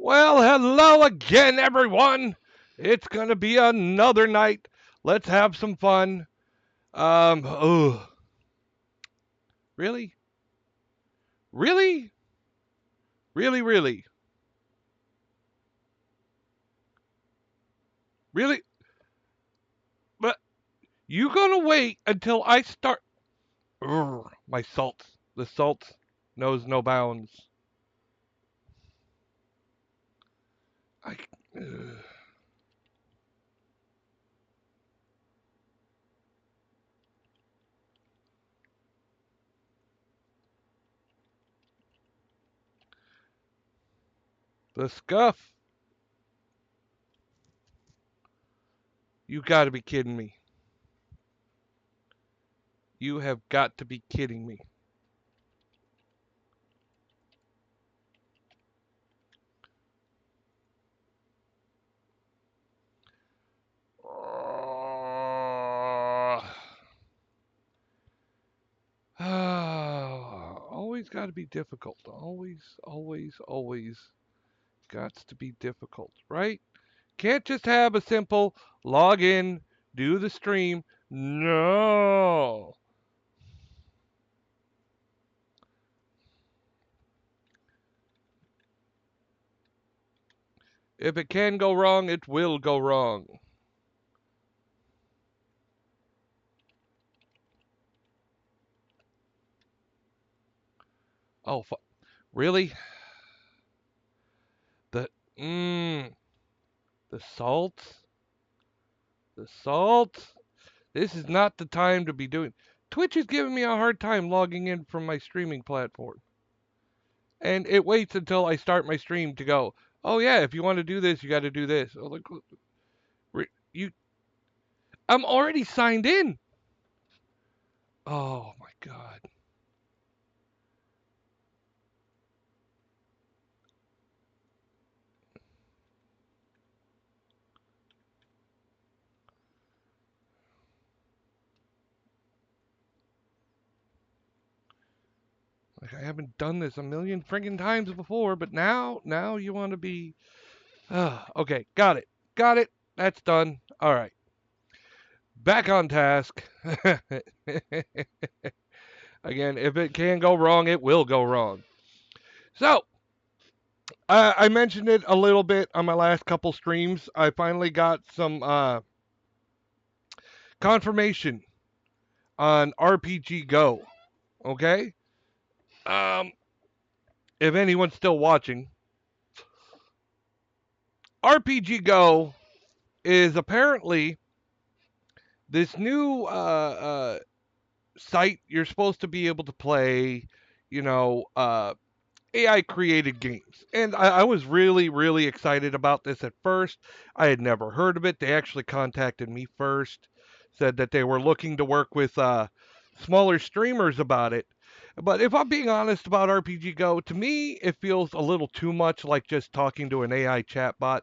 Well, hello again, everyone. It's gonna be another night. Let's have some fun. Oh, really, really, really, really, really. But you gonna wait until I start? Urgh, my salt. The salt knows no bounds. I. Ugh. The scuff. You gotta be kidding me. You have got to be kidding me. Ugh. Always got to be difficult. Always, always, always got to be difficult, right? Can't just have a simple log in, do the stream. No. If it can go wrong, it will go wrong. Oh, really? The the salt, the salt. This is not the time to be doing. Twitch is giving me a hard time logging in from my streaming platform. And it waits until I start my stream to go, oh yeah, if you want to do this, you got to do this. I'm like, you, I'm already signed in. Oh my god, like I haven't done this a million friggin' times before, but now you want to be. Okay, got it, got it. That's done. All right, back on task. Again, if it can go wrong, it will go wrong. So, I mentioned it a little bit on my last couple streams. I finally got some confirmation on RPG Go. Okay? Um, if anyone's still watching, RPG Go is apparently this new site you're supposed to be able to play, AI created games. And I was really, really excited about this at first. I had never heard of it. They actually contacted me first, said that they were looking to work with smaller streamers about it. But if I'm being honest about RPG Go, to me, it feels a little too much like just talking to an AI chatbot.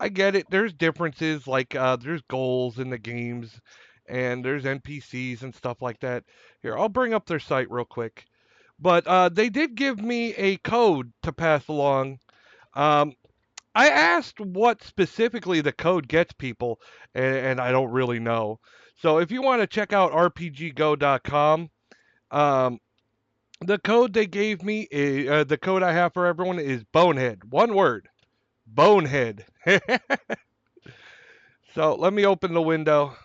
I get it. There's differences, like there's goals in the games, and there's NPCs and stuff like that. Here, I'll bring up their site real quick. But they did give me a code to pass along. Um, I asked what specifically the code gets people, and I don't really know. So if you want to check out rpggo.com, um, the code they gave me, the code I have for everyone is Bonehead. One word, Bonehead. So let me open the window.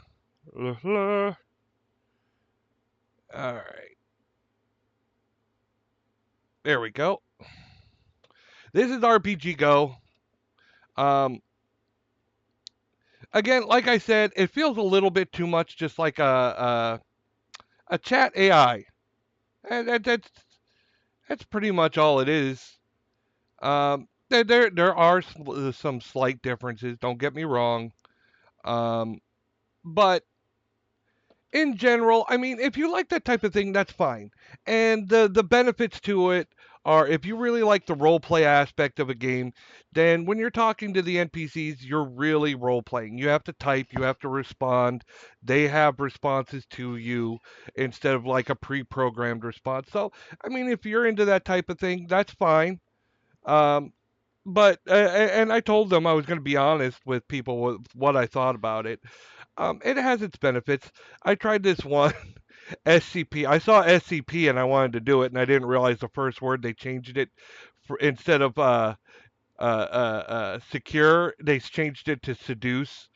All right, there we go. This is RPG Go. Um, Again, like I said, it feels a little bit too much, just like a chat AI. And that's pretty much all it is. There are some slight differences. Don't get me wrong. Um, but in general, I mean, if you like that type of thing, that's fine. And the benefits to it are if you really like the role play aspect of a game, then when you're talking to the NPCs, you're really role playing. You have to type, you have to respond. They have responses to you instead of like a pre-programmed response. So, I mean, if you're into that type of thing, that's fine. Um, but and I told them I was going to be honest with people with what I thought about it. It has its benefits. I tried this one SCP. I saw SCP and I wanted to do it, and I didn't realize the first word they changed it for, instead of secure, they changed it to seduce.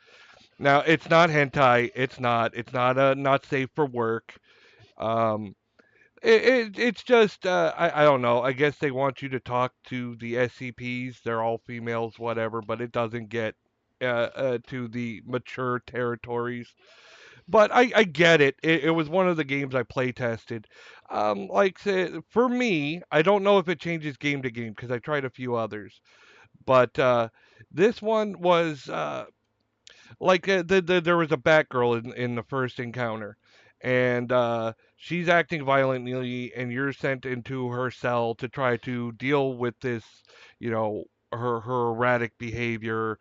Now it's not hentai. It's not. It's not not safe for work. Um, it's just I don't know. I guess they want you to talk to the SCPs. They're all females, whatever, but it doesn't get to the mature territories. But I get it. It was one of the games I play tested. For me, I don't know if it changes game to game because I tried a few others. But this one was there was a Batgirl in the first encounter, and she's acting violently, and you're sent into her cell to try to deal with this, you know, her erratic behavior,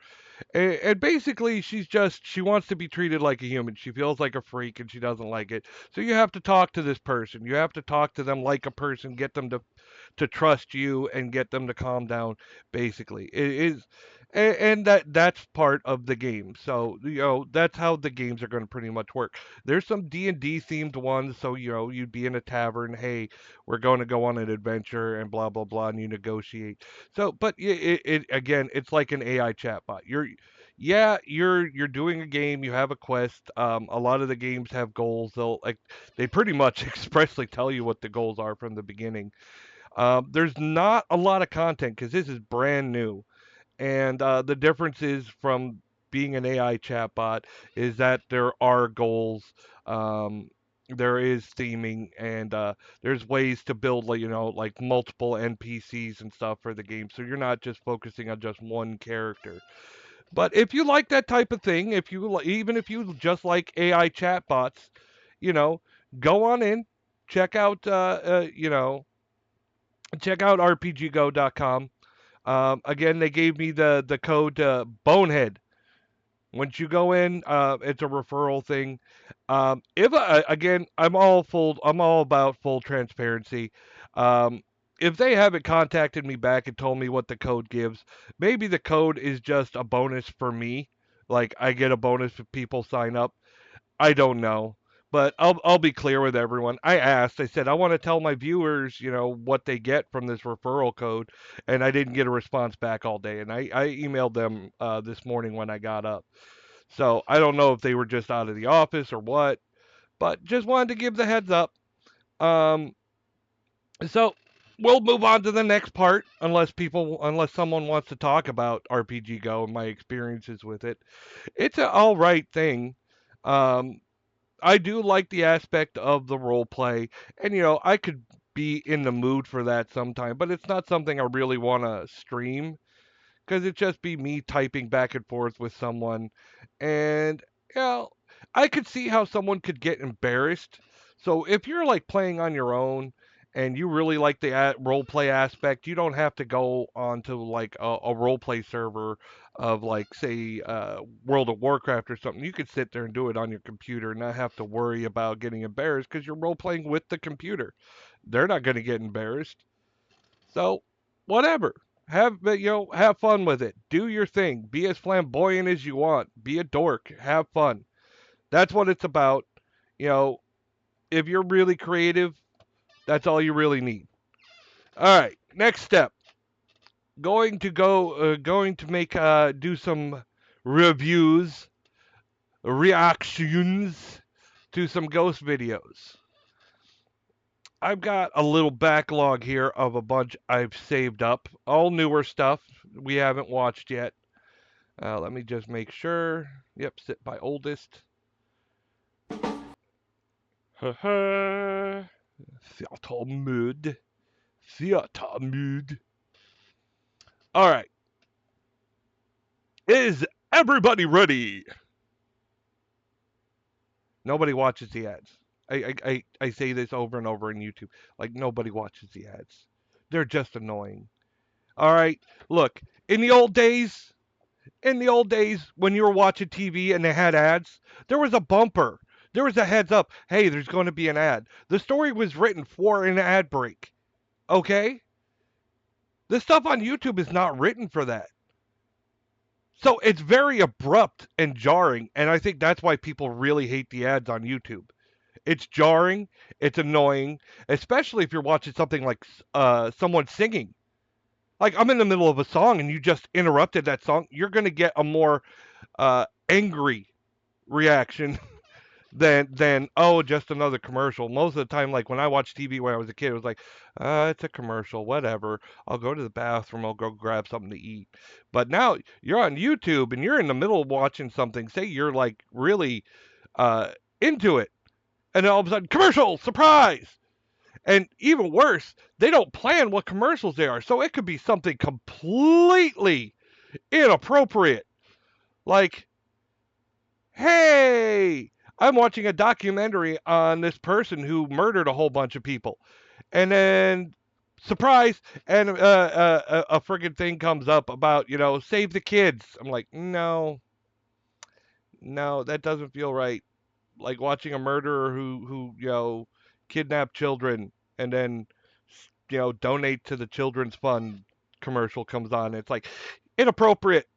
and basically she wants to be treated like a human. She feels like a freak and she doesn't like it. So you have to talk to this person. You have to talk to them like a person, get them to trust you and get them to calm down. Basically, it is, and that's part of the game. So that's how the games are going to pretty much work. There's some D&D themed ones. So you'd be in a tavern. Hey, we're going to go on an adventure and blah blah blah, and you negotiate. So, but it again, it's like an AI chatbot. You're doing a game. You have a quest. A lot of the games have goals. They pretty much expressly tell you what the goals are from the beginning. There's not a lot of content because this is brand new, and the difference is from being an AI chatbot is that there are goals. Um, there is theming, and there's ways to build, like multiple NPCs and stuff for the game. So you're not just focusing on just one character. But if you like that type of thing, even if you just like AI chatbots, you know, go on in, check out, check out rpggo.com. Again, they gave me the code Bonehead. Once you go in, it's a referral thing. If Again, I'm all about full transparency. Um, if they haven't contacted me back and told me what the code gives, maybe the code is just a bonus for me. Like I get a bonus if people sign up. I don't know. But I'll be clear with everyone. I asked. I said I want to tell my viewers, what they get from this referral code, and I didn't get a response back all day. And I emailed them this morning when I got up. So I don't know if they were just out of the office or what, but just wanted to give the heads up. Um, so we'll move on to the next part, unless someone wants to talk about RPG Go and my experiences with it. It's an all right thing. Um, I do like the aspect of the role play, and I could be in the mood for that sometime, but it's not something I really want to stream because it'd just be me typing back and forth with someone, and you know, I could see how someone could get embarrassed. So if you're like playing on your own and you really like the role play aspect, you don't have to go onto like a role play server of like say World of Warcraft or something. You could sit there and do it on your computer and not have to worry about getting embarrassed because you're role playing with the computer. They're not going to get embarrassed. So, whatever. Have fun with it. Do your thing. Be as flamboyant as you want. Be a dork. Have fun. That's what it's about. You know, if you're really creative, that's all you really need. All right. Next step. Going to make do some reviews, reactions to some ghost videos. I've got a little backlog here of a bunch I've saved up, all newer stuff we haven't watched yet. Let me just make sure. Yep, sit by oldest. Theater mood. Theater mood. All right. Is everybody ready? Nobody watches the ads. I say this over and over on YouTube. Like, nobody watches the ads. They're just annoying. All right. Look, in the old days when you were watching TV and they had ads, there was a bumper. There was a heads up. Hey, there's going to be an ad. The story was written for an ad break. Okay? The stuff on YouTube is not written for that. So it's very abrupt and jarring, and I think that's why people really hate the ads on YouTube. It's jarring, it's annoying, especially if you're watching something like someone singing. Like I'm in the middle of a song and you just interrupted that song, you're going to get a more angry reaction than oh, just another commercial. Most of the time, like when I watched TV when I was a kid, it was like, it's a commercial, whatever. I'll go to the bathroom, I'll go grab something to eat. But now you're on YouTube and you're in the middle of watching something. Say you're like really uh, into it, and then all of a sudden, commercial, surprise! And even worse, they don't plan what commercials they are, so it could be something completely inappropriate, like hey, I'm watching a documentary on this person who murdered a whole bunch of people. And then, surprise, and a friggin' thing comes up about, save the kids. I'm like, no, no, that doesn't feel right. Like watching a murderer who kidnapped children and then, donate to the children's fund commercial comes on. It's like, inappropriate,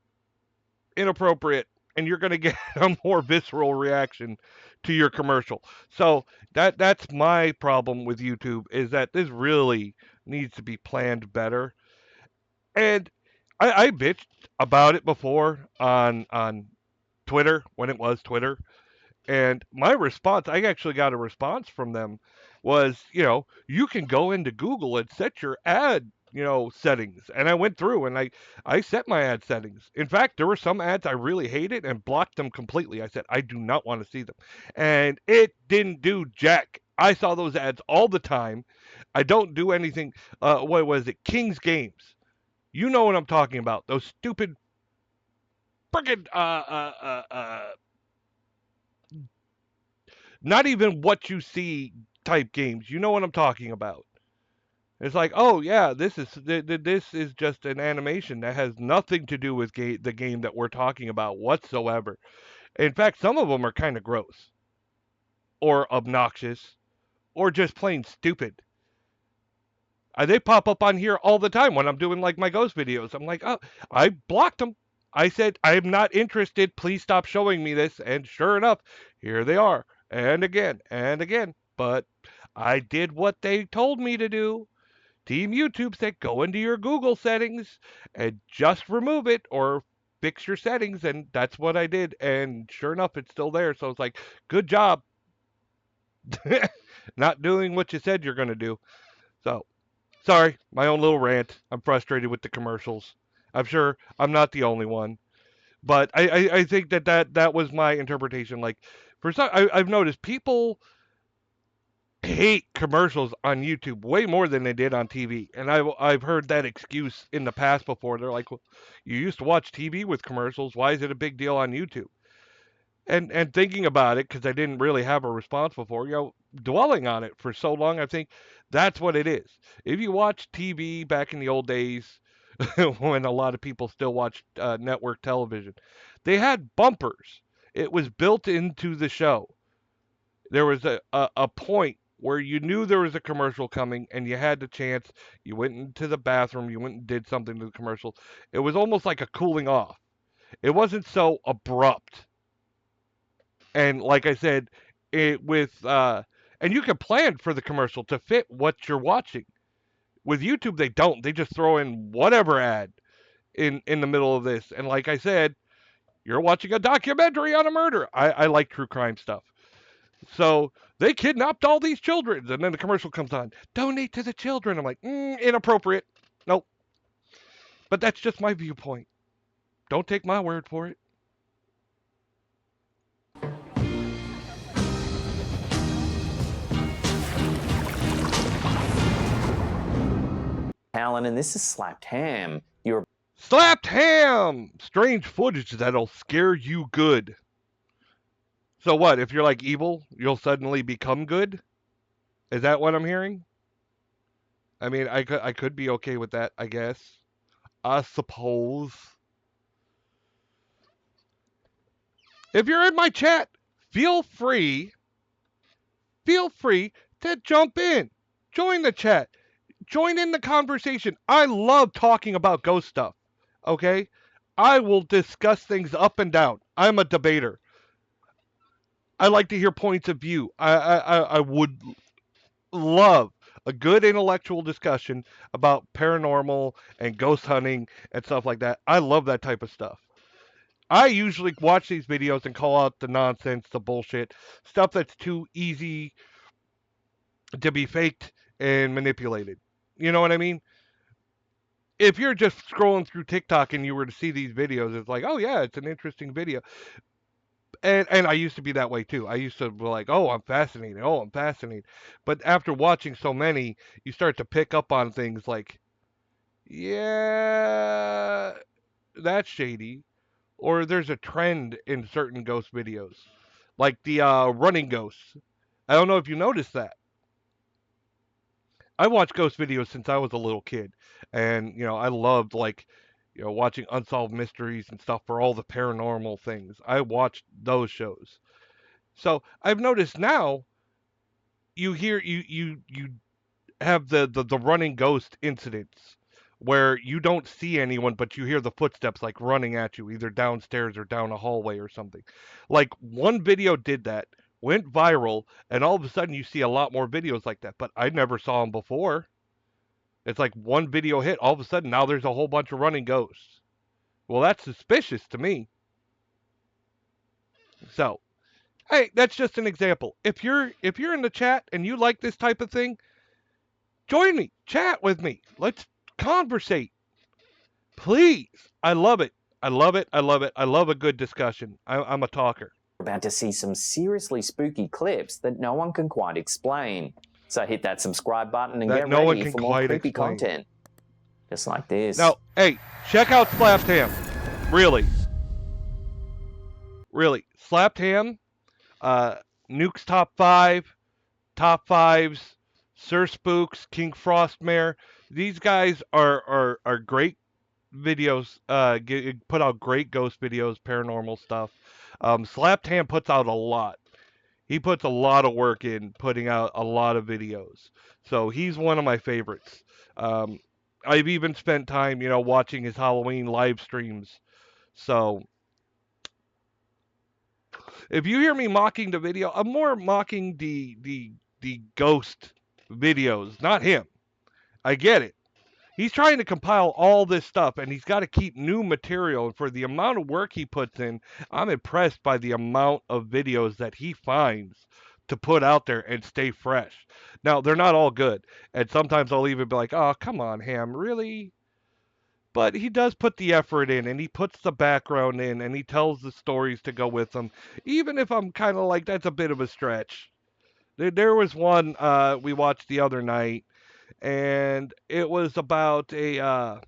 inappropriate, and you're going to get a more visceral reaction to your commercial. So that's my problem with YouTube is that this really needs to be planned better. And I bitched about it before on Twitter when it was Twitter, and my response, I actually got a response from them, was, you can go into Google and set your ad, settings. And I went through and I set my ad settings. In fact, there were some ads I really hated and blocked them completely. I said, I do not want to see them. And it didn't do jack. I saw those ads all the time. I don't do anything. What was it? King's Games. You know what I'm talking about. Those stupid freaking not even what you see type games. You know what I'm talking about. It's like, oh yeah, this is just an animation that has nothing to do with the game that we're talking about whatsoever. In fact, some of them are kind of gross or obnoxious or just plain stupid. They pop up on here all the time when I'm doing like my ghost videos. I'm like, oh, I blocked them. I said, I'm not interested. Please stop showing me this. And sure enough, here they are. And again, and again. But I did what they told me to do. Team YouTube said, go into your Google settings and just remove it or fix your settings. And that's what I did. And sure enough, it's still there. So it's like, good job. Not doing what you said you're going to do. So sorry, my own little rant. I'm frustrated with the commercials. I'm sure I'm not the only one, but I think that was my interpretation. Like, for some, I've noticed people hate commercials on YouTube way more than they did on TV, and I've heard that excuse in the past before. They're like, well, you used to watch TV with commercials. Why is it a big deal on YouTube? And thinking about it, because I didn't really have a response before, dwelling on it for so long, I think that's what it is. If you watch TV back in the old days, when a lot of people still watched network television, they had bumpers. It was built into the show. There was a point where you knew there was a commercial coming and you had the chance. You went into the bathroom, you went and did something to the commercial. It was almost like a cooling off. It wasn't so abrupt. And like I said, and you can plan for the commercial to fit what you're watching. With YouTube, they don't. They just throw in whatever ad in the middle of this. And like I said, you're watching a documentary on a murder. I like true crime stuff. So they kidnapped all these children, and then the commercial comes on. Donate to the children. I'm like, inappropriate. Nope. But that's just my viewpoint. Don't take my word for it. Alan, and this is Slapped Ham. You're Slapped ham! Strange footage that'll scare you good. So what, if you're like evil, you'll suddenly become good? Is that what I'm hearing? I mean, I could be okay with that, I guess. I suppose. If you're in my chat, feel free, feel free to jump in. Join the chat. Join in the conversation. I love talking about ghost stuff. Okay? I will discuss things up and down. I'm a debater. I like to hear points of view. I would love a good intellectual discussion about paranormal and ghost hunting and stuff like that. I love that type of stuff. I usually watch these videos and call out the nonsense, the bullshit, stuff that's too easy to be faked and manipulated. You know what I mean? If you're just scrolling through TikTok and you were to see these videos, it's like, oh yeah, it's an interesting video. And I used to be that way too. I used to be like, oh, I'm fascinated. Oh, I'm fascinated. But after watching so many, you start to pick up on things like, yeah, that's shady. Or there's a trend in certain ghost videos, like the running ghosts. I don't know if you noticed that. I watched ghost videos since I was a little kid, and I loved like watching unsolved mysteries and stuff for all the paranormal things. I watched those shows. So I've noticed now you have the running ghost incidents where you don't see anyone but you hear the footsteps like running at you either downstairs or down a hallway or something. Like one video did that, went viral, and all of a sudden you see a lot more videos like that, but I never saw them before. It's like one video hit, all of a sudden now there's a whole bunch of running ghosts. Well, that's suspicious to me. So, hey, that's just an example. If you're in the chat and you like this type of thing, join me, chat with me. Let's conversate. Please. I love it. I love it. I love it. I love a good discussion. I'm a talker. You're about to see some seriously spooky clips that no one can quite explain. So hit that subscribe button and That get no one ready can for more quite creepy explain. content. Just like this. Now, hey, check out Slapped Ham. Really. Really. Slapped Ham, uh, Nuke's Top Fives, Sir Spooks, King Frostmare. These guys are great videos. Put out great ghost videos, paranormal stuff. Slapped Ham puts out a lot. He puts a lot of work in putting out a lot of videos. So he's one of my favorites. Um, I've even spent time, watching his Halloween live streams. So if you hear me mocking the video, I'm more mocking the ghost videos, not him. I get it. He's trying to compile all this stuff and he's got to keep new material. And for the amount of work he puts in, I'm impressed by the amount of videos that he finds to put out there and stay fresh. Now, they're not all good. And sometimes I'll even be like, oh, come on, Ham, really? But he does put the effort in and he puts the background in and he tells the stories to go with them. Even if I'm kind of like, that's a bit of a stretch. There was one we watched the other night and it was about a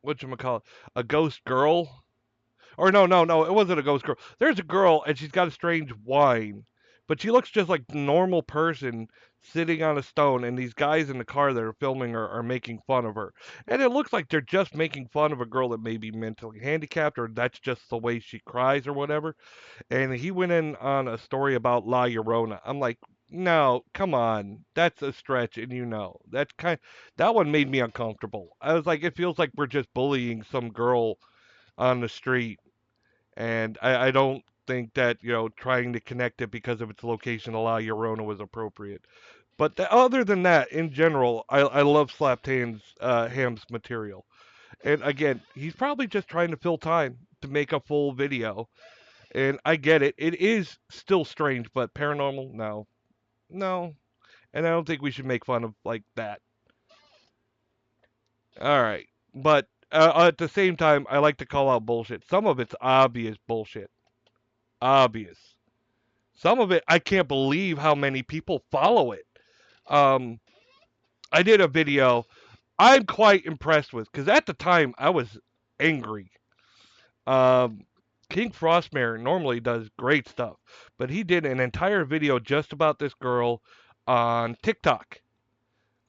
whatchamacallit, a ghost girl. Or no, it wasn't a ghost girl. There's a girl and she's got a strange whine, but she looks just like a normal person sitting on a stone. And these guys in the car that are filming her are making fun of her. And it looks like they're just making fun of a girl that may be mentally handicapped, or that's just the way she cries or whatever. And he went in on a story about La Llorona. I'm like, no, come on, that's a stretch, and that one made me uncomfortable. I was like, it feels like we're just bullying some girl on the street, and I don't think that trying to connect it because of its location to La Llorona was appropriate. But other than that, in general, I love Slapped Ham's material. And again, he's probably just trying to fill time to make a full video, and I get it. It is still strange, but paranormal, no. No. And I don't think we should make fun of like that. All right. But at the same time, I like to call out bullshit. Some of it's obvious bullshit. Obvious. Some of it, I can't believe how many people follow it. Um, I did a video I'm quite impressed with because at the time I was angry. Um, King Frostmare normally does great stuff, but he did an entire video just about this girl on TikTok.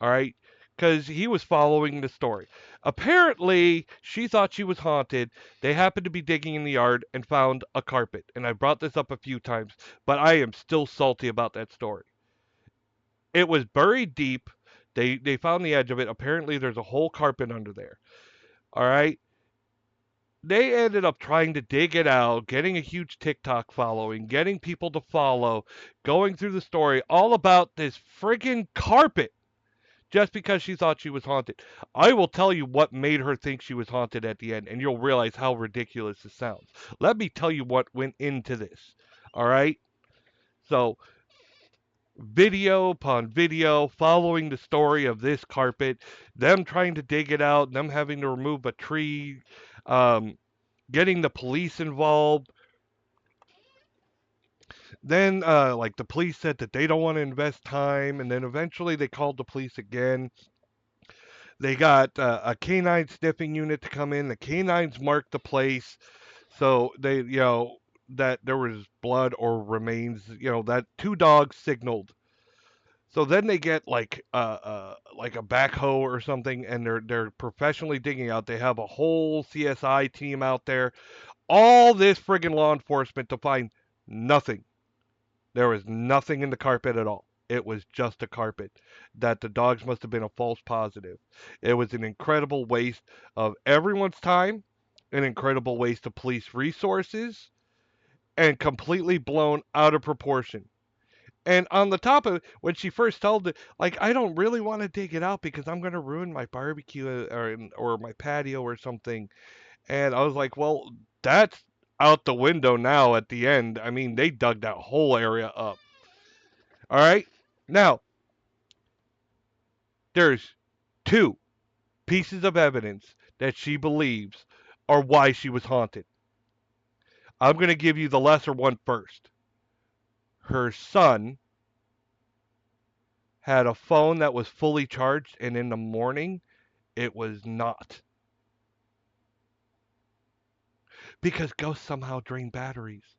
All right, because he was following the story. Apparently, she thought she was haunted. They happened to be digging in the yard and found a carpet. And I brought this up a few times, but I am still salty about that story. It was buried deep. They found the edge of it. Apparently, there's a whole carpet under there. All right. They ended up trying to dig it out, getting a huge TikTok following, getting people to follow, going through the story all about this friggin' carpet just because she thought she was haunted. I will tell you what made her think she was haunted at the end, and you'll realize how ridiculous this sounds. Let me tell you what went into this. All right? So, video upon video following the story of this carpet, them trying to dig it out, them having to remove a tree, um, getting the police involved. Then, like the police said that they don't want to invest time, and then eventually they called the police again. They got a canine sniffing unit to come in. The canines marked the place, so they, that there was blood or remains. That two dogs signaled. So then they get like a backhoe or something, and they're professionally digging out. They have a whole CSI team out there. All this friggin' law enforcement to find nothing. There was nothing in the carpet at all. It was just a carpet. That the dogs must have been a false positive. It was an incredible waste of everyone's time, an incredible waste of police resources, and completely blown out of proportion. And on the top of it, when she first told it, like, I don't really want to dig it out because I'm going to ruin my barbecue or my patio or something. And I was like, well, that's out the window now at the end. I mean, they dug that whole area up. All right. Now, there's two pieces of evidence that she believes are why she was haunted. I'm going to give you the lesser one first. Her son had a phone that was fully charged, and in the morning, it was not. Because ghosts somehow drain batteries.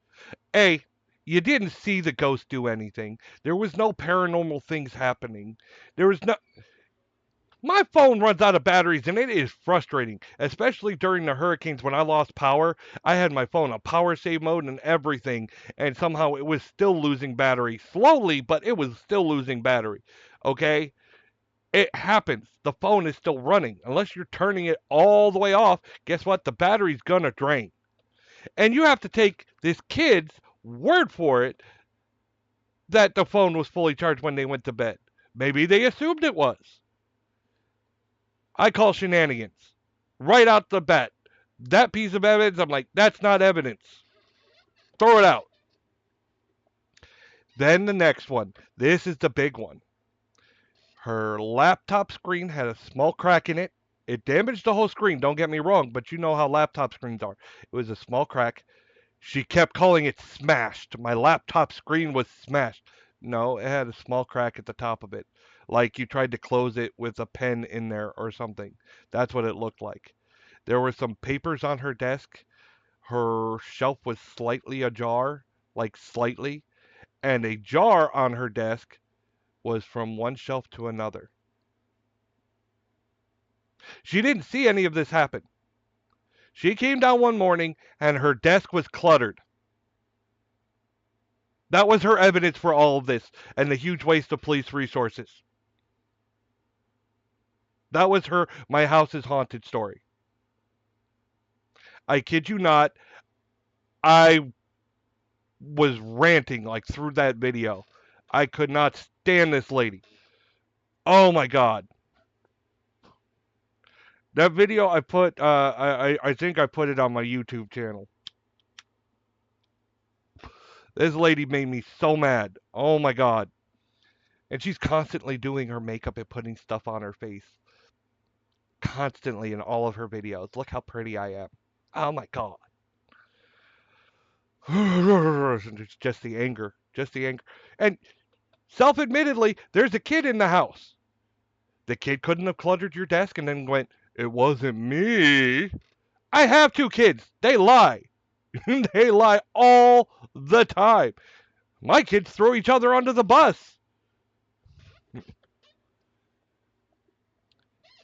A, you didn't see the ghost do anything. There was no paranormal things happening. There was no. My phone runs out of batteries and it is frustrating, especially during the hurricanes when I lost power. I had my phone on power save mode and everything, and somehow it was still losing battery. Slowly, but it was still losing battery. Okay? It happens. The phone is still running. Unless you're turning it all the way off, guess what? The battery's gonna drain. And you have to take this kid's word for it that the phone was fully charged when they went to bed. Maybe they assumed it was. I call shenanigans. Right out the bat. That piece of evidence, I'm like, that's not evidence. Throw it out. Then the next one. This is the big one. Her laptop screen had a small crack in it. It damaged the whole screen, don't get me wrong, but you know how laptop screens are. It was a small crack. She kept calling it smashed. My laptop screen was smashed. No, it had a small crack at the top of it. Like you tried to close it with a pen in there or something. That's what it looked like. There were some papers on her desk. Her shelf was slightly ajar, like slightly, and a jar on her desk was from one shelf to another. She didn't see any of this happen. She came down one morning and her desk was cluttered. That was her evidence for all of this and the huge waste of police resources. That was her my house is haunted story. I kid you not. I was ranting like through that video. I could not stand this lady. Oh my god. That video I put I think I put it on my YouTube channel. This lady made me so mad. Oh my god. And she's constantly doing her makeup and putting stuff on her face. Constantly in all of her videos. Look how pretty I am. Oh my god. It's just the anger. Just the anger. And self admittedly, there's a kid in the house. The kid couldn't have cluttered your desk and then went, it wasn't me. I have two kids. They lie. They lie all the time. My kids throw each other under the bus.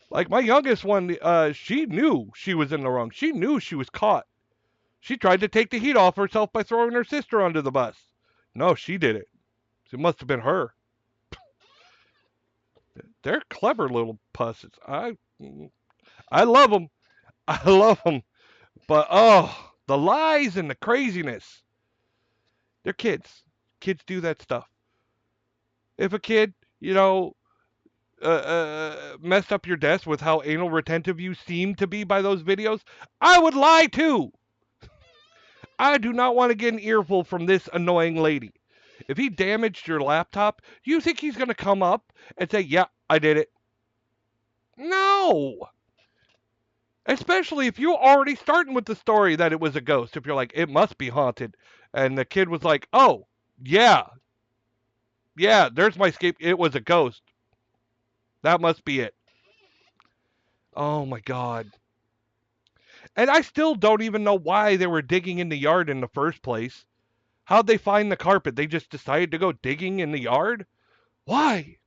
Like my youngest one, she knew she was in the wrong. She knew she was caught. She tried to take the heat off herself by throwing her sister under the bus. No, she did it. It must have been her. They're clever little pusses. I love them. I love them. But oh, the lies and the craziness. They're kids. Kids do that stuff. If a kid, messed up your desk with how anal retentive you seem to be by those videos, I would lie too. I do not want to get an earful from this annoying lady. If he damaged your laptop, do you think he's going to come up and say, yeah, I did it? No. Especially if you're already starting with the story that it was a ghost. If you're like, it must be haunted. And the kid was like, oh, yeah, yeah, there's my escape. It was a ghost. That must be it. Oh my God. And I still don't even know why they were digging in the yard in the first place. How'd they find the carpet? They just decided to go digging in the yard? Why?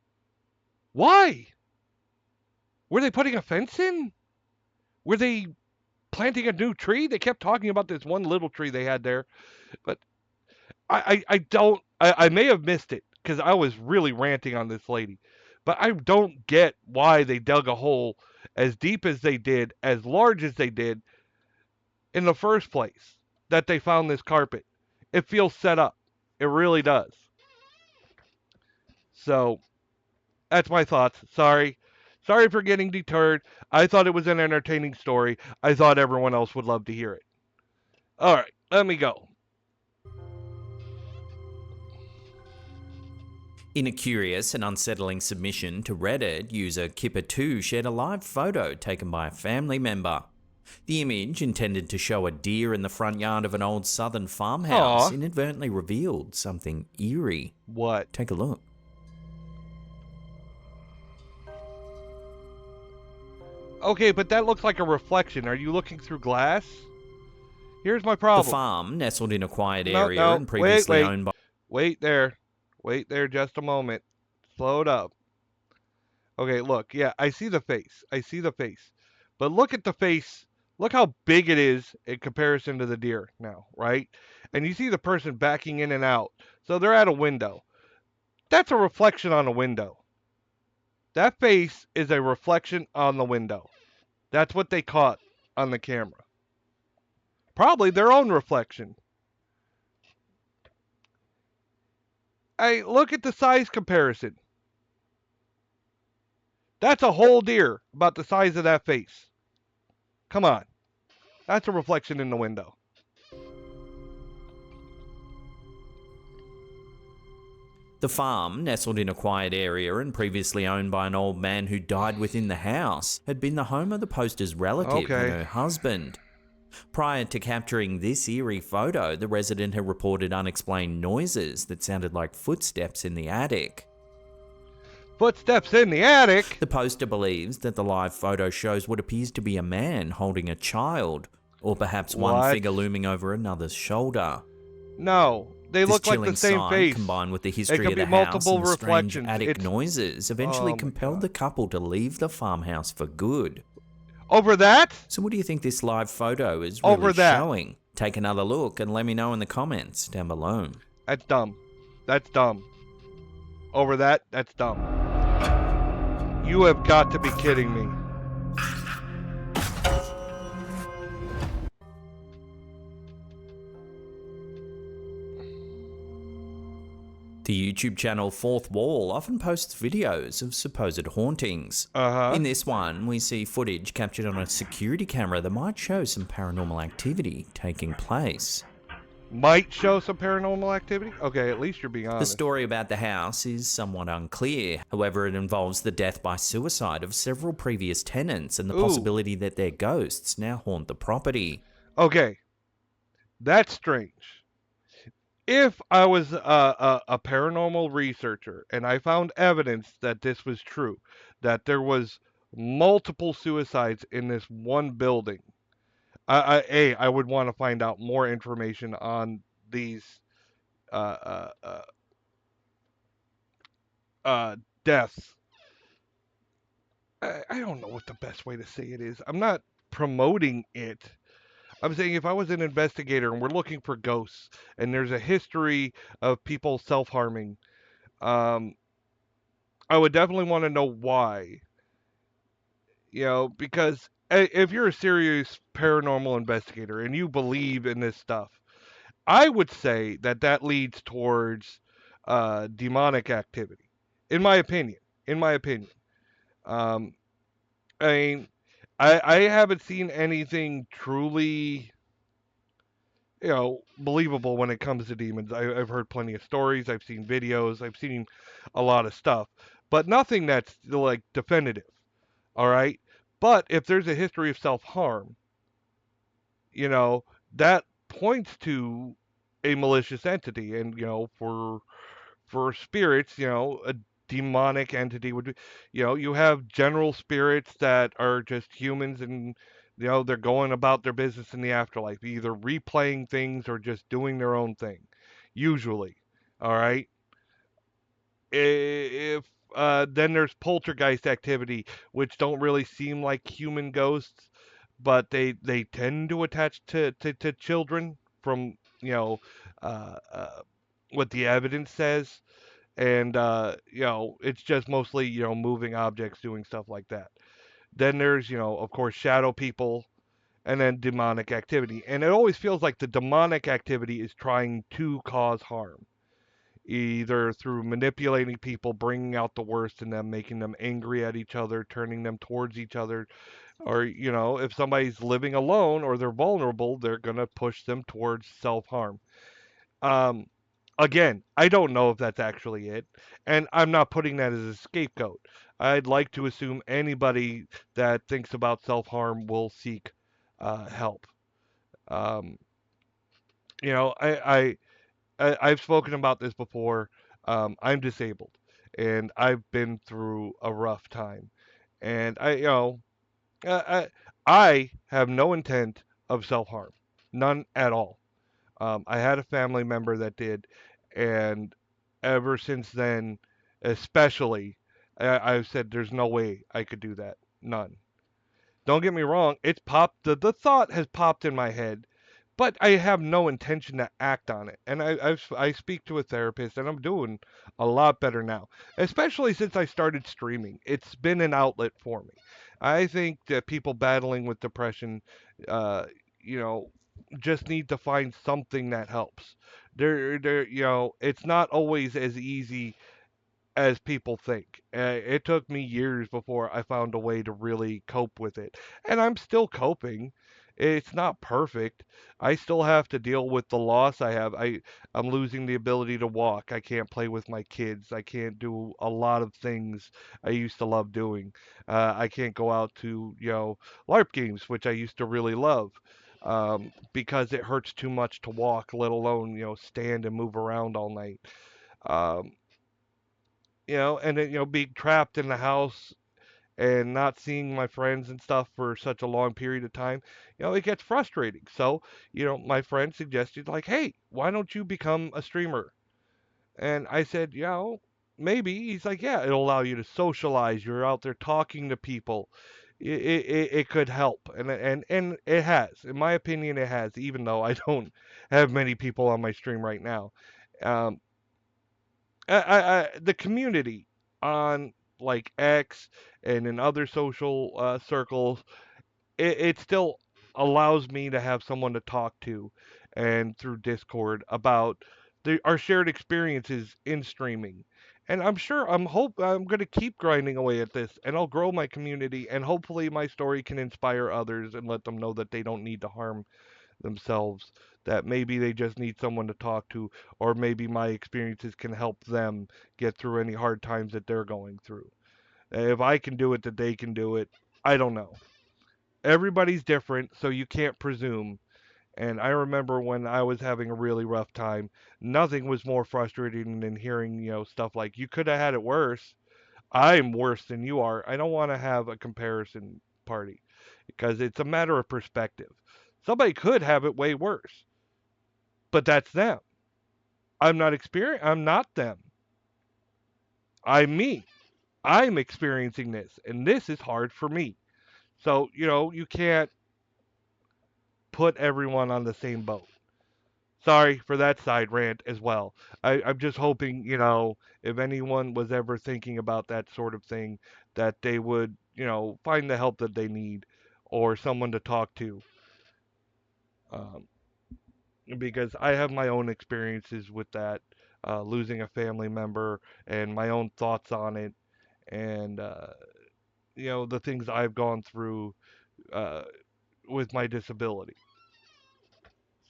Why? Were they putting a fence in? Were they planting a new tree? They kept talking about this one little tree they had there, but I don't. I may have missed it because I was really ranting on this lady, but I don't get why they dug a hole as deep as they did, as large as they did in the first place. That they found this carpet. It feels set up. It really does. So that's my thoughts. Sorry. Sorry for getting deterred. I thought it was an entertaining story. I thought everyone else would love to hear it. All right, let me go. In a curious and unsettling submission to Reddit, user Kipper2 shared a live photo taken by a family member. The image, intended to show a deer in the front yard of an old southern farmhouse, Aw. inadvertently revealed something eerie. What? Take a look. Okay, but that looks like a reflection. Are you looking through glass? Here's my The problem. farm, nestled in a quiet No, area no, and previously wait. owned by... Wait there. Wait there just a moment. Slow it up. Okay, look. Yeah, I see the face. I see the face. But look at the face. Look how big it is in comparison to the deer now, right? And you see the person backing in and out. So they're at a window. That's a reflection on a window. That face is a reflection on the window. That's what they caught on the camera. Probably their own reflection. Hey, look at the size comparison. That's a whole deer about the size of that face. Come on. That's a reflection in the window. The farm, nestled in a quiet area and previously owned by an old man who died within the house, had been the home of the poster's relative and her husband. Prior to capturing this eerie photo, the resident had reported unexplained noises that sounded like footsteps in the attic. Footsteps in the attic? The poster believes that the live photo shows what appears to be a man holding a child, or perhaps one figure looming over another's shoulder. No, they look like the same face. Combined with the history of the house and the strange attic noises, eventually compelled the couple to leave the farmhouse for good. Over that? So what do you think this live photo is really showing? Take another look and let me know in the comments down below. That's dumb. That's dumb. Over that? That's dumb. You have got to be kidding me. The YouTube channel Fourth Wall often posts videos of supposed hauntings. In this one, we see footage captured on a security camera that might show some paranormal activity taking place. Might show some paranormal activity? Okay, at least you're being honest. The story about the house is somewhat unclear. However, it involves the death by suicide of several previous tenants and the possibility that their ghosts now haunt the property. Okay, that's strange. If I was a paranormal researcher and I found evidence that this was true, that there was multiple suicides in this one building, I would want to find out more information on these deaths. I don't know what the best way to say it is. I'm not promoting it. I'm saying if I was an investigator and we're looking for ghosts and there's a history of people self-harming, I would definitely want to know why. Because if you're a serious paranormal investigator and you believe in this stuff, I would say that that leads towards demonic activity, in my opinion. In my opinion, um, I mean, I haven't seen anything truly, believable when it comes to demons. I've heard plenty of stories. I've seen videos. I've seen a lot of stuff, but nothing that's like definitive. All right. But if there's a history of self harm, you know, that points to a malicious entity. And, for spirits, a demonic entity would be, you have general spirits that are just humans and, they're going about their business in the afterlife, either replaying things or just doing their own thing, usually. All right. If Then there's poltergeist activity, which don't really seem like human ghosts, but they tend to attach to children from uh, uh, what the evidence says, and it's just mostly moving objects doing stuff like that. Then there's of course shadow people, and then demonic activity, and it always feels like the demonic activity is trying to cause harm, either through manipulating people, bringing out the worst in them, making them angry at each other, turning them towards each other, or if somebody's living alone or they're vulnerable, they're going to push them towards self-harm. um Again, I don't know if that's actually it, and I'm not putting that as a scapegoat. I'd like to assume anybody that thinks about self-harm will seek help. um you know I've spoken about this before. I'm disabled, and I've been through a rough time, and I, I have no intent of self harm, none at all. I had a family member that did, and ever since then, especially, I've said there's no way I could do that. None. Don't get me wrong, it's popped. The thought has popped in my head, but I have no intention to act on it. And I speak to a therapist, and I'm doing a lot better now, especially since I started streaming. It's been an outlet for me. I think that people battling with depression, uh, you know, just need to find something that helps. It's not always as easy as people think. It took me years before I found a way to really cope with it. And I'm still coping. It's not perfect. I still have to deal with the loss I have. I'm losing the ability to walk. I can't play with my kids. I can't do a lot of things I used to love doing. I can't go out to, LARP games, which I used to really love. Because it hurts too much to walk, let alone, stand and move around all night. Um, and then, being trapped in the house and not seeing my friends and stuff for such a long period of time, it gets frustrating. So, my friend suggested, like, hey, why don't you become a streamer? And I said, maybe. He's like, yeah, it'll allow you to socialize. You're out there talking to people. It could help. And it has. In my opinion, it has, even though I don't have many people on my stream right now. Um, the community on like X and in other social circles, it still allows me to have someone to talk to, and through Discord about our shared experiences in streaming. And I'm going to keep grinding away at this, and I'll grow my community, and hopefully my story can inspire others and let them know that they don't need to harm themselves, that maybe they just need someone to talk to, or maybe my experiences can help them get through any hard times that they're going through. If I can do it, that they can do it. I don't know. Everybody's different, so you can't presume. And I remember when I was having a really rough time, nothing was more frustrating than hearing, stuff like, you could have had it worse. I'm worse than you are. I don't want to have a comparison party, because it's a matter of perspective. Somebody could have it way worse, but that's them. I'm not them. I'm me. I'm experiencing this, and this is hard for me. So, you can't put everyone on the same boat. Sorry for that side rant as well. I'm just hoping, if anyone was ever thinking about that sort of thing, that they would, find the help that they need or someone to talk to. Um, because I have my own experiences with that, losing a family member and my own thoughts on it, and the things I've gone through uh, with my disability.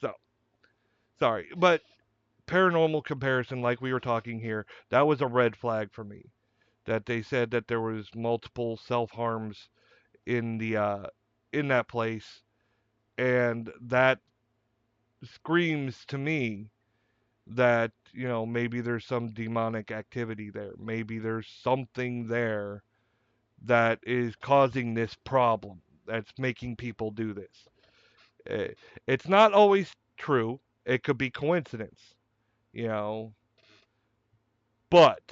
So sorry, but paranormal comparison, like we were talking here, that was a red flag for me. That they said that there was multiple self harms in the in that place, and that screams to me that maybe there's some demonic activity there. Maybe there's something there that is causing this problem. That's making people do this. Eh, It's not always true. It could be coincidence, you know, but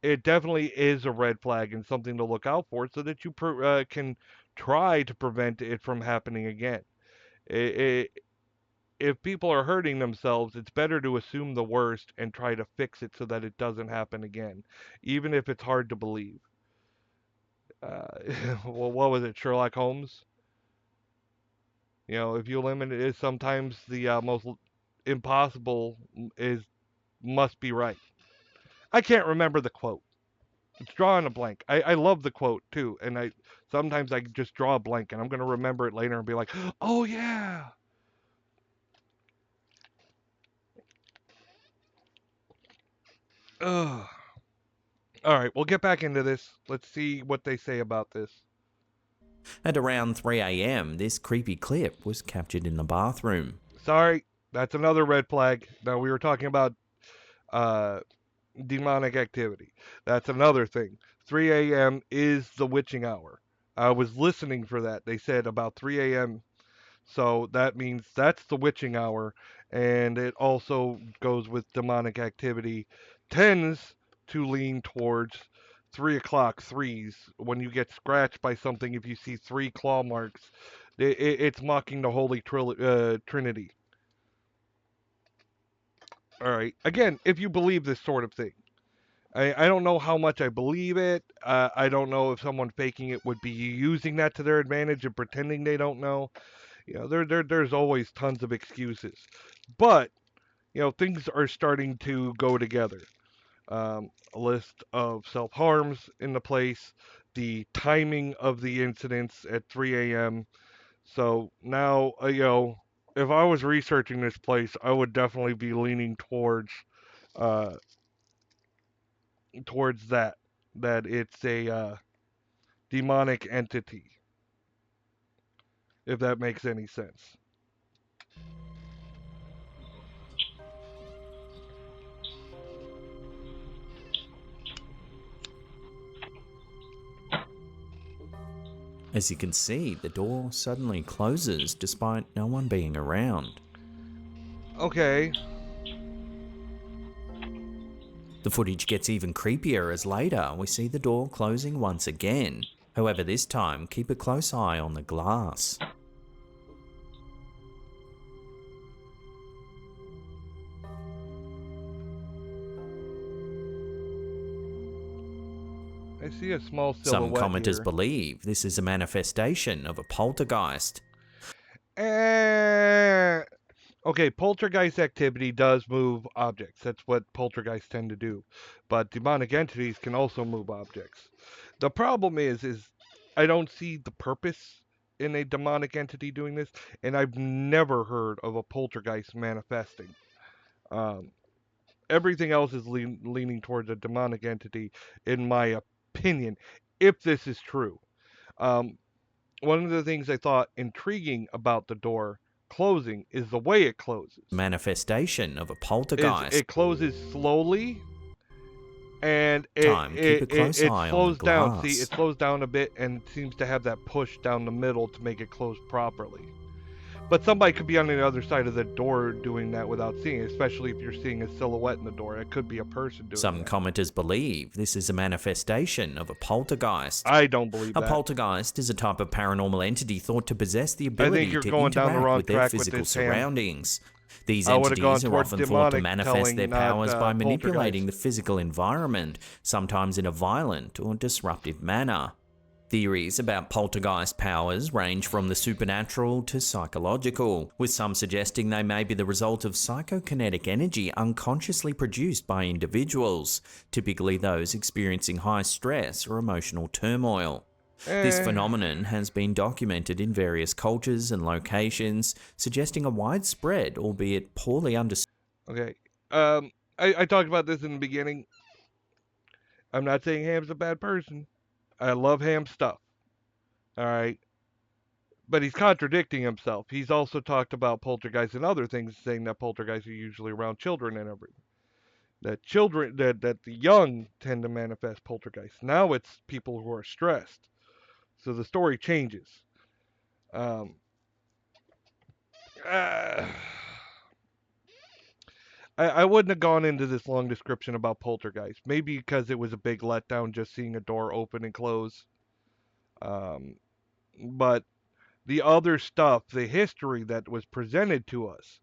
it definitely is a red flag and something to look out for so that you can try to prevent it from happening again. I if people are hurting themselves, it's better to assume the worst and try to fix it so that it doesn't happen again, even if it's hard to believe. Uh, well, what was it, Sherlock Holmes? If you eliminate it, sometimes the most impossible is must be right. I can't remember the quote. It's drawing a blank. I love the quote too, and I sometimes I just draw a blank, and I'm gonna remember it later and be like, oh yeah. Ugh. All right, we'll get back into this. Let's see what they say about this. At around 3 a.m., this creepy clip was captured in the bathroom. Sorry, that's another red flag. Now we were talking about uh, demonic activity. That's another thing. 3 a.m. is the witching hour. I was listening for that. They said about 3 a.m. So that means that's the witching hour, and it also goes with demonic activity. Tends to lean towards 3 o'clock threes. When you get scratched by something, if you see three claw marks, it's mocking the Holy Trinity. All right. Again, if you believe this sort of thing. I don't know how much I believe it. I don't know if someone faking it would be using that to their advantage and pretending they don't know. There's always tons of excuses, but things are starting to go together. A list of self harms in the place, the timing of the incidents at 3 a.m. So now, if I was researching this place, I would definitely be leaning uh, towards that it's a demonic entity, if that makes any sense. As you can see, the door suddenly closes despite no one being around. Okay. The footage gets even creepier as later we see the door closing once again. However, this time, keep a close eye on the glass. I see a small Some silhouette commenters here. believe this is a manifestation of a poltergeist. Eh, okay, poltergeist activity does move objects. That's what poltergeists tend to do. But demonic entities can also move objects. The problem is I don't see the purpose in a demonic entity doing this, and I've never heard of a poltergeist manifesting. Um, Everything else is leaning towards a demonic entity, in my opinion, if this is true. Um, One of the things I thought intriguing about the door closing is the way it closes. Manifestation of a Is poltergeist. it closes slowly and it Time, keep it, a it, close it eye on the slows down. See, glass. it slows down a bit and seems to have that push down the middle to make it close properly. But somebody could be on the other side of the door doing that without seeing it, especially if you're seeing a silhouette in the door. It could be a person doing Some that. commenters believe this is a manifestation of a poltergeist. I don't believe A that. poltergeist is a type of paranormal entity thought to possess the I think ability you're to going down the interact wrong with their track with physical this, Sam. surroundings. These I would have gone entities are towards often thought to demonic manifest their telling, not powers by manipulating the poltergeist. physical environment, sometimes in a violent or disruptive manner. Theories about poltergeist powers range from the supernatural to psychological, with some suggesting they may be the result of psychokinetic energy unconsciously produced by individuals, typically those experiencing high stress or emotional turmoil. This phenomenon has been documented in various cultures and locations, suggesting a widespread, albeit poorly understood. Okay. I talked about this in the beginning. I'm not saying Ham's a bad person. I love Ham's stuff. All right. But he's contradicting himself. He's also talked about poltergeists and other things, saying that poltergeists are usually around children and everything. That children, that the young tend to manifest poltergeists. Now it's people who are stressed. So the story changes. Um, uh, I wouldn't have gone into this long description about poltergeist. Maybe because it was a big letdown just seeing a door open and close. Um, but the other stuff, the history that was presented to us,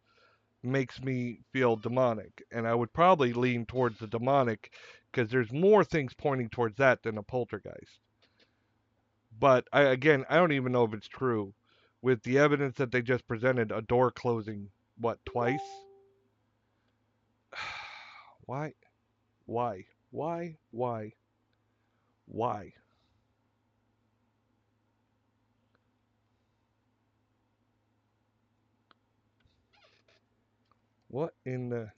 makes me feel demonic. And I would probably lean towards the demonic because there's more things pointing towards that than a poltergeist. But again, I don't even know if it's true. With the evidence that they just presented, a door closing, what, twice? Why? Why? Why? Why? Why? What in the...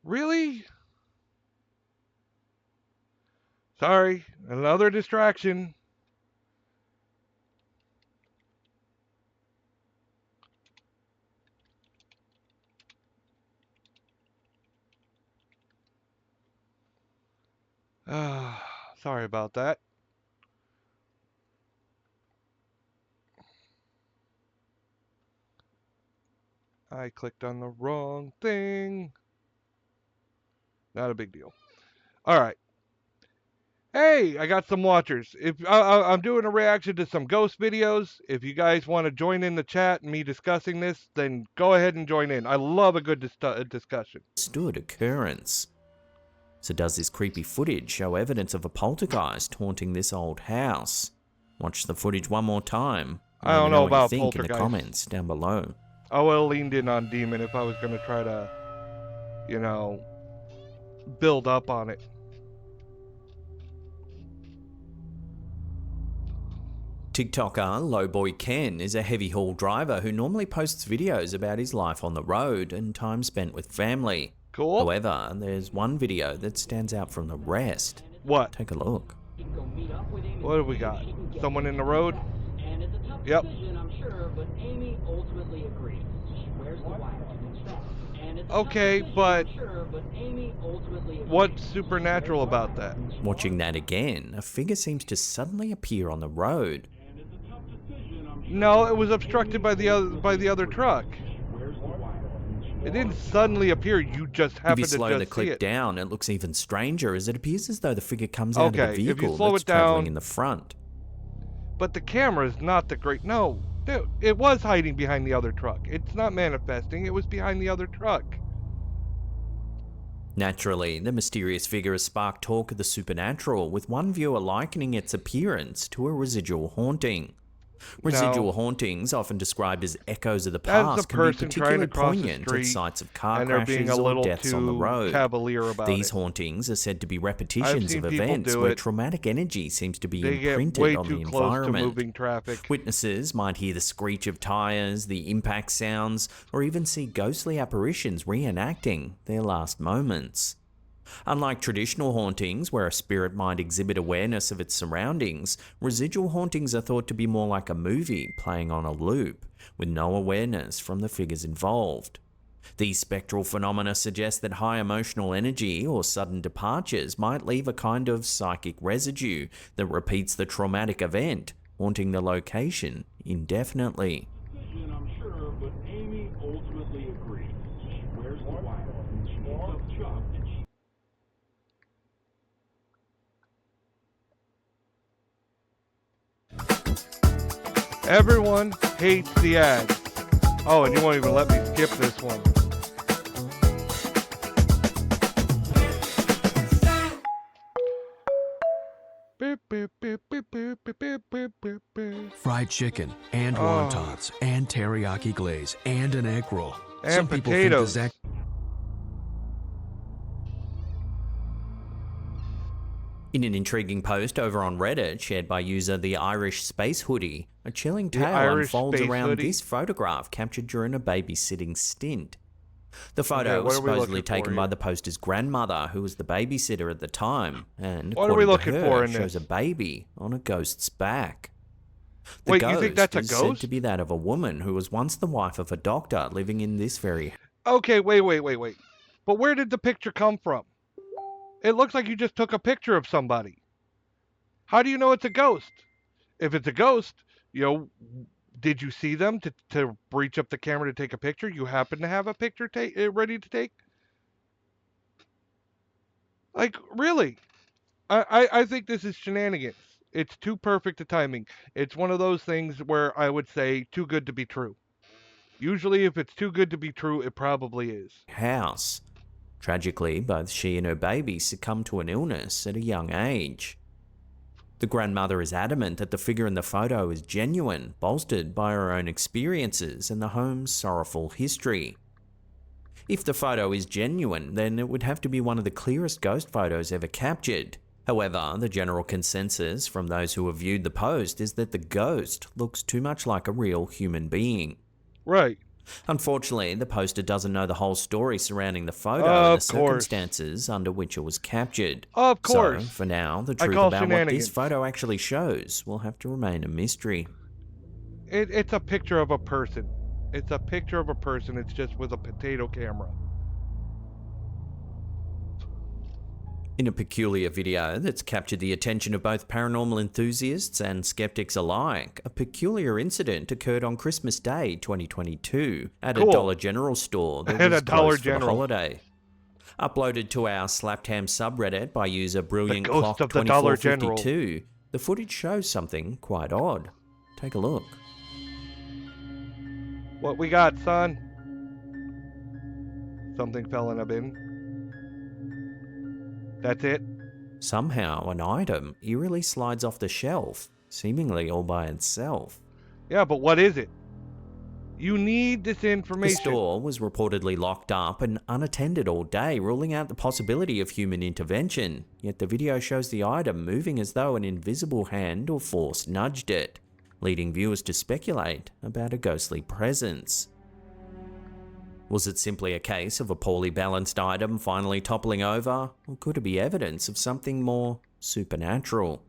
Really? Sorry, another distraction. Sorry about that. I clicked on the wrong thing. Not a big deal. All right. Hey, I got some watchers. If I'm doing a reaction to some ghost videos, if you guys want to join in the chat and me discussing this, then go ahead and join in. I love a good discussion. Occurrence. So does this creepy footage show evidence of a poltergeist haunting this old house? Watch the footage one more time. I Let don't me know know what you about think in the poltergeist. comments down below. I would have leaned in on Demon if I was going to try to, you know, build up on it. TikToker Lowboy Ken is a heavy haul driver who normally posts videos about his life on the road and time spent with family. Cool. However, there's one video that stands out from the rest. What? Take a look. What have we got? Someone in the road? Yep. Okay, but what's supernatural about that? Watching that again, a figure seems to suddenly appear on the road. No, it was obstructed by the other truck. It didn't suddenly appear. You just happened If you to slow just the see clip it. down, it looks even stranger as it appears as though the figure comes out of the Okay, if you vehicle slow that's it down- traveling in the front. But the camera is not the great. No, it was hiding behind the other truck. It's not manifesting. It was behind the other truck. Naturally, the mysterious figure has sparked talk of the supernatural, with one viewer likening its appearance to a residual haunting. Residual hauntings, often described as echoes of the That's past, the can be person trying to particularly cross the poignant at street, sites of car and they're being crashes a or little deaths on the too road. cavalier about These it. hauntings are said to be I've repetitions seen of people events do where it. traumatic energy seems to be They get imprinted way on too the close to environment. moving traffic. Witnesses might hear the screech of tires, the impact sounds, or even see ghostly apparitions reenacting their last moments. Unlike traditional hauntings, where a spirit might exhibit awareness of its surroundings, residual hauntings are thought to be more like a movie playing on a loop, with no awareness from the figures involved. These spectral phenomena suggest that high emotional energy or sudden departures might leave a kind of psychic residue that repeats the traumatic event, haunting the location indefinitely. I'm sure, but Amy ultimately agrees. She wears the wire. She picks up Chuck and she... Everyone hates the ads. Oh, and you won't even let me skip this one. Fried chicken and wontons and teriyaki glaze and an egg roll. And Some people potatoes. think In an intriguing post over on Reddit shared by user The Irish Space Hoodie, a chilling tale unfolds around this photograph captured during a babysitting stint. The photo was supposedly taken by the poster's grandmother, who was the babysitter at the time, and according to her, shows a baby on a ghost's back. The ghost you think that's a is ghost? said to be that of a woman who was once the wife of a doctor living in this very... Okay, wait. But where did the picture come from? It looks like you just took a picture of somebody. How do you know it's a ghost? If it's a ghost, did you see them to reach up the camera to take a picture? You happen to have a picture ready to take? Like, really? I think this is shenanigans. It's too perfect a timing. It's one of those things where I would say too good to be true. Usually if it's too good to be true, it probably is. House. Tragically, both she and her baby succumbed to an illness at a young age. The grandmother is adamant that the figure in the photo is genuine, bolstered by her own experiences and the home's sorrowful history. If the photo is genuine, then it would have to be one of the clearest ghost photos ever captured. However, the general consensus from those who have viewed the post is that the ghost looks too much like a real human being. Right. Unfortunately, the poster doesn't know the whole story surrounding the photo and the circumstances under which it was captured. Of course. So, for now, the truth about what this photo actually shows will have to remain a mystery. It's a picture of a person. It's a picture of a person. It's just with a potato camera. In a peculiar video that's captured the attention of both paranormal enthusiasts and skeptics alike, a peculiar incident occurred on Christmas Day 2022 at a Dollar General store that was closed for the holiday. Uploaded to our Slapped Ham subreddit by user Brilliant Clock 2452, the footage shows something quite odd. Take a look. What we got, son? Something fell in a bin. That's it? Somehow, an item eerily slides off the shelf, seemingly all by itself. Yeah, but what is it? You need this information. The store was reportedly locked up and unattended all day, ruling out the possibility of human intervention. Yet the video shows the item moving as though an invisible hand or force nudged it, leading viewers to speculate about a ghostly presence. Was it simply a case of a poorly balanced item finally toppling over, or could it be evidence of something more supernatural?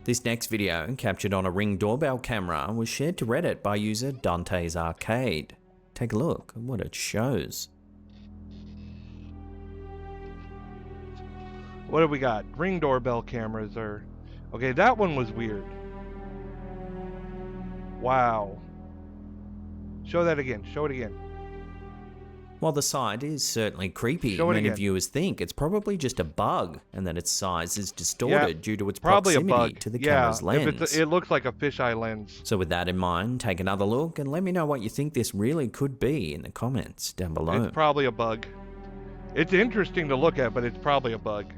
This next video, captured on a Ring doorbell camera, was shared to Reddit by user Dante's Arcade. Take a look at what it shows. What have we got? Ring doorbell cameras are... Okay, that one was weird. Wow. Show that again. Show it again. While the site is certainly creepy, many viewers think it's probably just a bug and that its size is distorted due to its proximity to the camera's lens. It looks like a fisheye lens. So with that in mind, take another look and let me know what you think this really could be in the comments down below. It's probably a bug. It's interesting to look at, but it's probably a bug.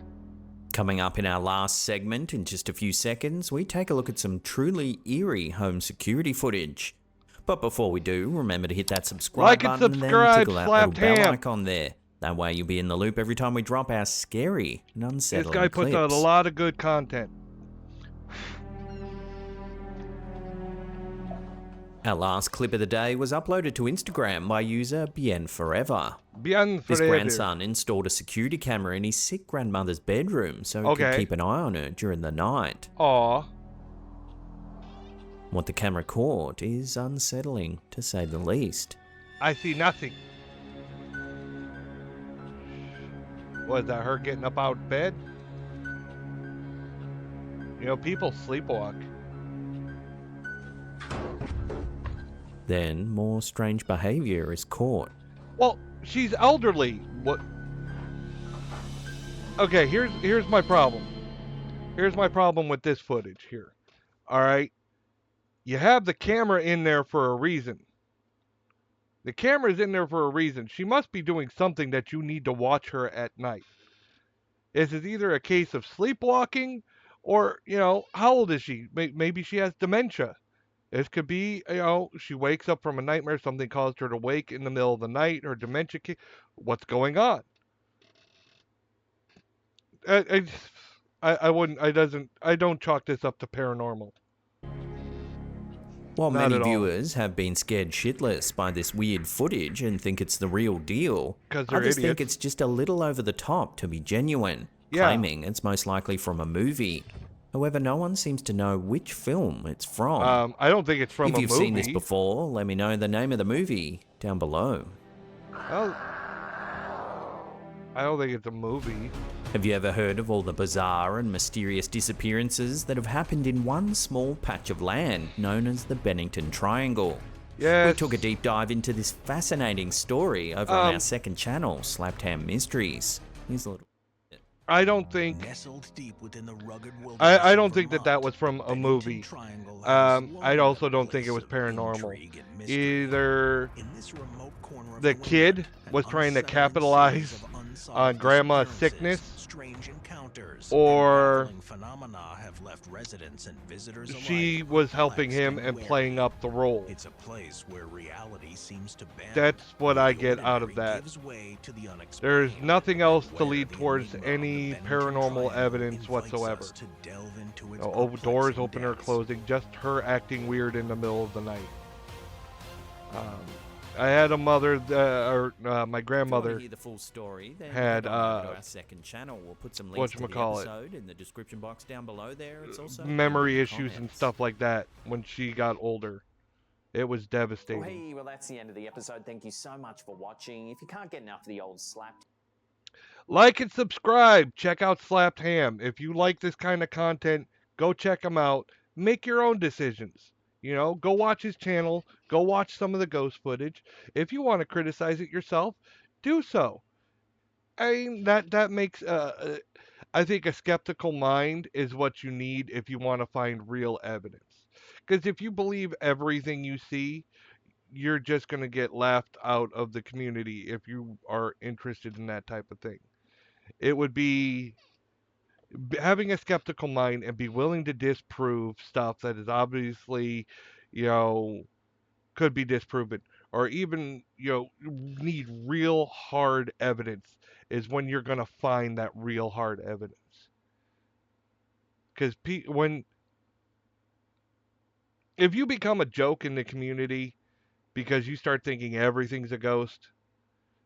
Coming up in our last segment in just a few seconds, we take a look at some truly eerie home security footage. But before we do, remember to hit that subscribe button and then tickle that little bell icon there. That way you'll be in the loop every time we drop our scary and unsettling clips. This guy puts out a lot of good content. Our last clip of the day was uploaded to Instagram by user Bien Forever. His grandson installed a security camera in his sick grandmother's bedroom so he could keep an eye on her during the night. Aww. What the camera caught is unsettling, to say the least. I see nothing. Was that her getting up out of bed? You know, people sleepwalk. Then more strange behavior is caught. Well, she's elderly. What? Okay, here's my problem. Here's my problem with this footage here. All right, you have the camera in there for a reason. The camera's in there for a reason. She must be doing something that you need to watch her at night. This is either a case of sleepwalking or, how old is she? Maybe she has dementia. This could be, she wakes up from a nightmare, something caused her to wake in the middle of the night, her dementia. What's going on? I, I wouldn't, I don't chalk this up to paranormal. While Not many at all. viewers have been scared shitless by this weird footage and think it's the real deal, 'Cause they're others think idiots. it's just a little over the top to be genuine, Yeah. claiming it's most likely from a movie. However, no one seems to know which film it's from. I don't think it's from If a you've movie. seen this before, let me know the name of the movie down below. I don't think it's a movie. Have you ever heard of all the bizarre and mysterious disappearances that have happened in one small patch of land known as the Bennington Triangle? Yes. We took a deep dive into this fascinating story over on our second channel, Slapped Ham Mysteries. Here's a little... I don't think Nestled deep within the rugged I don't think that was from a movie. I also don't think it was paranormal. Either the kid was trying to capitalize on grandma's sickness, or she was helping him and playing up the role. It's a place where reality seems to bend. That's what I get out of that. There's nothing else to lead towards any paranormal evidence whatsoever. Doors open or closing, just her acting weird in the middle of the night. I had a mother, my grandmother hear the full story, then had, head on over to our second channel. We'll put some links to the episode in the description box down below there. It's also memory issues and stuff like that when she got older. It was devastating. Well, hey, well, that's the end of the episode. Thank you so much for watching. If you can't get enough of the old Slapped... Like and subscribe. Check out Slapped Ham. If you like this kind of content, go check him out. Make your own decisions. Go watch his channel. Go watch some of the ghost footage. If you want to criticize it yourself, do so. I mean, that makes I think a skeptical mind is what you need if you want to find real evidence. Because if you believe everything you see, you're just going to get laughed out of the community if you are interested in that type of thing. It would be having a skeptical mind and be willing to disprove stuff that is obviously, could be disproven, or even, need real hard evidence is when you're going to find that real hard evidence. Because if you become a joke in the community because you start thinking everything's a ghost,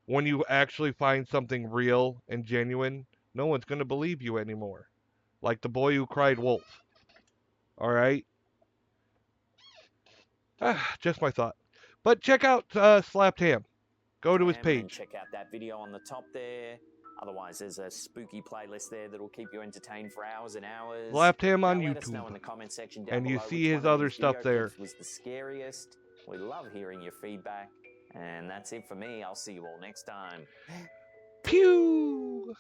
when you actually find something real and genuine, no one's going to believe you anymore. Like the boy who cried wolf. All right? Just my thought. But check out Slapped Ham. Go to his page. Check out that video on the top there. Otherwise, there's a spooky playlist there that'll keep you entertained for hours and hours. Slapped Ham on Let us know YouTube. in the comment section down And you below see which his one of other these stuff video there. clips was the scariest. We love hearing your feedback. And that's it for me. I'll see you all next time. Pew!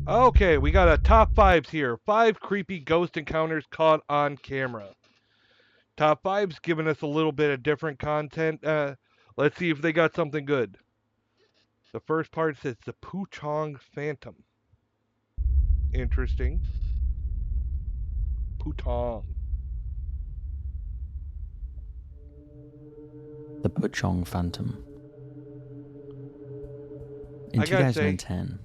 Okay, we got a top 5s here. 5 creepy ghost encounters caught on camera. Top 5's giving us a little bit of different content. Let's see if they got something good. The first part says the Puchong Phantom. Interesting. Putong. The Puchong Phantom. In I gotta say, 2010,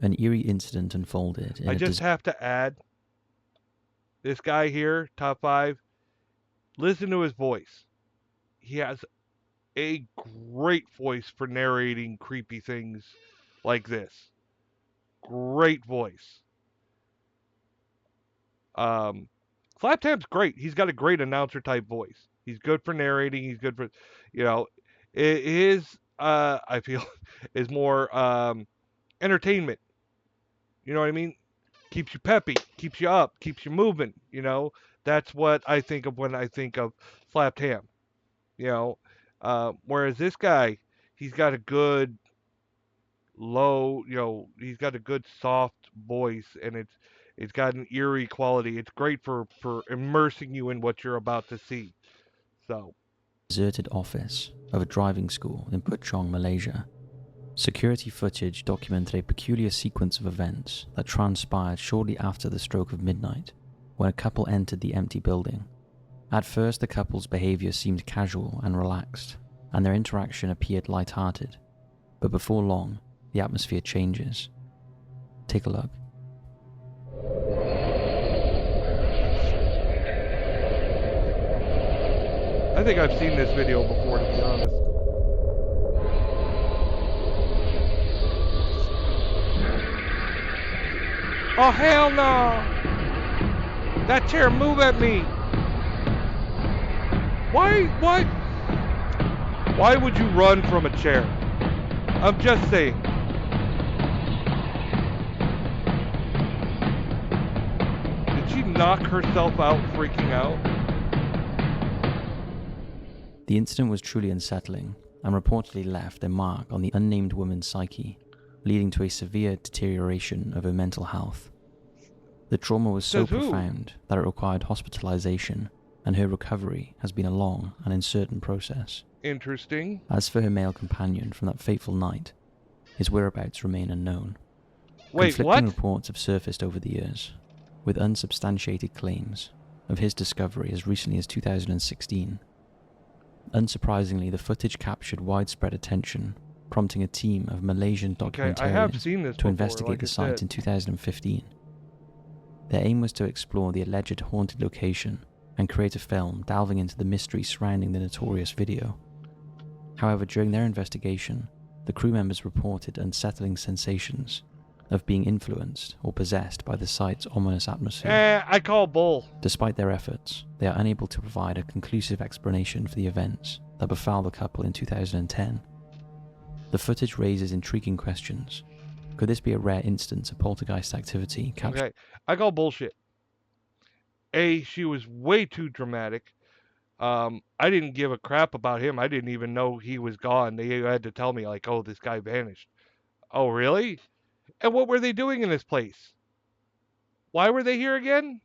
an eerie incident unfolded. I just have to add, this guy here, top 5, listen to his voice. He has a great voice for narrating creepy things like this. Great voice. Slaptam's great. He's got a great announcer type voice. He's good for narrating. He's good for, his, I feel, is more entertainment. You know what I mean? Keeps you peppy, keeps you up, keeps you moving. That's what I think of when I think of Slapped Ham. Whereas this guy, he's got a good low, he's got a good soft voice, and it's got an eerie quality. It's great for immersing you in what you're about to see. So, deserted office of a driving school in Puchong, Malaysia. Security footage documented a peculiar sequence of events that transpired shortly after the stroke of midnight, when a couple entered the empty building. At first, the couple's behavior seemed casual and relaxed, and their interaction appeared light-hearted. But before long, the atmosphere changes. Take a look. I think I've seen this video before, to be honest. Oh, hell no! That chair move at me! Why would you run from a chair? I'm just saying. Did she knock herself out freaking out? The incident was truly unsettling and reportedly left a mark on the unnamed woman's psyche, leading to a severe deterioration of her mental health. The trauma was so profound that it required hospitalization, and her recovery has been a long and uncertain process. Interesting. As for her male companion from that fateful night, his whereabouts remain unknown. Wait, Conflicting what? reports have surfaced over the years, with unsubstantiated claims of his discovery as recently as 2016. Unsurprisingly, the footage captured widespread attention, prompting a team of Malaysian documentarians to investigate the site in 2015. Their aim was to explore the alleged haunted location and create a film delving into the mystery surrounding the notorious video. However, during their investigation, the crew members reported unsettling sensations of being influenced or possessed by the site's ominous atmosphere. I call bull. Despite their efforts, they are unable to provide a conclusive explanation for the events that befell the couple in 2010. The footage raises intriguing questions. Could this be a rare instance of poltergeist activity captured? Okay, I call bullshit. A, she was way too dramatic. I didn't give a crap about him. I didn't even know he was gone. They had to tell me, like, oh, this guy vanished. Oh, really? And what were they doing in this place? Why were they here again?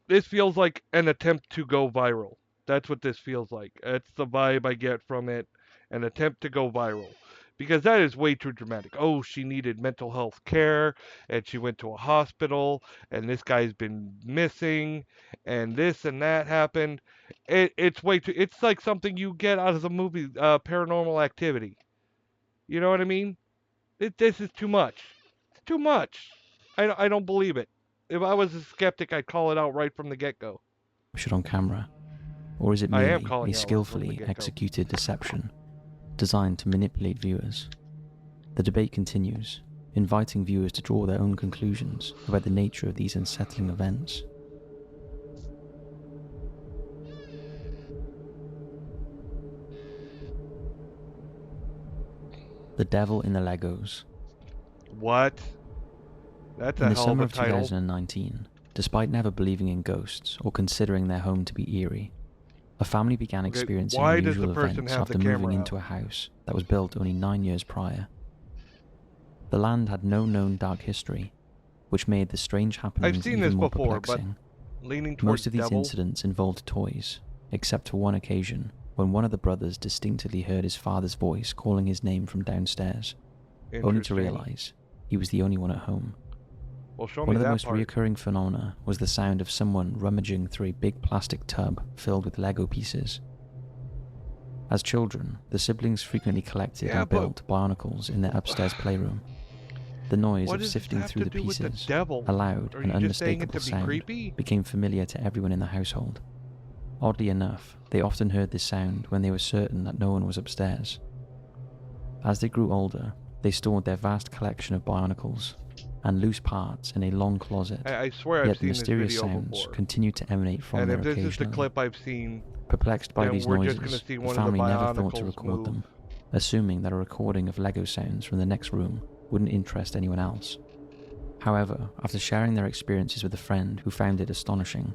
This feels like an attempt to go viral. That's what this feels like. That's the vibe I get from it. An attempt to go viral. Because that is way too dramatic. Oh, she needed mental health care, and she went to a hospital, and this guy's been missing, and this and that happened. It's way too... It's like something you get out of the movie Paranormal Activity. You know what I mean? This is too much. It's too much. I don't believe it. If I was a skeptic, I'd call it out right from the get-go. Captured on camera? Or is it I am merely calling a it out skillfully from the get-go. executed deception designed to manipulate viewers? The debate continues, inviting viewers to draw their own conclusions about the nature of these unsettling events. The Devil in the Legos. What? That's In a the hell of summer a of title. 2019, despite never believing in ghosts or considering their home to be eerie, a family began experiencing why does the unusual person events have after the moving camera into a house that was built only 9 years prior. The land had no known dark history, which made the strange happenings I've seen even this more before, but perplexing. leaning towards Most of these devil. incidents involved toys, except for one occasion when one of the brothers distinctly heard his father's voice calling his name from downstairs, only to realize he was the only one at home. Well, show One me of the that most part. reoccurring phenomena was the sound of someone rummaging through a big plastic tub filled with Lego pieces. As children, the siblings frequently collected and built Bionicles in their upstairs playroom. The noise What of does this sifting have through to the do with the pieces, devil? a loud Are and you just saying it unmistakable to be sound, creepy? became familiar to everyone in the household. Oddly enough, they often heard this sound when they were certain that no one was upstairs. As they grew older, they stored their vast collection of Bionicles and loose parts in a long closet. I swear I've Yet the seen this mysterious video sounds before. continued to emanate from And there if this is the occasionally. clip I've seen, Perplexed by then these we're just noises, gonna see the one of the family never thought to Bionicles record move. them, assuming that a recording of Lego sounds from the next room wouldn't interest anyone else. However, after sharing their experiences with a friend who found it astonishing,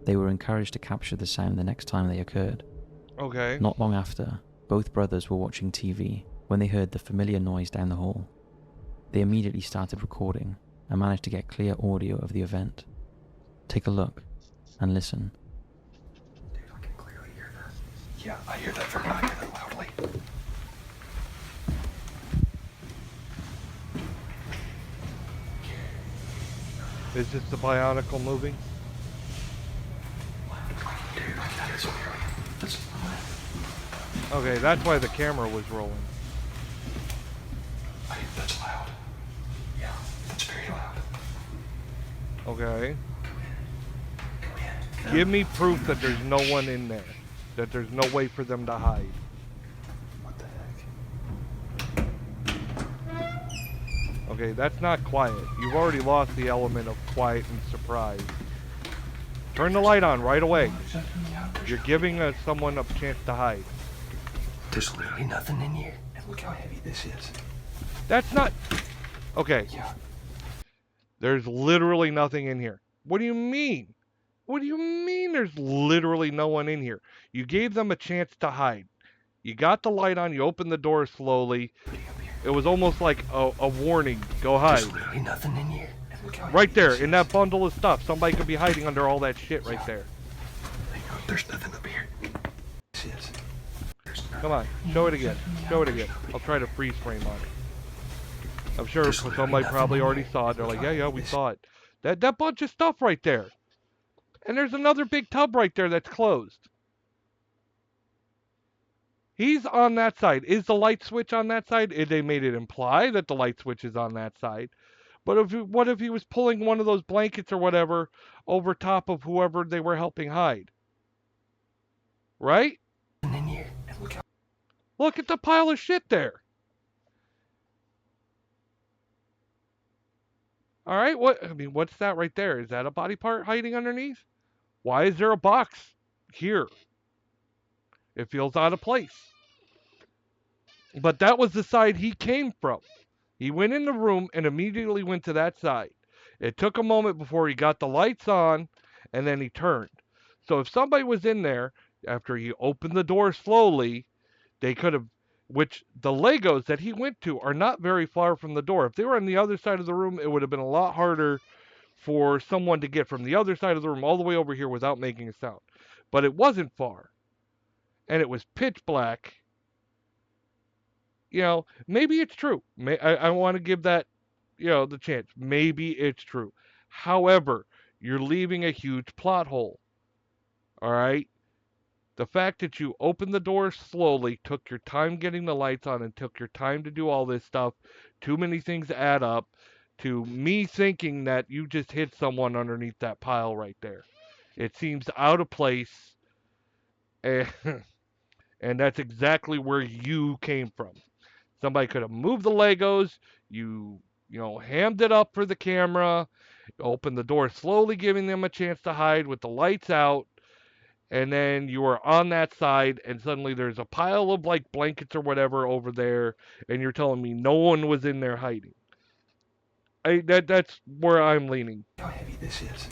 they were encouraged to capture the sound the next time they occurred. Okay. Not long after, Both brothers were watching TV when they heard the familiar noise down the hall. They immediately started recording and managed to get clear audio of the event. Take a look and listen. Dude, I can clearly hear that. Yeah, I hear that I hear that loudly. Is this the Bionicle moving? Dude, that is weird. That's... Okay, that's why the camera was rolling. That's loud. Yeah, that's very loud. Okay. Come in. Give me proof that there's no one in there. That there's no way for them to hide. What the heck? Okay, that's not quiet. You've already lost the element of quiet and surprise. Turn the light on right away. You're giving someone a chance to hide. There's literally nothing in here. And look how heavy this is. That's not... Okay. Yeah. There's literally nothing in here. What do you mean? What do you mean there's literally no one in here? You gave them a chance to hide. You got the light on, you opened the door slowly. It was almost like a warning. Go hide. There's literally nothing in here. And look how Right heavy there, this in is. that bundle of stuff. Somebody could be hiding under all that shit right there. There's nothing up here. This is. There's nothing. Come on, show it again. Show it again. I'll try to freeze frame on it. I'm sure There's literally somebody nothing probably in already here. saw it. They're like, Look how yeah, heavy we this saw it. That bunch of stuff right there. And there's another big tub right there that's closed. He's on that side. Is the light switch on that side? They made it imply that the light switch is on that side. But what if he was pulling one of those blankets or whatever over top of whoever they were helping hide? Right? in here. And look how Look at the pile of shit there. All right, what's that right there? Is that a body part hiding underneath? Why is there a box here? It feels out of place. But that was the side he came from. He went in the room and immediately went to that side. It took a moment before he got the lights on, and then he turned. So if somebody was in there, after he opened the door slowly, they could have, which the Legos that he went to are not very far from the door. If they were on the other side of the room, it would have been a lot harder for someone to get from the other side of the room all the way over here without making a sound. But it wasn't far. And it was pitch black. You know, maybe it's true. I want to give that, the chance. Maybe it's true. However, you're leaving a huge plot hole. All right? The fact that you opened the door slowly, took your time getting the lights on, and took your time to do all this stuff, too many things add up to me thinking that you just hit someone underneath that pile right there. It seems out of place, and that's exactly where you came from. Somebody could have moved the Legos, you hammed it up for the camera, opened the door slowly, giving them a chance to hide with the lights out, and then you were on that side, and suddenly there's a pile of like blankets or whatever over there, and you're telling me no one was in there hiding. That's where I'm leaning. how heavy this is.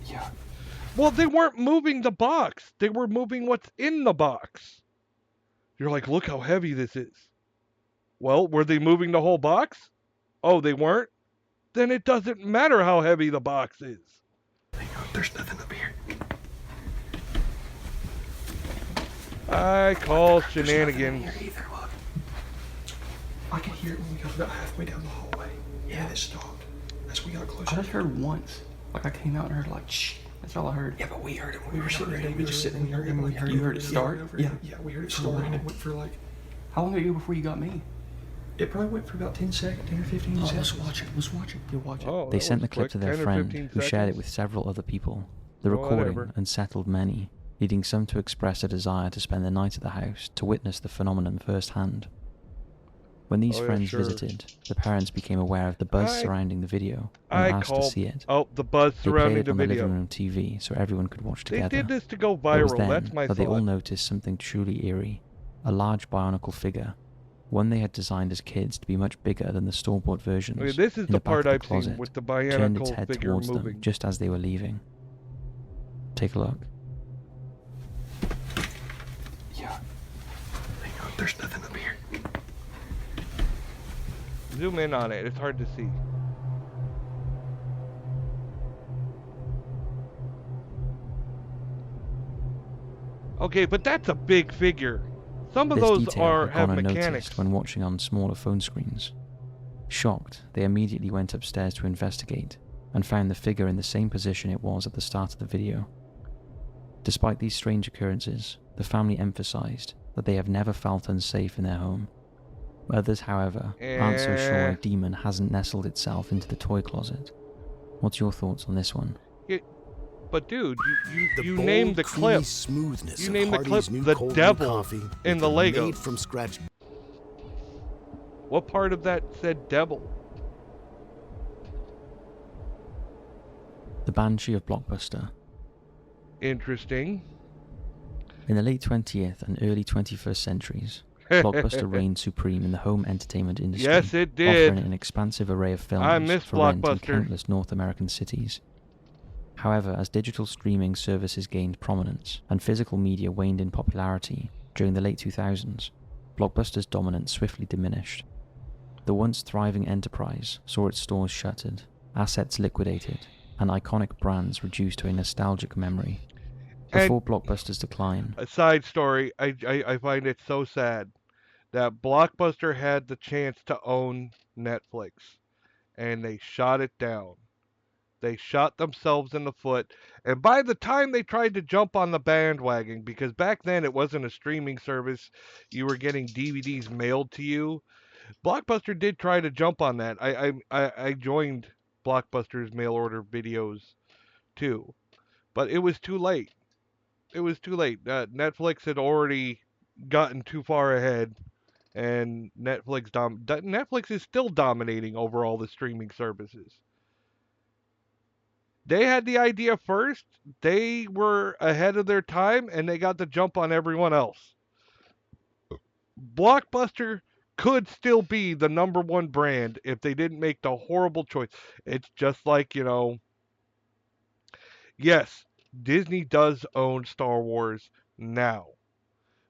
Yeah. Well, they weren't moving the box. They were moving what's in the box. You're like, look how heavy this is. Well, were they moving the whole box? Oh, they weren't? Then it doesn't matter how heavy the box is. There's nothing up here. I call There's nothing in shenanigans. here either, look. I could hear it when we got about halfway down the hallway. Yeah, it stopped. As we got closer. I just heard once. Like I came out and heard like shh. That's all I heard. Yeah, but we heard it when we were sitting there. We were sitting there and we heard you heard it start? Yeah, we heard it start and it went for like... How long ago before you got me? It probably went for about 10 seconds, 10 or 15 seconds. Let's watch it. Let's watch it. You'll watch it. Oh, They that sent was the clip quick. to their 10 or friend, 15 who shared it seconds. with several other people. The Oh, recording whatever. unsettled many, leading some to express a desire to spend the night at the house to witness the phenomenon firsthand. When these Oh, yeah, friends sure. visited, the parents became aware of the buzz I- surrounding the video I and asked to called. see it. Oh, the buzz They played surrounding it the on the living video. room TV so everyone could watch They together. did this to go It was viral. then That's my that they all thought. noticed something truly eerie. A large bionicle figure, one they had designed as kids to be much bigger than the store-bought versions. Okay, this is in the back part of the I've seen closet, with the turned its Bionicle head figure towards them moving. just as they were leaving. Take a look. There's nothing up here. Zoom in on it. It's hard to see. Okay, but that's a big figure. Some of This those detail had have gone mechanics. unnoticed when watching on smaller phone screens. Shocked, they immediately went upstairs to investigate and found the figure in the same position it was at the start of the video. Despite these strange occurrences, the family emphasized that they have never felt unsafe in their home. Others, however, aren't so sure a demon hasn't nestled itself into the toy closet. What's your thoughts on this one? But dude, you bold, named the creamy clip. Smoothness You of named the Hardy's clip new the cold brew devil coffee in with the Lego. made from scratch. What part of that said devil? The Banshee of Blockbuster. Interesting. In the late 20th and early 21st centuries, Blockbuster reigned supreme in the home entertainment industry. Yes, it did. Offering an expansive array of I films miss for rent in Blockbuster. countless North American cities. However, as digital streaming services gained prominence and physical media waned in popularity during the late 2000s, Blockbuster's dominance swiftly diminished. The once thriving enterprise saw its stores shuttered, assets liquidated, and iconic brands reduced to a nostalgic memory. Before Blockbuster's decline, A side story, I find it so sad that Blockbuster had the chance to own Netflix, and they shot it down. They shot themselves in the foot, and by the time they tried to jump on the bandwagon, because back then it wasn't a streaming service, you were getting DVDs mailed to you. Blockbuster did try to jump on that. I joined Blockbuster's mail order videos too, but it was too late. It was too late. Netflix had already gotten too far ahead, and Netflix is still dominating over all the streaming services. They had the idea first. They were ahead of their time, and they got the jump on everyone else. Blockbuster could still be the number one brand if they didn't make the horrible choice. It's just like, yes, Disney does own Star Wars now,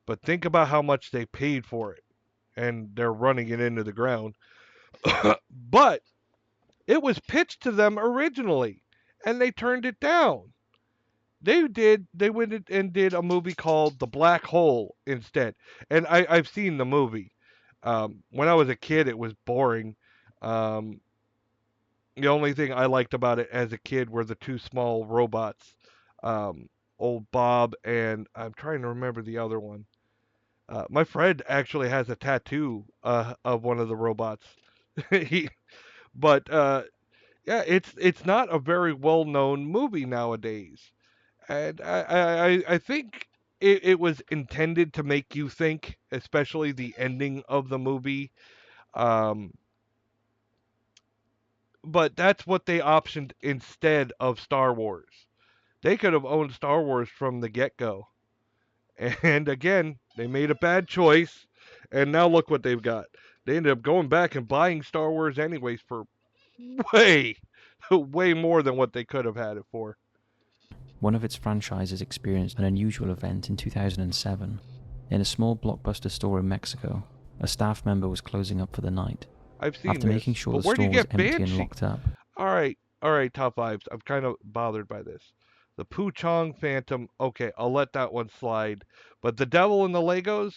but think about how much they paid for it, and they're running it into the ground. But it was pitched to them originally, and they turned it down. They went and did a movie called The Black Hole instead. And I've seen the movie. When I was a kid, it was boring. Um, the only thing I liked about it as a kid were the two small robots, old Bob, and I'm trying to remember the other one. My friend actually has a tattoo of one of the robots. he, but yeah, it's not a very well known movie nowadays. And I think it was intended to make you think, especially the ending of the movie. Um, but that's what they optioned instead of Star Wars. They could have owned Star Wars from the get go. And again, they made a bad choice. And now look what they've got. They ended up going back and buying Star Wars anyways for way, way more than what they could have had it for. one of its franchises experienced an unusual event in 2007. In a small Blockbuster store in Mexico, a staff member was closing up for the night. I've seen After this. making sure But the where do store you was get empty and Banshee? locked up, All right, top fives. I'm kind of bothered by this. The Poo Chong Phantom, okay, I'll let that one slide. But the Devil in the Legos,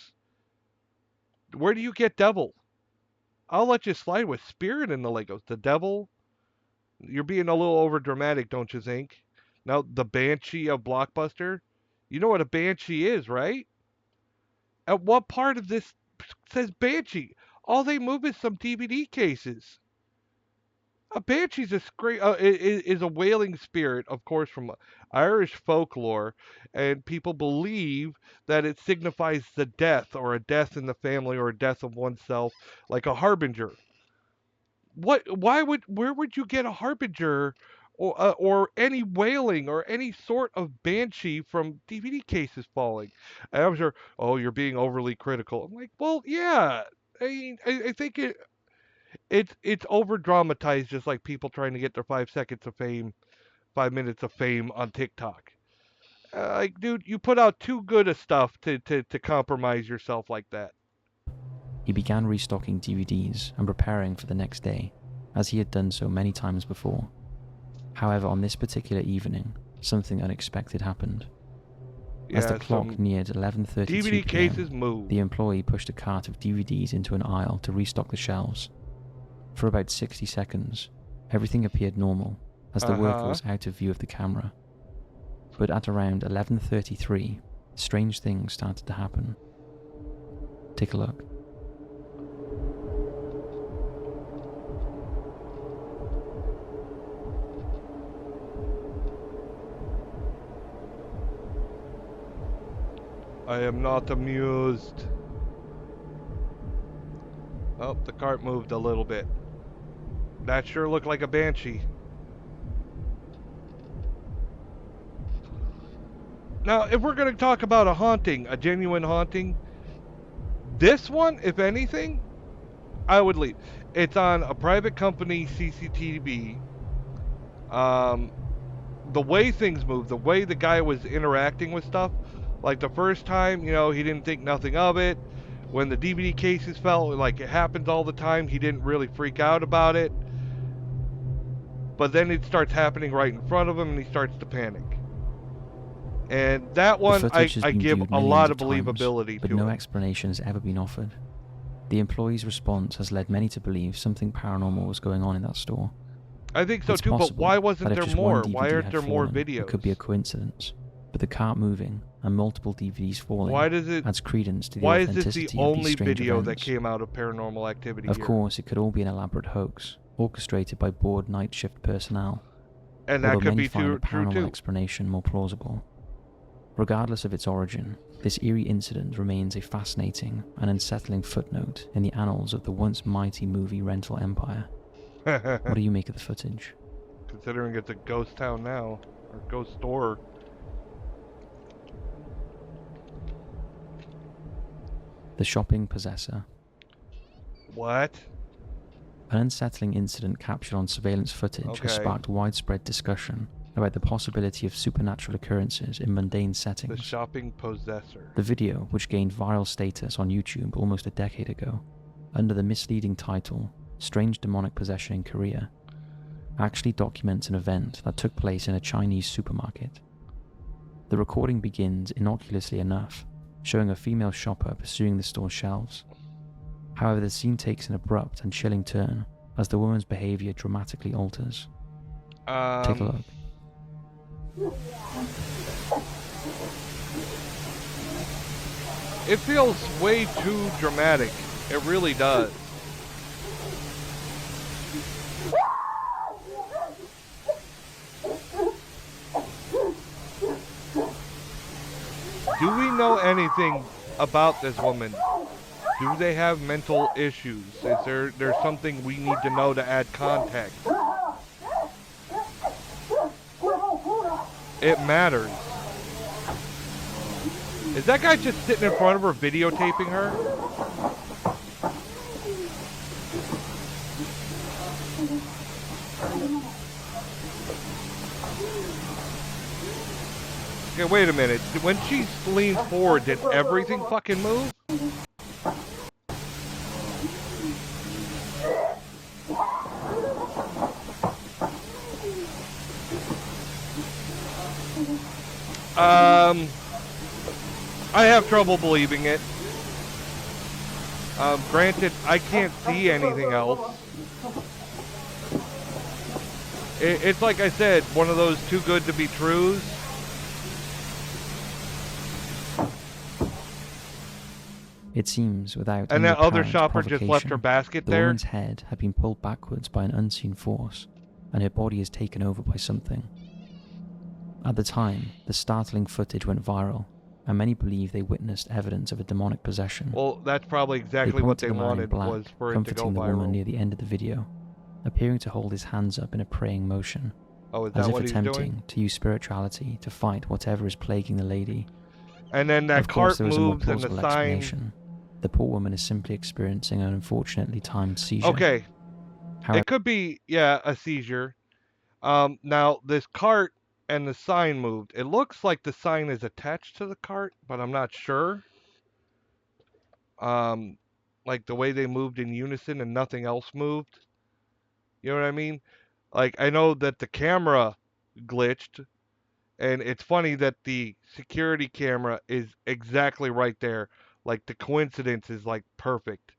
where do you get Devil? I'll let you slide with Spirit in the Legos. The Devil, you're being a little over dramatic, don't you think? Now, the Banshee of Blockbuster, you know what a Banshee is, right? At what part of this says Banshee? All they move is some DVD cases. A banshee's is a wailing spirit, of course, from Irish folklore, and people believe that it signifies the death, or a death in the family, or a death of oneself, like a harbinger. Where would you get a harbinger, or any wailing, or any sort of banshee from DVD cases falling? And I'm sure, oh, you're being overly critical. I'm like, well, yeah. I think it's over dramatized, just like people trying to get their 5 seconds of fame, 5 minutes of fame on TikTok. Like, dude, you put out too good of stuff to compromise yourself like that. he began restocking DVDs and preparing for the next day, as he had done so many times before. However, on this particular evening, something unexpected happened. As the clock neared 11:32 DVD cases p.m., moved. the employee pushed a cart of DVDs into an aisle to restock the shelves. For about 60 seconds, everything appeared normal, as the worker was out of view of the camera. But at around 11:33, strange things started to happen. Take a look. I am not amused. Oh, the cart moved a little bit. That sure looked like a banshee. Now, if we're going to talk about a haunting, a genuine haunting, this one, if anything, I would leave. It's on a private company CCTV. The way things move, the way the guy was interacting with stuff, like the first time, you know, he didn't think nothing of it. When the DVD cases fell, like it happens all the time, he didn't really freak out about it. But then it starts happening right in front of him and he starts to panic. And that one, I give a lot of believability but to no it. explanation has ever been offered. The employee's response has led many to believe something paranormal was going on in that store. I think so It's too, but possible why that wasn't if there just more? one Why DVD aren't had there more fallen, videos? It could be a coincidence, but the cart moving and multiple DVDs falling adds credence to the Why is authenticity this the of these only strange video events. that came out of Paranormal Activity Of here? course, it could all be an elaborate hoax, orchestrated by bored night shift personnel. And that although could many be find the true paranormal too. explanation more plausible. Regardless of its origin, this eerie incident remains a fascinating and unsettling footnote in the annals of the once mighty movie rental empire. What do you make of the footage? Considering it's a ghost town now, or ghost store. The shopping possessor. What? An unsettling incident captured on surveillance footage has sparked widespread discussion about the possibility of supernatural occurrences in mundane settings. The shopping possessor. The video, which gained viral status on YouTube almost a decade ago, under the misleading title Strange Demonic Possession in Korea, actually documents an event that took place in a Chinese supermarket. The recording begins innocuously enough, showing a female shopper pursuing the store's shelves. However, the scene takes an abrupt and chilling turn as the woman's behavior dramatically alters. Take a look. It feels way too dramatic. It really does. Do we know anything about this woman? Do they have mental issues? Is there's something we need to know to add context? It matters. Is that guy just sitting in front of her videotaping her? Okay, wait a minute. When she leaned forward, did everything fucking move? I have trouble believing it. Granted, I can't see anything else. It's like I said, one of those too good to be trues. It seems, without and any that other apparent shopper just left her basket the there. woman's head had been pulled backwards by an unseen force, and her body is taken over by something. At the time, the startling footage went viral, and many believe they witnessed evidence of a demonic possession. Well, that's probably exactly what they wanted, was for it to go comforting the woman viral. near the end of the video, appearing to hold his hands up in a praying motion, Oh, is as that if what he's attempting doing? to use spirituality to fight whatever is plaguing the lady. And then that Of course, cart there is a more moves and the plausible sign. explanation. The poor woman is simply experiencing an unfortunately timed seizure. Okay, However, it could be, yeah, a seizure. Now this cart and the sign moved. It looks like the sign is attached to the cart, but I'm not sure. like the way they moved in unison and nothing else moved. You know what I mean? Like I know that the camera glitched, and it's funny that the security camera is exactly right there. Like the coincidence is like perfect.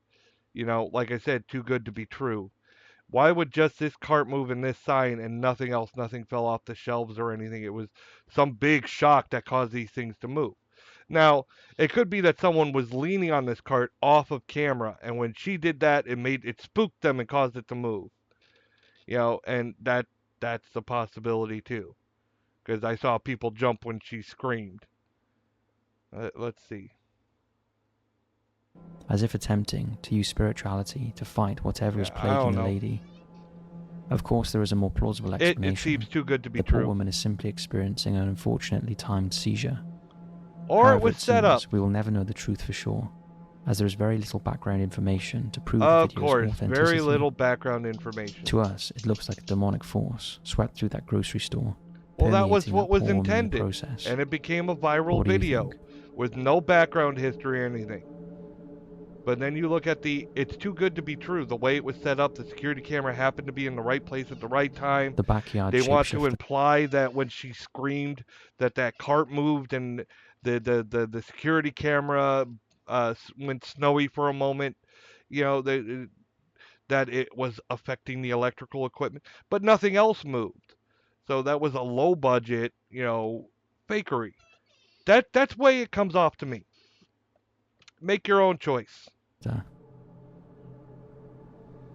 You know, like I said, too good to be true. Why would just this cart move and this sign and nothing else? Nothing fell off the shelves or anything. It was some big shock that caused these things to move. Now, it could be that someone was leaning on this cart off of camera, and when she did that, it spooked them and caused it to move. You know, and that's the possibility too. Because I saw people jump when she screamed. Let's see. As if attempting to use spirituality to fight whatever is I plaguing don't the know. lady. Of course, there is a more plausible explanation. It seems too good to be the poor true. woman is simply experiencing an unfortunately timed seizure. Or However, it was set up. We will never know the truth for sure, as there is very little background information to prove the Of video's course, authenticity. very little background information. To us, it looks like a demonic force swept through that grocery store. Well, that was permeating what was poor woman in the intended, process. and it became a viral What do you video think? with no background history or anything. But then you look at it's too good to be true. The way it was set up, the security camera happened to be in the right place at the right time. The backyard They want to shapeshifter. imply that when she screamed, that cart moved and the security camera went snowy for a moment. You know, that it was affecting the electrical equipment, but nothing else moved. So that was a low budget, you know, fakery. That's the way it comes off to me. Make your own choice.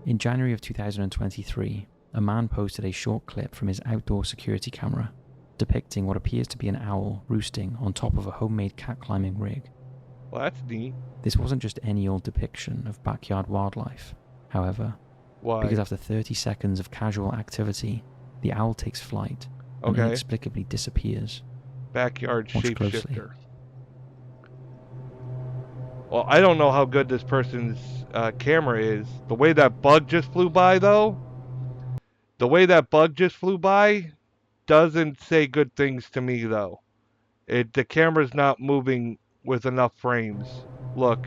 In January of 2023, a man posted a short clip from his outdoor security camera depicting what appears to be an owl roosting on top of a homemade cat climbing rig. Well, that's neat. This wasn't just any old depiction of backyard wildlife, however, Why? because after 30 seconds of casual activity, the owl takes flight and Okay. inexplicably disappears. Backyard Watch closely. shapeshifter. Well, I don't know how good this person's camera is. The way that bug just flew by, though, doesn't say good things to me, though. The camera's not moving with enough frames. Look,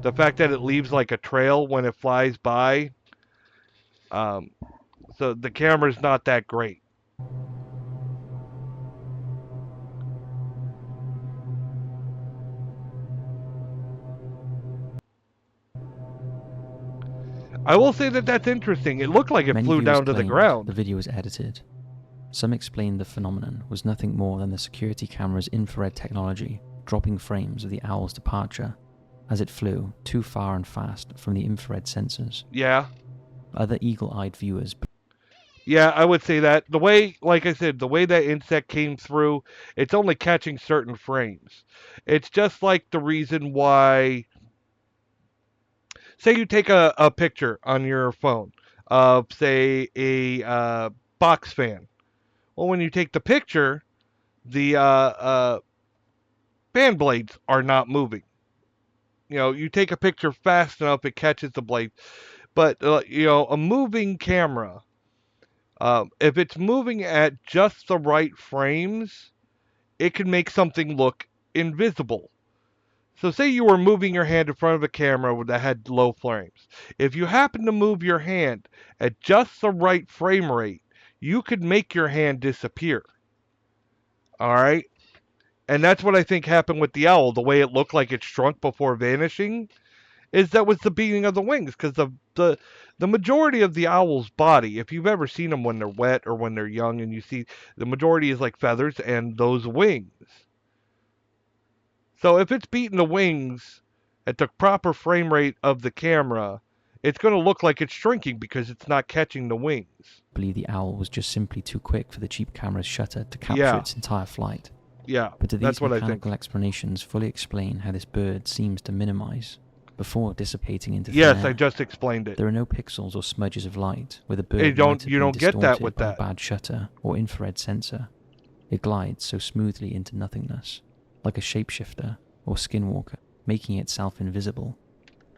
the fact that it leaves like a trail when it flies by, so the camera's not that great. I will say that that's interesting. It looked like it Many flew viewers down to the claimed ground. The video was edited. Some explained the phenomenon was nothing more than the security camera's infrared technology dropping frames of the owl's departure as it flew too far and fast from the infrared sensors. Yeah. Other eagle-eyed viewers. Yeah, I would say that. The way, like I said, the way that insect came through, it's only catching certain frames. It's just like the reason why, say you take a picture on your phone of, say, a box fan. Well, when you take the picture, the fan blades are not moving. You know, you take a picture fast enough, it catches the blade. But, you know, a moving camera, if it's moving at just the right frames, it can make something look invisible. So say you were moving your hand in front of a camera that had low frames. If you happen to move your hand at just the right frame rate, you could make your hand disappear. Alright? And that's what I think happened with the owl. The way it looked like it shrunk before vanishing is that was the beating of the wings. Because the majority of the owl's body, if you've ever seen them when they're wet or when they're young, and you see the majority is like feathers and those wings. So if it's beating the wings at the proper frame rate of the camera, it's going to look like it's shrinking because it's not catching the wings. I believe the owl was just simply too quick for the cheap camera's shutter to capture its entire flight. Yeah, But do these that's what I think. mechanical explanations fully explain how this bird seems to minimize before dissipating into thin Yes, air? I just explained it. There are no pixels or smudges of light where the bird You don't might have been get that distorted with by that. a bad shutter or infrared sensor. It glides so smoothly into nothingness, like a shapeshifter or skinwalker, making itself invisible,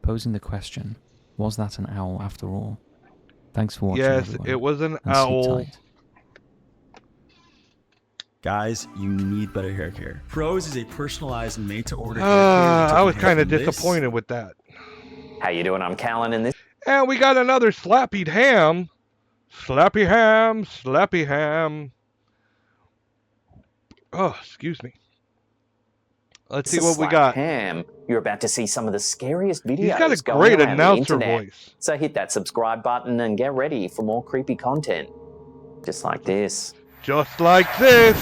posing the question, was that an owl after all? Thanks for watching, Yes, everyone, it was an and sleep owl. tight. Guys, you need better hair care. Pros is a personalized and made-to-order hair care. I was kind of disappointed with that. How you doing? I'm Callan, and this. And we got another slappy ham. Slappy ham, slappy ham. Oh, excuse me. Let's see This is what we Slap got. Ham. You're about to see some of the scariest He's got a videos going great around the announcer internet. voice. So hit that subscribe button and get ready for more creepy content. Just like this. Just like this.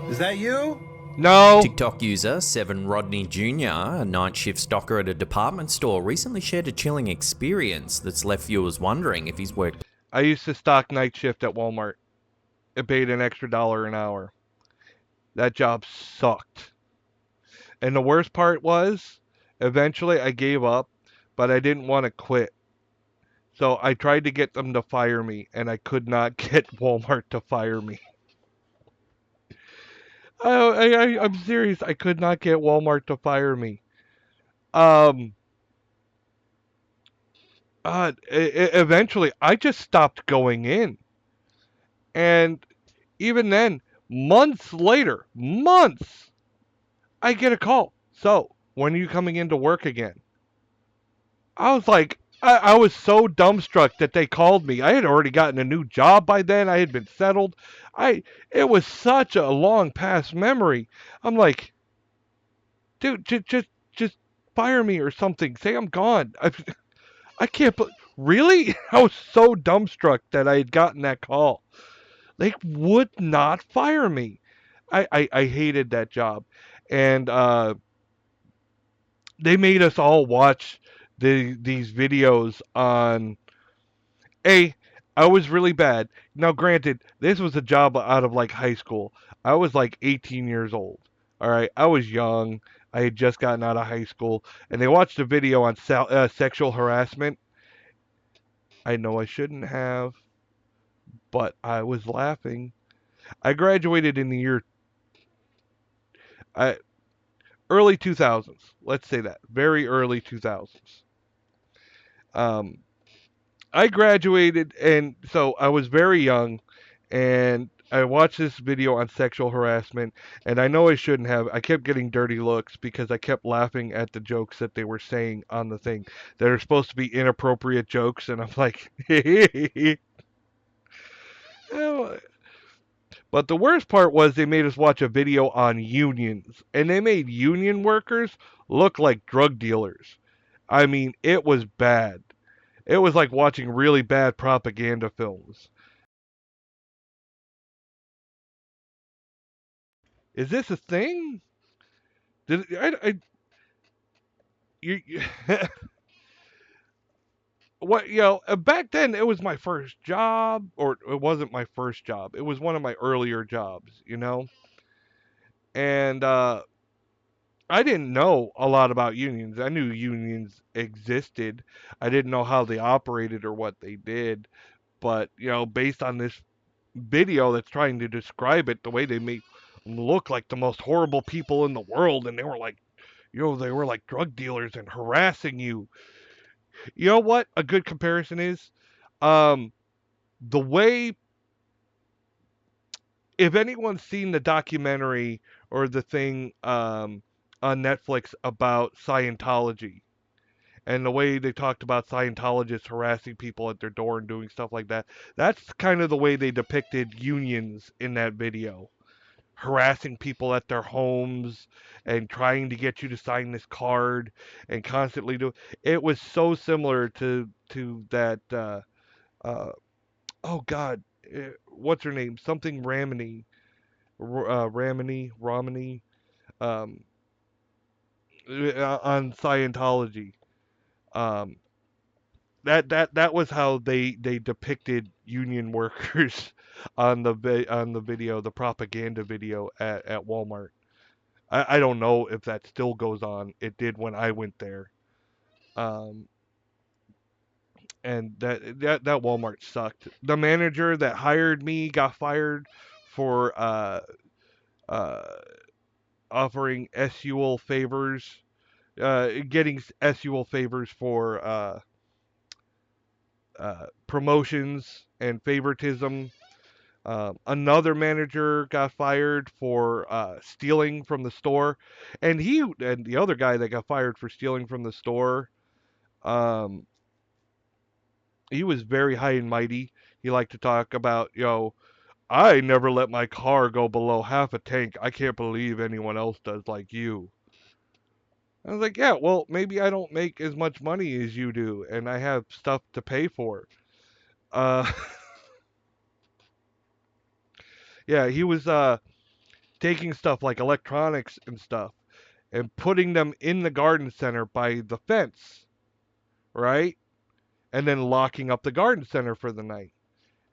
Is that you? No. TikTok user Seven Rodney Jr., a night shift stocker at a department store, recently shared a chilling experience that's left viewers wondering if he's worked. I used to stock night shift at Walmart. It paid an extra $1 an hour. That job sucked. And the worst part was, eventually I gave up, but I didn't want to quit. So I tried to get them to fire me, and I could not get Walmart to fire me. I'm serious. I could not get Walmart to fire me. Eventually, I just stopped going in. And even then, months later, I get a call. So, when are you coming into work again? I was like, I was so dumbstruck that they called me. I had already gotten a new job by then. I had been settled. It was such a long past memory. I'm like, dude, just fire me or something. Say I'm gone. I can't. Really? I was so dumbstruck that I had gotten that call. They would not fire me. I hated that job, and they made us all watch these videos on. I was really bad. Now, granted, this was a job out of like high school. I was like 18 years old. All right, I was young. I had just gotten out of high school, and they watched a video on sexual harassment. I know I shouldn't have, but I was laughing. I graduated in the year early 2000s. Let's say that. Very early 2000s. Um, I graduated, and so I was very young, and I watched this video on sexual harassment, and I know I shouldn't have. I kept getting dirty looks because I kept laughing at the jokes that they were saying on the thing that are supposed to be inappropriate jokes, and I'm like, But the worst part was they made us watch a video on unions, and they made union workers look like drug dealers. I mean, it was bad. It was like watching really bad propaganda films. Is this a thing? Did you what back then it was my first job, or it wasn't my first job. It was one of my earlier jobs. And I didn't know a lot about unions. I knew unions existed. I didn't know how they operated or what they did. But, based on this video that's trying to describe it, the way they make them look like the most horrible people in the world, and they were like, they were like drug dealers and harassing you. You know what a good comparison is? Um, the way, if anyone's seen the documentary or the thing on Netflix about Scientology, and the way they talked about Scientologists harassing people at their door and doing stuff like that. That's kind of the way they depicted unions in that video. Harassing people at their homes and trying to get you to sign this card and constantly do it. Was so similar to that uh oh god, what's her name? Something Ramini. Ramini um on Scientology. Um that was how they depicted union workers on the video, the propaganda video at Walmart. I don't know if that still goes on. It did when I went there. Um, and that Walmart sucked. The manager that hired me got fired for uh, offering SUL favors, getting SUL favors for promotions and favoritism. Another manager got fired for stealing from the store, and the other guy that got fired for stealing from the store, um, he was very high and mighty. He liked to talk about, I never let my car go below half a tank. I can't believe anyone else does like you. I was like, yeah, well, maybe I don't make as much money as you do, and I have stuff to pay for. Uh, yeah, he was taking stuff like electronics and stuff and putting them in the garden center by the fence, right? And then locking up the garden center for the night.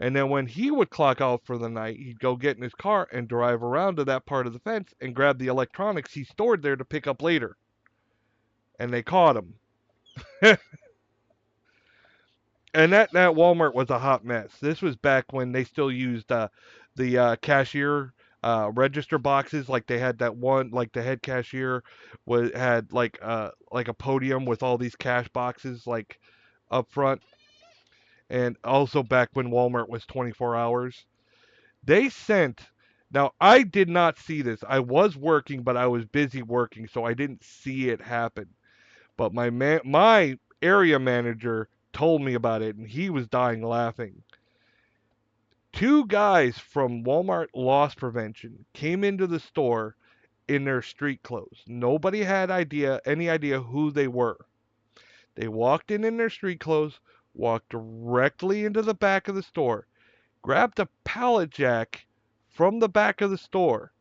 And then when he would clock out for the night, he'd go get in his car and drive around to that part of the fence and grab the electronics he stored there to pick up later. And they caught him. And that Walmart was a hot mess. This was back when they still used the cashier register boxes. Like they had that one, like the head cashier had like a podium with all these cash boxes like up front. And also back when Walmart was 24 hours. They sent. Now I did not see this. I was working, but I was busy working, so I didn't see it happen. But my area manager told me about it, and he was dying laughing. Two guys from Walmart Loss Prevention came into the store in their street clothes. Nobody had any idea who they were. They walked in their street clothes, walked directly into the back of the store, grabbed a pallet jack from the back of the store,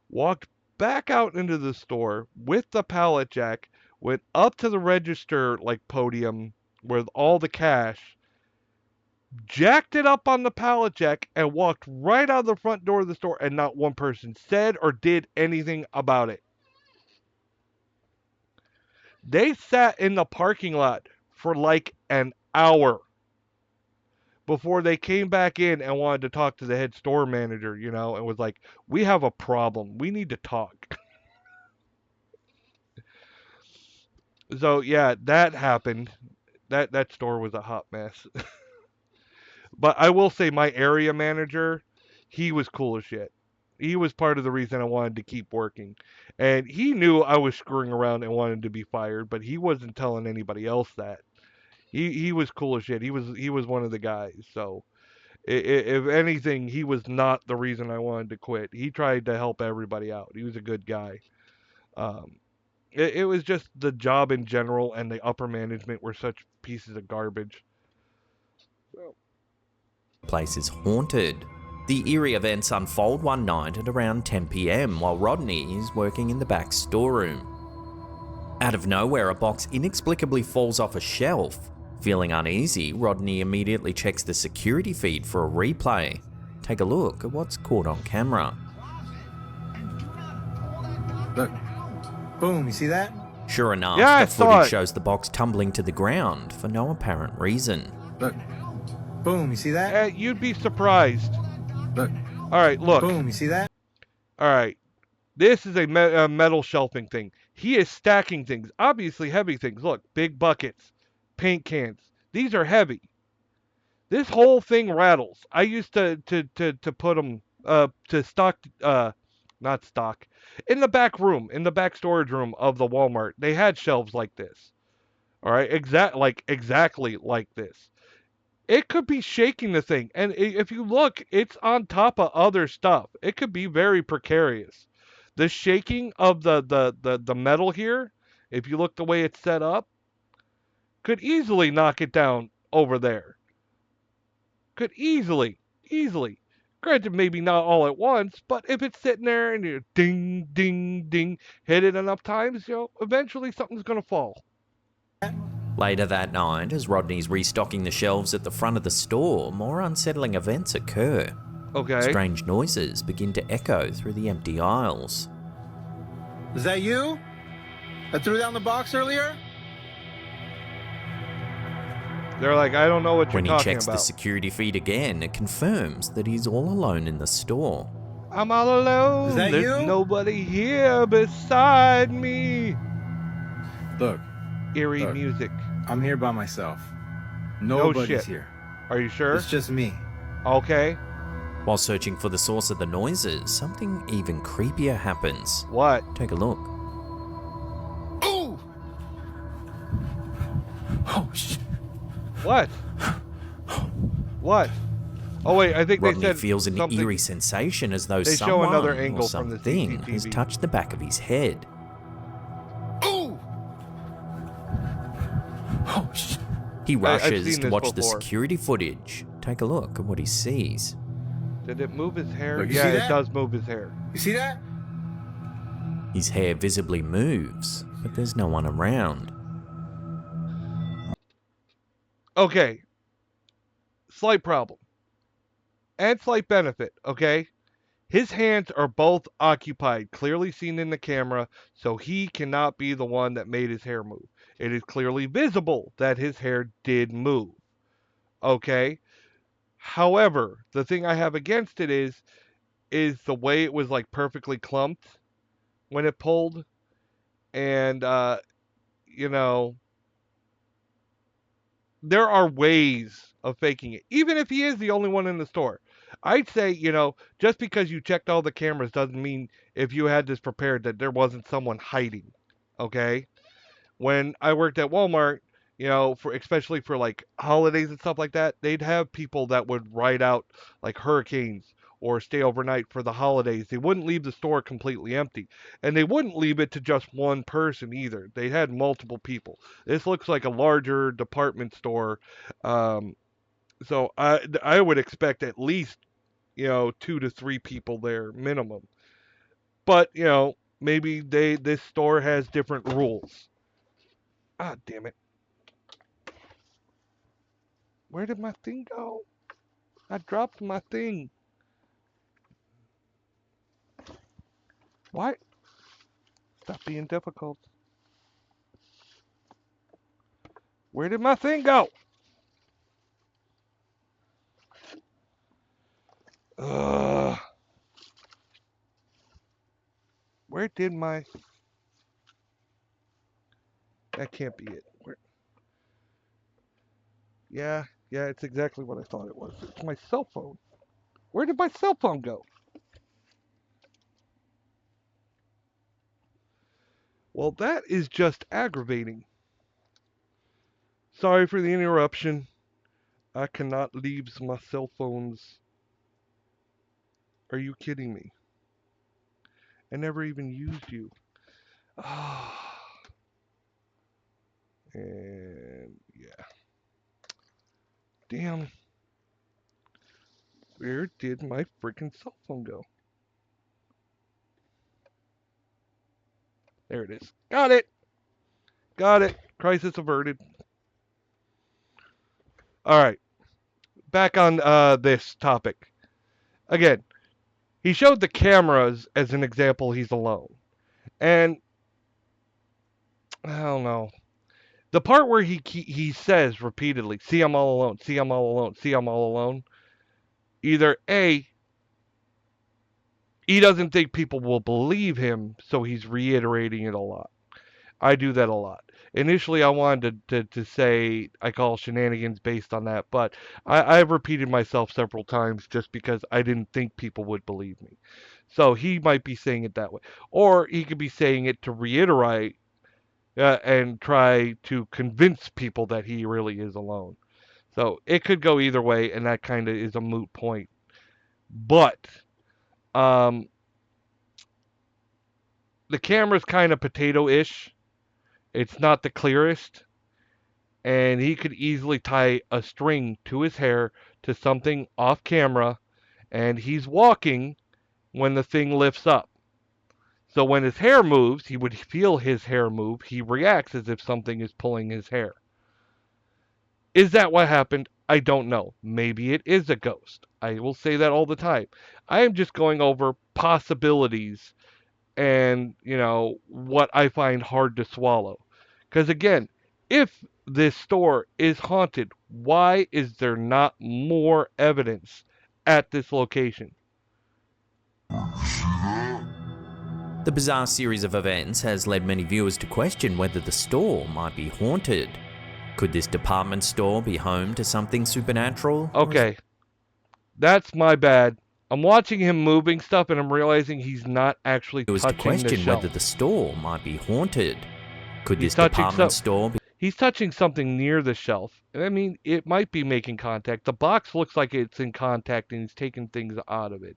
walked back out into the store with the pallet jack, went up to the register like podium with all the cash, jacked it up on the pallet jack, and walked right out of the front door of the store, and not one person said or did anything about it. They sat in the parking lot for like an hour before they came back in and wanted to talk to the head store manager, and was like, we have a problem. We need to talk. So yeah, that happened. That store was a hot mess. But I will say my area manager, he was cool as shit. He was part of the reason I wanted to keep working. And he knew I was screwing around and wanted to be fired, but he wasn't telling anybody else that. He was cool as shit. He was one of the guys. So if anything, he was not the reason I wanted to quit. He tried to help everybody out. He was a good guy. Um, it was just the job in general and the upper management were such pieces of garbage. The place is haunted. The eerie events unfold one night at around 10 p.m. while Rodney is working in the back storeroom. Out of nowhere, a box inexplicably falls off a shelf. Feeling uneasy, Rodney immediately checks the security feed for a replay. Take a look at what's caught on camera. Look. Boom, you see that? Sure enough, Yeah, the footage shows the box tumbling to the ground for no apparent reason. Look. Boom, you see that? You'd be surprised. Look. All right, look. Boom, you see that? All right. This is a metal shelving thing. He is stacking things, obviously heavy things. Look, big buckets, paint cans. These are heavy. This whole thing rattles. I used to put them to stock, not stock, in the back room, in the back storage room of the Walmart. They had shelves like this. All right, exactly like this. It could be shaking the thing, and if you look, it's on top of other stuff. It could be very precarious. The shaking of the metal here, if you look the way it's set up, could easily knock it down over there. Could easily. Granted, maybe not all at once, but if it's sitting there and you ding, ding, ding, hit it enough times, eventually something's gonna fall. Later that night, as Rodney's restocking the shelves at the front of the store, more unsettling events occur. Okay. Strange noises begin to echo through the empty aisles. Is that you? I threw down the box earlier? They're like, I don't know what you're When he talking checks the about. security feed again, it confirms that he's all alone in the store. I'm all alone. Is that There's you? nobody here beside me. Look, Eerie Look. music. I'm here by myself. No Nobody's shit. here. Are you sure? It's just me. Okay. While searching for the source of the noises, something even creepier happens. What? Take a look. Ooh! Oh, shit. What? What? Oh wait, I think Rodney they said feels an something. eerie sensation as though They show someone another or angle from the something has CCTV. touched the back of his head. Ooh! Oh, shit. He I've rushes seen to this watch the before. security footage. Take a look at what he sees. Did it move his hair? Look, you Yeah, see it that? does move his hair. You see that? His hair visibly moves, but there's no one around. Okay. Slight problem. And slight benefit, okay? His hands are both occupied, clearly seen in the camera, so he cannot be the one that made his hair move. It is clearly visible that his hair did move. Okay? However, the thing I have against it is the way it was like perfectly clumped when it pulled. And you know, there are ways of faking it. Even if he is the only one in the store. I'd say, just because you checked all the cameras doesn't mean if you had this prepared that there wasn't someone hiding. Okay? When I worked at Walmart, for especially for like holidays and stuff like that, they'd have people that would ride out like hurricanes or stay overnight for the holidays. They wouldn't leave the store completely empty, and they wouldn't leave it to just one person either. They had multiple people. This looks like a larger department store, so I would expect at least 2 to 3 people there minimum. But maybe this store has different rules. Ah, damn it. Where did my thing go? I dropped my thing. What? Stop being difficult. Where did my thing go? Ugh. Where did my... That can't be it. Yeah, it's exactly what I thought it was. It's my cell phone. Where did my cell phone go? Well, that is just aggravating. Sorry for the interruption. I cannot leave my cell phones. Are you kidding me? I never even used you. And yeah. Damn. Where did my freaking cell phone go? There it is. Got it. Got it. Crisis averted. All right. Back on this topic. Again, he showed the cameras as an example he's alone. And I don't know. The part where he says repeatedly, "See, I'm all alone. See, I'm all alone. See, I'm all alone." Either A, he doesn't think people will believe him, so he's reiterating it a lot. I do that a lot. Initially, I wanted to say I call shenanigans based on that, but I've repeated myself several times just because I didn't think people would believe me. So he might be saying it that way. Or he could be saying it to reiterate and try to convince people that he really is alone. So it could go either way, and that kind of is a moot point. But the camera's kind of potato-ish. It's not the clearest. And he could easily tie a string to his hair to something off camera, and he's walking when the thing lifts up. So when his hair moves, he would feel his hair move. He reacts as if something is pulling his hair. Is that what happened? I don't know. Maybe it is a ghost. I will say that all the time. I am just going over possibilities and, what I find hard to swallow. Because again, if this store is haunted, why is there not more evidence at this location? The bizarre series of events has led many viewers to question whether the store might be haunted. Could this department store be home to something supernatural? Okay, that's my bad. I'm watching him moving stuff, and I'm realizing he's not actually It was to touching the question shelf. whether the store might be haunted. Could He's this touching department store be He's touching something near the shelf. I mean, it might be making contact. The box looks like it's in contact, and he's taking things out of it.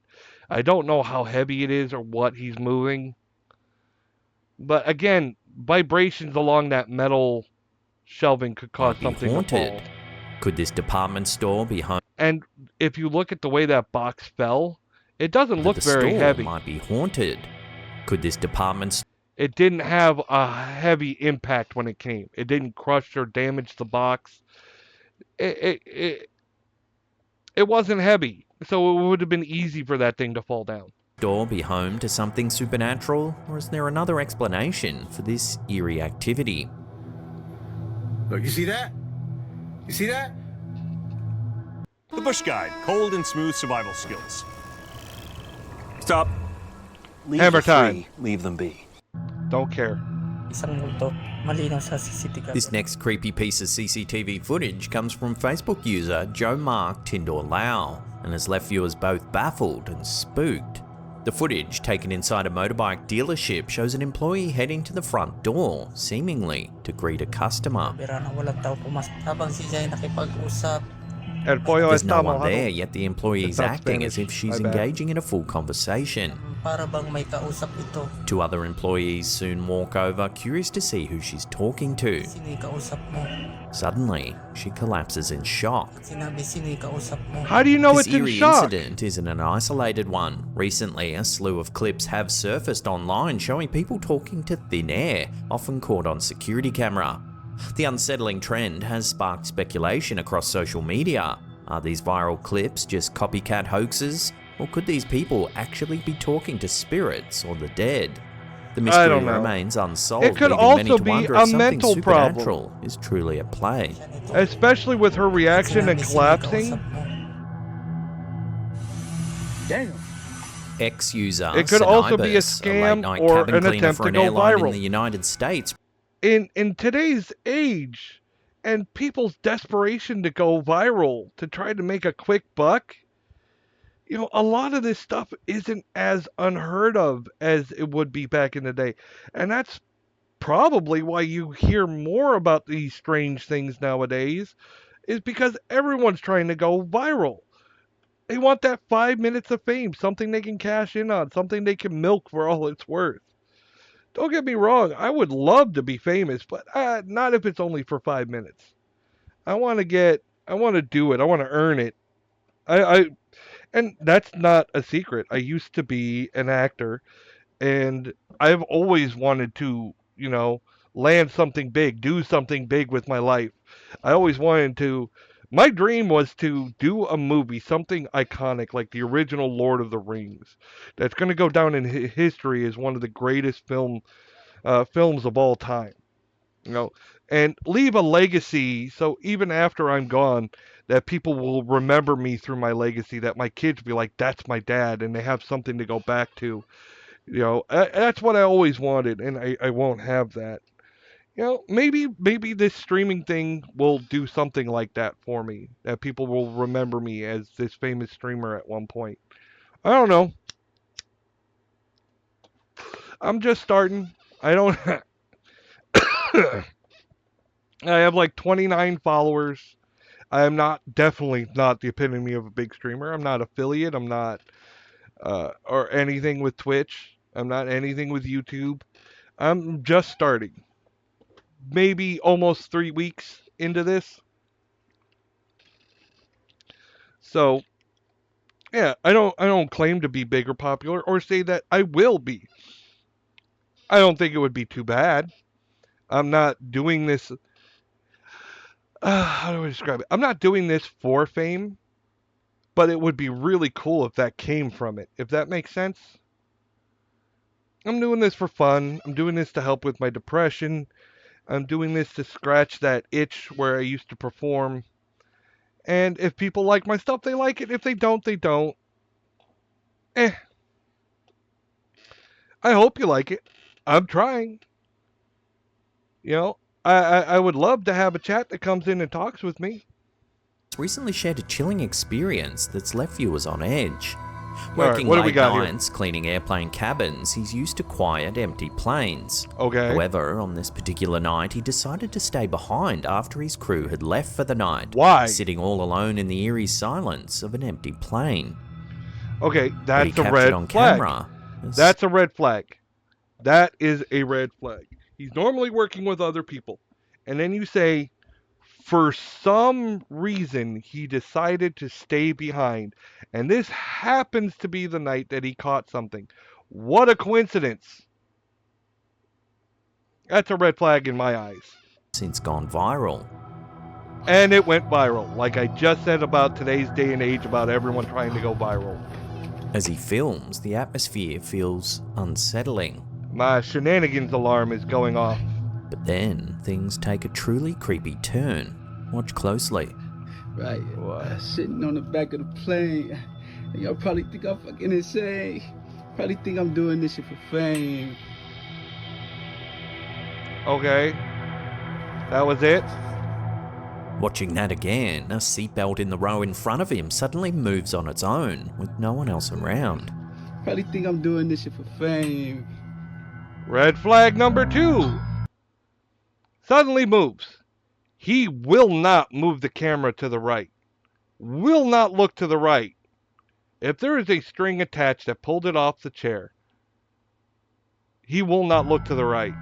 I don't know how heavy it is or what he's moving. But again, vibrations along that metal shelving could cause something haunted? to fall. Could this department store be home? And if you look at the way that box fell, it doesn't look the very store heavy. might be haunted. Could this department It didn't have a heavy impact when it came. It didn't crush or damage the box. It wasn't heavy, so it would have been easy for that thing to fall down. store be home to something supernatural, or is there another explanation for this eerie activity? Look, you see that? You see that? The Bush Guide, cold and smooth survival skills. Stop. Leave Hammer the three, time. Leave them be. Don't care. This next creepy piece of CCTV footage comes from Facebook user Joe Mark Tindor Lau and has left viewers both baffled and spooked. The footage, taken inside a motorbike dealership, shows an employee heading to the front door, seemingly to greet a customer. El pollo There's está no one mojado. there, yet the employee's It's not acting as Spanish. if she's My bad. engaging in a full conversation. Two other employees soon walk over, curious to see who she's talking to. Suddenly, she collapses in shock. How do you know This it's in eerie shock? incident isn't an isolated one. Recently, a slew of clips have surfaced online showing people talking to thin air, often caught on security camera. The unsettling trend has sparked speculation across social media. Are these viral clips just copycat hoaxes? Or could these people actually be talking to spirits or the dead? The I mystery don't know. remains unsolved, It could leaving many also to be wonder a if something mental problem. supernatural is truly at play. Especially with her reaction and collapsing. Damn. Ex-user It could also be a Sinibus, scam late-night or cabin an cleaner attempt for to an go airline in viral. the United States, In today's age, and people's desperation to go viral, to try to make a quick buck, you know, a lot of this stuff isn't as unheard of as it would be back in the day. And that's probably why you hear more about these strange things nowadays, is because everyone's trying to go viral. They want that 5 minutes of fame, something they can cash in on, something they can milk for all it's worth. Don't get me wrong, I would love to be famous, but not if it's only for 5 minutes. I want to do it. I want to earn it. And that's not a secret. I used to be an actor, and I've always wanted to, you know, land something big, do something big with my life. I always wanted to. My dream was to do a movie, something iconic like the original Lord of the Rings, that's going to go down in history as one of the greatest films of all time. You know, and leave a legacy so even after I'm gone, that people will remember me through my legacy, that my kids be like, that's my dad, and they have something to go back to. You know, that's what I always wanted, and I won't have that. You know, maybe this streaming thing will do something like that for me, that people will remember me as this famous streamer at one point. I don't know. I'm just starting. I don't. I have like 29 followers. I am definitely not the epitome of a big streamer. I'm not affiliate. I'm not or anything with Twitch. I'm not anything with YouTube. I'm just starting. Maybe almost 3 weeks into this. So, yeah, I don't claim to be big or popular or say that I will be. I don't think it would be too bad. I'm not doing this how do I describe it? I'm not doing this for fame, but it would be really cool if that came from it. If that makes sense. I'm doing this for fun. I'm doing this to help with my depression. I'm doing this to scratch that itch where I used to perform. And if people like my stuff, they like it. If they don't, they don't. I hope you like it. I'm trying. You know, I would love to have a chat that comes in and talks with me. recently shared a chilling experience that's left viewers on edge. Working what do we late got here? nights cleaning airplane cabins, he's used to quiet, empty planes. Okay. However, on this particular night, he decided to stay behind after his crew had left for the night. Why? Sitting all alone in the eerie silence of an empty plane. Okay, What he that's a captured red on flag. camera. That's a red flag. That is a red flag. He's normally working with other people. And then you say, for some reason, he decided to stay behind. And this happens to be the night that he caught something. What a coincidence. That's a red flag in my eyes. Since gone viral. And it went viral. Like I just said about today's day and age about everyone trying to go viral. As he films, the atmosphere feels unsettling. My shenanigans alarm is going off. But then things take a truly creepy turn. Watch closely. Right. Sitting on the back of the plane. And y'all probably think I'm fucking insane. Probably think I'm doing this shit for fame. Okay. That was it? Watching that again, a seatbelt in the row in front of him suddenly moves on its own, with no one else around. Probably think I'm doing this shit for fame. Red flag number 2. Suddenly moves. He will not move the camera to the right. Will not look to the right. If there is a string attached that pulled it off the chair, he will not look to the right.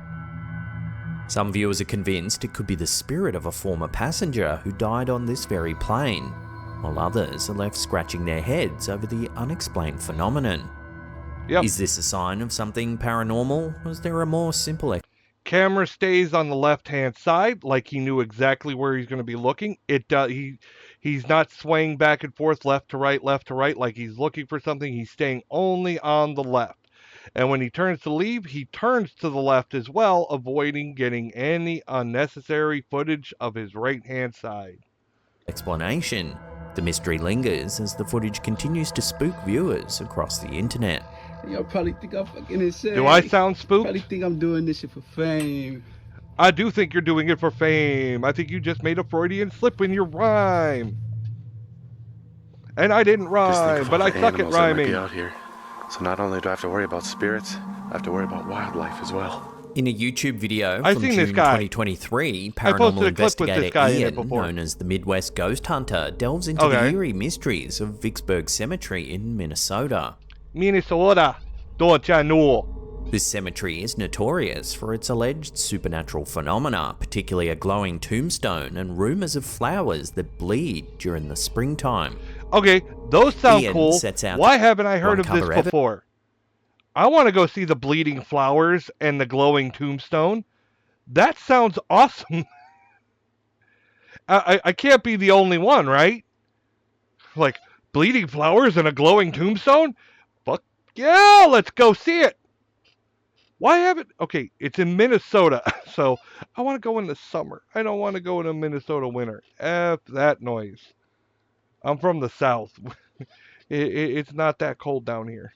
Some viewers are convinced it could be the spirit of a former passenger who died on this very plane, while others are left scratching their heads over the unexplained phenomenon. Yep. Is this a sign of something paranormal, or is there a more simple Camera stays on the left-hand side, like he knew exactly where he's going to be looking. He's not swaying back and forth, left to right, like he's looking for something. He's staying only on the left. And when he turns to leave, he turns to the left as well, avoiding getting any unnecessary footage of his right-hand side. explanation? The mystery lingers as the footage continues to spook viewers across the internet. Y'all probably think I'm fucking insane. Do I sound spooked? Probably think I'm doing this shit for fame. I do think you're doing it for fame. I think you just made a Freudian slip in your rhyme. And I didn't rhyme, but I suck at rhyming. Out here. So not only do I have to worry about spirits, I have to worry about wildlife as well. In a YouTube video I've from seen June this guy. 2023, I posted paranormal a clip with this investigator guy in it Ian, before. known as the Midwest Ghost Hunter, delves into the eerie mysteries of Vicksburg Cemetery in Minnesota. Minnesota, don't ya know? This cemetery is notorious for its alleged supernatural phenomena, particularly a glowing tombstone and rumors of flowers that bleed during the springtime. Okay, those sound Ian cool. sets out Why haven't I heard of uncover this before? I want to go see the bleeding flowers and the glowing tombstone. That sounds awesome. I can't be the only one, right? Like, bleeding flowers and a glowing tombstone? Fuck yeah, let's go see it. Why haven't... Okay, it's in Minnesota, so I want to go in the summer. I don't want to go in a Minnesota winter. F that noise. I'm from the South. It's not that cold down here.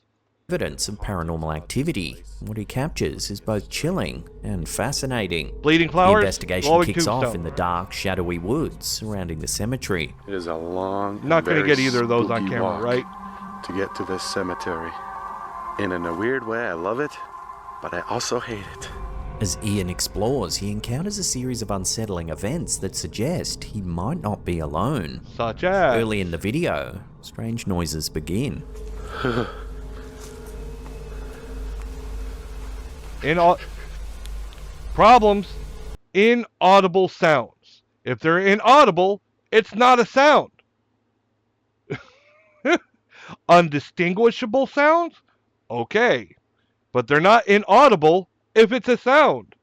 Evidence of paranormal activity. What he captures is both chilling and fascinating. Bleeding flowers, the investigation glowing kicks off tombstone. in the dark, shadowy woods surrounding the cemetery. It is a long, Not going to very get either of those on spooky camera, walk right? to get to this cemetery. And in a weird way, I love it, but I also hate it. As Ian explores, he encounters a series of unsettling events that suggest he might not be alone. Such as... Early in the video, strange noises begin. Problems. Inaudible sounds. If they're inaudible, it's not a sound. Undistinguishable sounds? Okay. But they're not inaudible if it's a sound.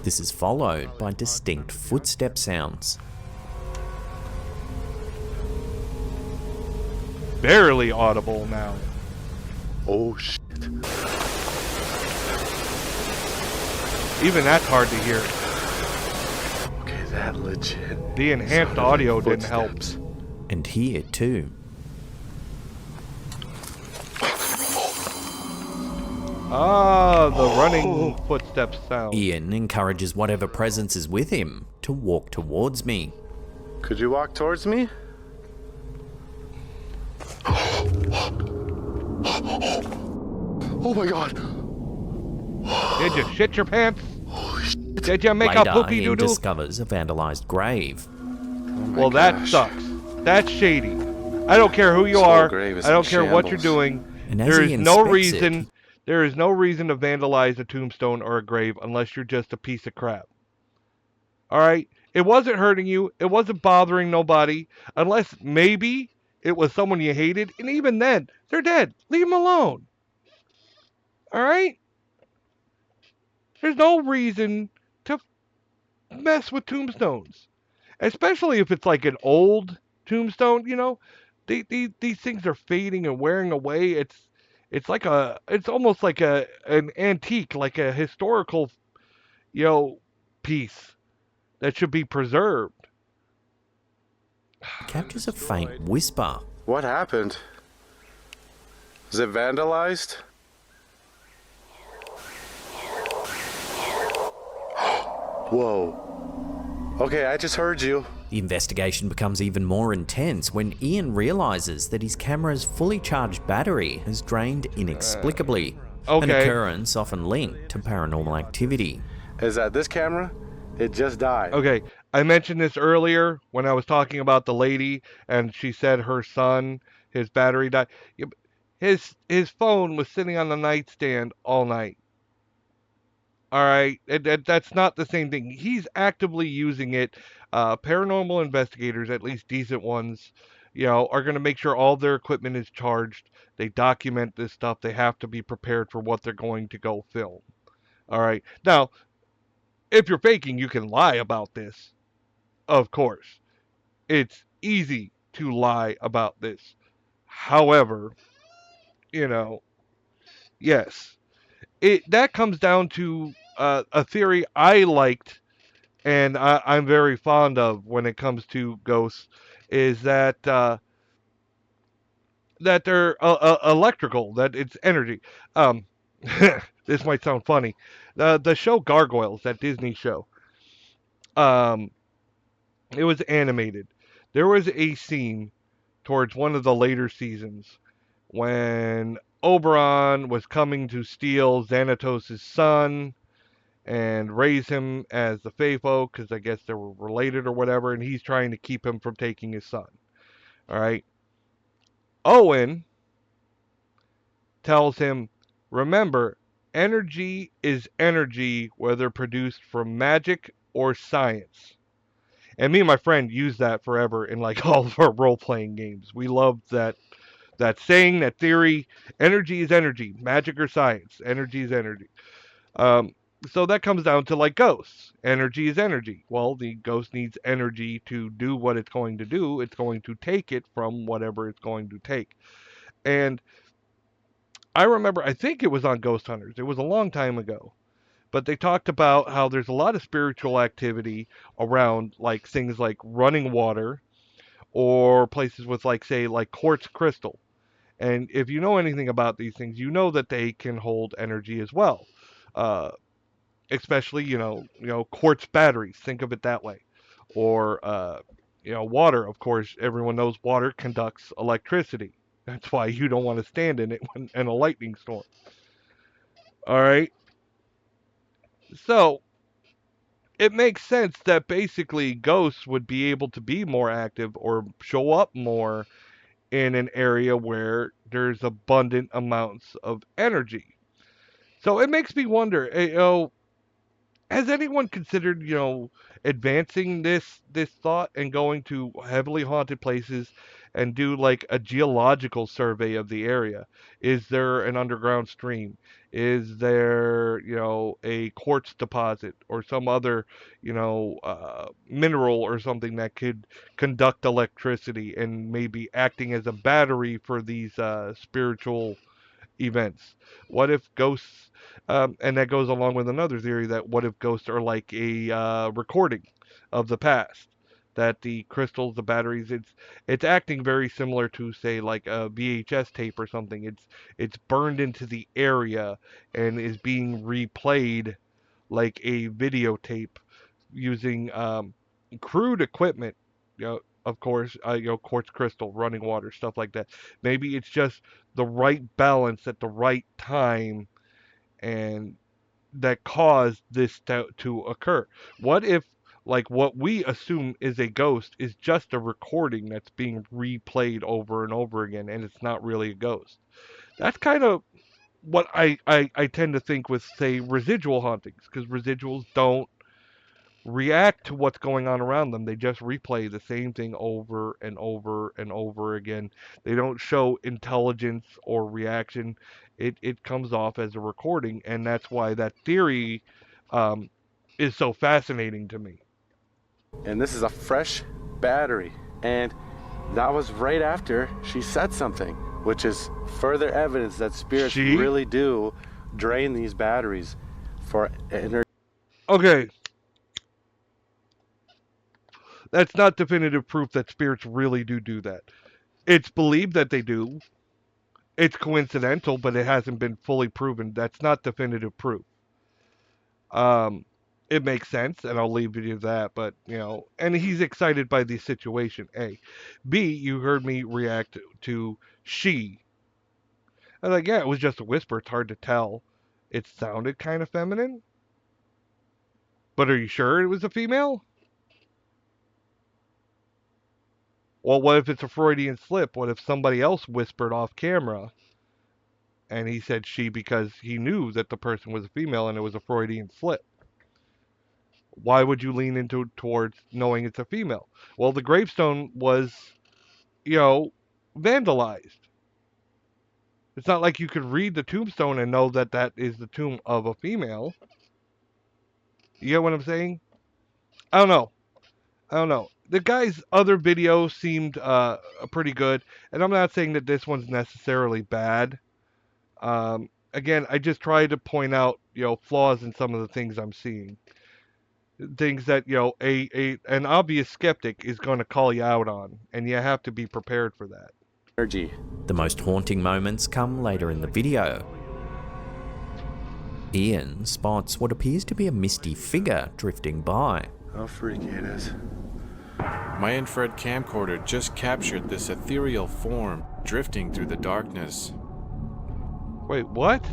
This is followed by distinct footstep sounds. Barely audible now. Oh shit. Even that's hard to hear. Okay, that legit. The enhanced audio didn't help. And here too. Ah, the running footsteps sound. Ian encourages whatever presence is with him to walk towards me. Could you walk towards me? Oh my god. Did you shit your pants? Did you make a Later, poopy Ian doodle? discovers a vandalized grave. Well, that sucks. That's shady. I don't care who you This whole are. grave is I in don't care what you're shambles. doing. And as There he is no inspects it, reason. There is no reason to vandalize a tombstone or a grave unless you're just a piece of crap. All right? It wasn't hurting you. It wasn't bothering nobody. Unless maybe it was someone you hated. And even then, they're dead. Leave them alone. All right? There's no reason to mess with tombstones. Especially if it's like an old tombstone, you know. These things are fading and wearing away. It's almost like an antique, like a historical, you know, piece that should be preserved. Captures a faint whisper. What happened? Is it vandalized? Whoa. Okay, I just heard you. The investigation becomes even more intense when Ian realizes that his camera's fully charged battery has drained inexplicably. An Okay. occurrence often linked to paranormal activity. Is that this camera? It just died. Okay, I mentioned this earlier when I was talking about the lady, and she said her son, his battery died. His phone was sitting on the nightstand all night. All right, that's not the same thing. He's actively using it. Paranormal investigators, at least decent ones, you know, are going to make sure all their equipment is charged. They document this stuff. They have to be prepared for what they're going to go film. All right. Now, if you're faking, you can lie about this. Of course, it's easy to lie about this. However, you know, yes, it that comes down to a theory I liked and I'm very fond of when it comes to ghosts, is that they're electrical, that it's energy. Um, this might sound funny. The show Gargoyles, that Disney show, um, it was animated. There was a scene towards one of the later seasons when Oberon was coming to steal Xanatos' son and raise him as the Fae folk because I guess they were related or whatever, and he's trying to keep him from taking his son. All right. Owen tells him, remember, energy is energy, whether produced from magic or science. And me and my friend use that forever in like all of our role playing games. We love that saying, that theory. Energy is energy, magic or science. Energy is energy. Um, so that comes down to like ghosts. Energy is energy. Well, the ghost needs energy to do what it's going to do. It's going to take it from whatever it's going to take. And I remember, I think it was on Ghost Hunters. It was a long time ago. But they talked about how there's a lot of spiritual activity around like things like running water or places with like say like quartz crystal. And if you know anything about these things, you know that they can hold energy as well. Uh, Especially quartz batteries, think of it that way, or water. Of course, everyone knows water conducts electricity. That's why you don't want to stand in it when in a lightning storm. All right, so it makes sense that basically ghosts would be able to be more active or show up more in an area where there's abundant amounts of energy. So it makes me wonder, has anyone considered, advancing this thought and going to heavily haunted places and do like a geological survey of the area? Is there an underground stream? Is there, a quartz deposit or some other, mineral or something that could conduct electricity and maybe acting as a battery for these spiritual events? What if ghosts, and that goes along with another theory, that what if ghosts are like a recording of the past? That the crystals, the batteries, it's acting very similar to say like a VHS tape or something. It's burned into the area and is being replayed like a videotape using crude equipment. of course, quartz crystal, running water, stuff like that. Maybe it's just the right balance at the right time, and that caused this to occur. What if, like, what we assume is a ghost is just a recording that's being replayed over and over again, and it's not really a ghost? That's kind of what I tend to think with, say, residual hauntings, because residuals don't react to what's going on around them. They just replay the same thing over and over and over again. They don't show intelligence or reaction. It comes off as a recording, and that's why that theory is so fascinating to me. And this is a fresh battery. And that was right after she said something, which is further evidence that spirits really do drain these batteries for energy. Okay. That's not definitive proof that spirits really do that. It's believed that they do. It's coincidental, but it hasn't been fully proven. That's not definitive proof. It makes sense, and I'll leave you to that. But and he's excited by the situation. A, B. You heard me react to she. I was like, yeah, it was just a whisper. It's hard to tell. It sounded kind of feminine. But are you sure it was a female? Well, what if it's a Freudian slip? What if somebody else whispered off camera and he said she because he knew that the person was a female and it was a Freudian slip? Why would you lean towards knowing it's a female? Well, the gravestone was, vandalized. It's not like you could read the tombstone and know that that is the tomb of a female. You get what I'm saying? I don't know. The guy's other video seemed pretty good, and I'm not saying that this one's necessarily bad. Again, I just try to point out, flaws in some of the things I'm seeing. Things that, an obvious skeptic is going to call you out on, and you have to be prepared for that. Energy. The most haunting moments come later in the video. Ian spots what appears to be a misty figure drifting by. How freaky it is. My infrared camcorder just captured this ethereal form drifting through the darkness. Wait, what?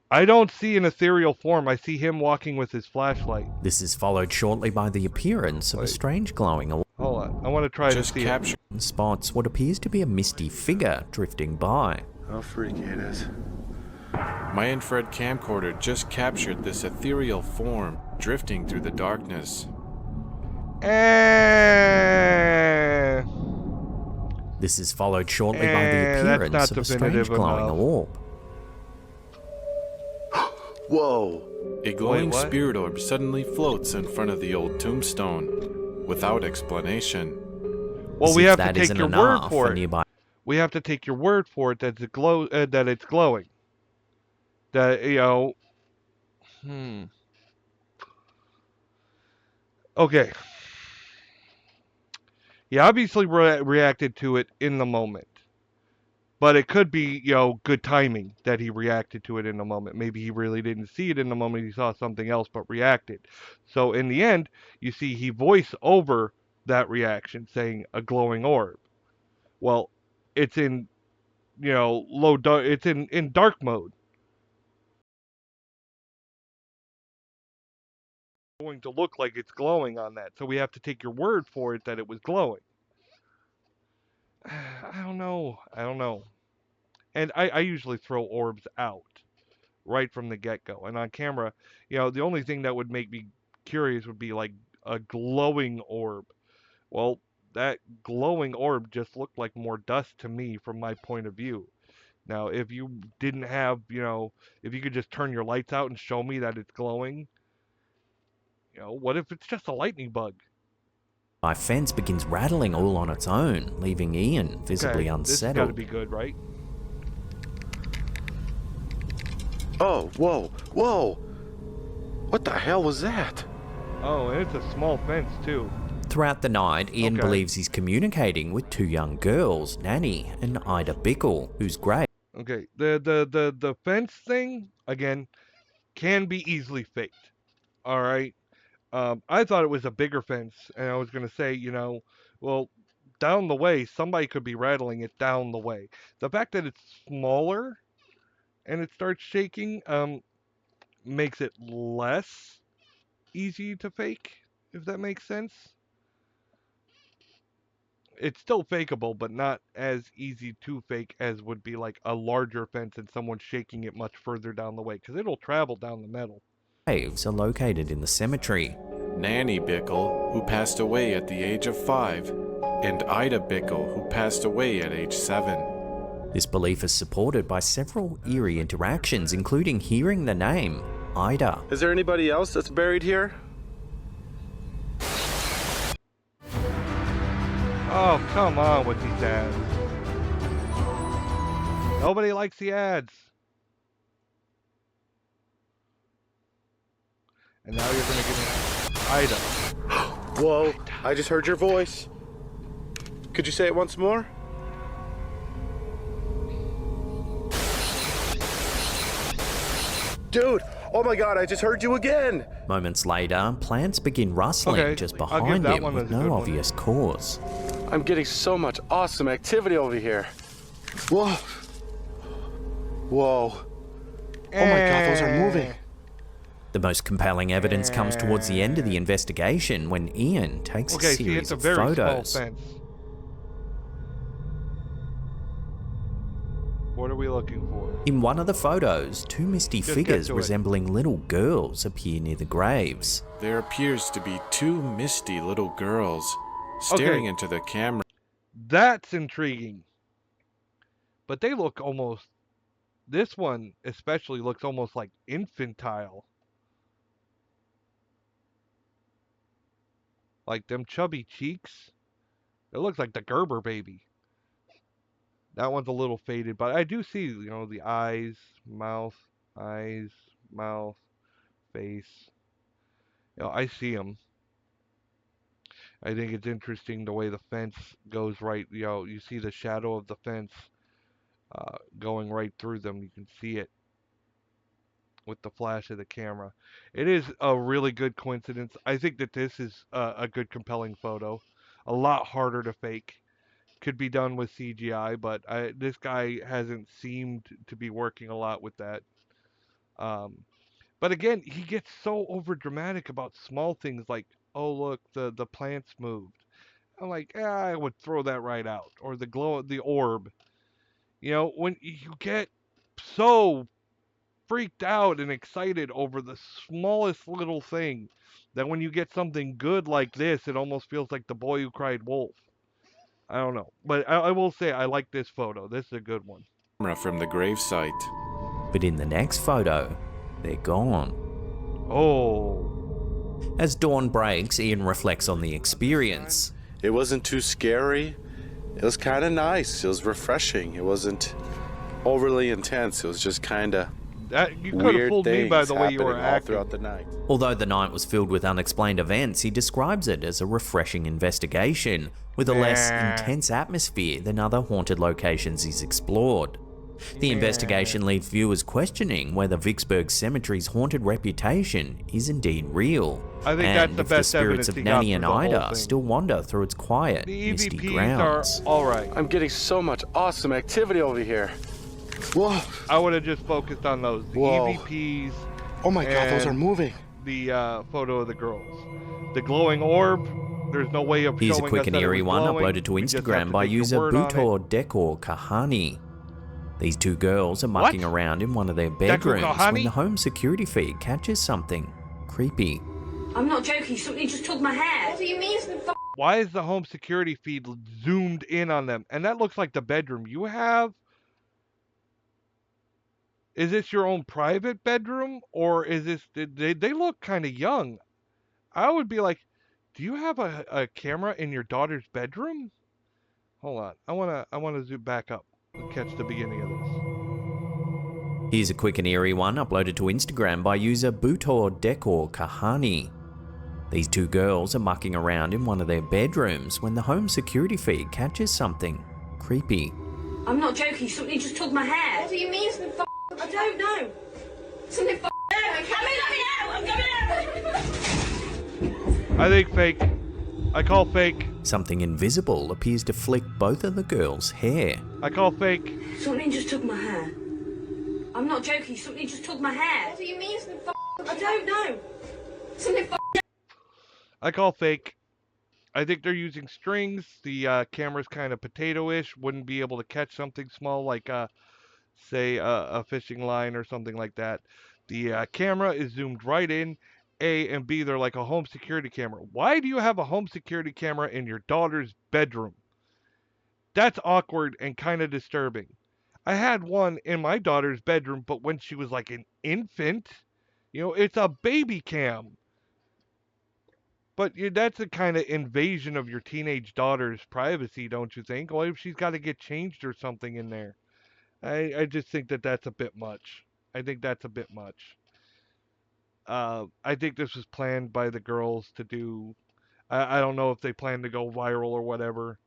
I don't see an ethereal form. I see him walking with his flashlight. This is followed shortly by the appearance of a strange glowing orb. Hold on. I want to try just to see capture it. Spots what appears to be a misty figure drifting by. How freaky it is. My infrared camcorder just captured this ethereal form drifting through the darkness. This is followed shortly by the appearance of a strange glowing orb. Whoa! A glowing spirit orb suddenly floats in front of the old tombstone, without explanation. Well, we have to take your word for it. We have to take your word for it that it's glowing. That, Okay. He obviously reacted to it in the moment. But it could be, good timing that he reacted to it in the moment. Maybe he really didn't see it in the moment. He saw something else but reacted. So in the end, you see he voiced over that reaction saying a glowing orb. Well, it's in, low dark. It's in dark mode. It's going to look like it's glowing on that. So we have to take your word for it that it was glowing. I don't know. And I usually throw orbs out right from the get-go. And on camera, the only thing that would make me curious would be like a glowing orb. Well, that glowing orb just looked like more dust to me from my point of view. Now, if you didn't have, if you could just turn your lights out and show me that it's glowing, what if it's just a lightning bug? My fence begins rattling all on its own, leaving Ian visibly unsettled. This has got to be good, right? Oh, whoa! What the hell was that? Oh, and it's a small fence, too. Throughout the night, Ian believes he's communicating with two young girls, Nanny and Ida Bickle, whose grave... Okay, the fence thing, again, can be easily faked. Alright? I thought it was a bigger fence, and I was going to say, well, down the way, somebody could be rattling it down the way. The fact that it's smaller and it starts shaking makes it less easy to fake, if that makes sense. It's still fakeable, but not as easy to fake as would be like a larger fence and someone shaking it much further down the way, because it'll travel down the metal. Graves are located in the cemetery. Nanny Bickle, who passed away at the age of 5, and Ida Bickle, who passed away at age 7. This belief is supported by several eerie interactions, including hearing the name Ida. Is there anybody else that's buried here? Oh, come on with these ads. Nobody likes the ads. And now you're going to give me Ida. Whoa, I just heard your voice. Could you say it once more? Dude, oh my god, I just heard you again! Moments later, plants begin rustling just behind him with no obvious cause. I'm getting so much awesome activity over here. Whoa. Whoa. Oh my god, those are moving. The most compelling evidence comes towards the end of the investigation when Ian takes a series of photos. What are we looking for? In one of the photos, two misty figures resembling little girls appear near the graves. There appears to be two misty little girls staring into the camera. That's intriguing. But they look almost... This one especially looks almost like infantile. Like them chubby cheeks. It looks like the Gerber baby. That one's a little faded, but I do see, the eyes, mouth, face. I see them. I think it's interesting the way the fence goes right. You see the shadow of the fence going right through them. You can see it with the flash of the camera. It is a really good coincidence. I think that this is a good, compelling photo. A lot harder to fake. Could be done with CGI, but this guy hasn't seemed to be working a lot with that. But again, he gets so over dramatic about small things like, oh look, the plants moved. I'm like, I would throw that right out. Or the orb. When you get so freaked out and excited over the smallest little thing, that when you get something good like this, it almost feels like The Boy Who Cried Wolf. I don't know, but I will say I like this photo. This is a good one. From the gravesite. But in the next photo, they're gone. Oh. As dawn breaks, Ian reflects on the experience. It wasn't too scary. It was kind of nice. It was refreshing. It wasn't overly intense. It was just kind of you could have fooled me by the way you were acting throughout the night. Although the night was filled with unexplained events, he describes it as a refreshing investigation with a less intense atmosphere than other haunted locations he's explored. The investigation leaves viewers questioning whether Vicksburg Cemetery's haunted reputation is indeed real, I think and that's the if best the spirits evidence of he got Nanny and through the whole Ida thing. still wander through its quiet, The misty EVPs grounds. are alright. I'm getting so much awesome activity over here. Whoa. I would have just focused on those. The EVPs. Oh my god, those are moving. The photo of the girls. The glowing orb. There's no way of Here's showing a quick us and that it eerie was one glowing. uploaded to We just have Instagram to by take your user word on it. Butor Decor Kahani. These two girls are mucking around in one of their bedrooms when the home security feed catches something creepy. I'm not joking, somebody just took my hair. What do you mean? Why is the home security feed zoomed in on them? And that looks like the bedroom you have. Is this your own private bedroom? Or is this... They look kind of young. I would be like, do you have a camera in your daughter's bedroom? Hold on. I wanna zoom back up and catch the beginning of this. Here's a quick and eerie one uploaded to Instagram by user Butor Decor Kahani. These two girls are mucking around in one of their bedrooms when the home security feed catches something creepy. I'm not joking, somebody just took my hair. What do you mean something I don't know. Something I'm coming out! I'm coming out! I think fake. I call fake. Something invisible appears to flick both of the girls' hair. I call fake. Something just took my hair. I'm not joking, something just took my hair. What do you mean something I don't know. Something I call fake. I think they're using strings. The camera's kind of potato-ish. Wouldn't be able to catch something small like, say, a fishing line or something like that. The camera is zoomed right in. A, and B, they're like a home security camera. Why do you have a home security camera in your daughter's bedroom? That's awkward and kind of disturbing. I had one in my daughter's bedroom, but when she was like an infant, it's a baby cam. But that's a kind of invasion of your teenage daughter's privacy, don't you think? What if she's got to get changed or something in there? I just think that that's a bit much. I think that's a bit much. I think this was planned by the girls to do. I don't know if they plan to go viral or whatever.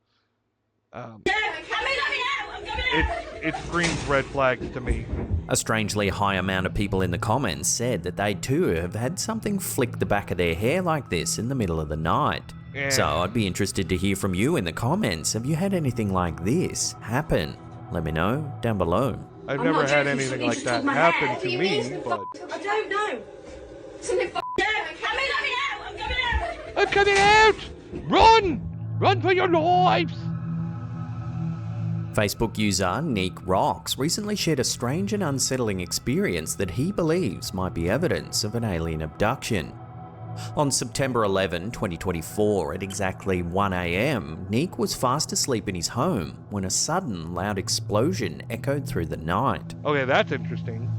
It screams red flags to me. A strangely high amount of people in the comments said that they too have had something flick the back of their hair like this in the middle of the night. Yeah. So I'd be interested to hear from you in the comments. Have you had anything like this happen? Let me know down below. I've never had anything like that happen to me, but... I don't know. Something I'm coming out! Run! Run for your lives! Facebook user Nick Rocks recently shared a strange and unsettling experience that he believes might be evidence of an alien abduction. On September 11, 2024, at exactly 1 a.m, Nick was fast asleep in his home when a sudden loud explosion echoed through the night. Okay, that's interesting.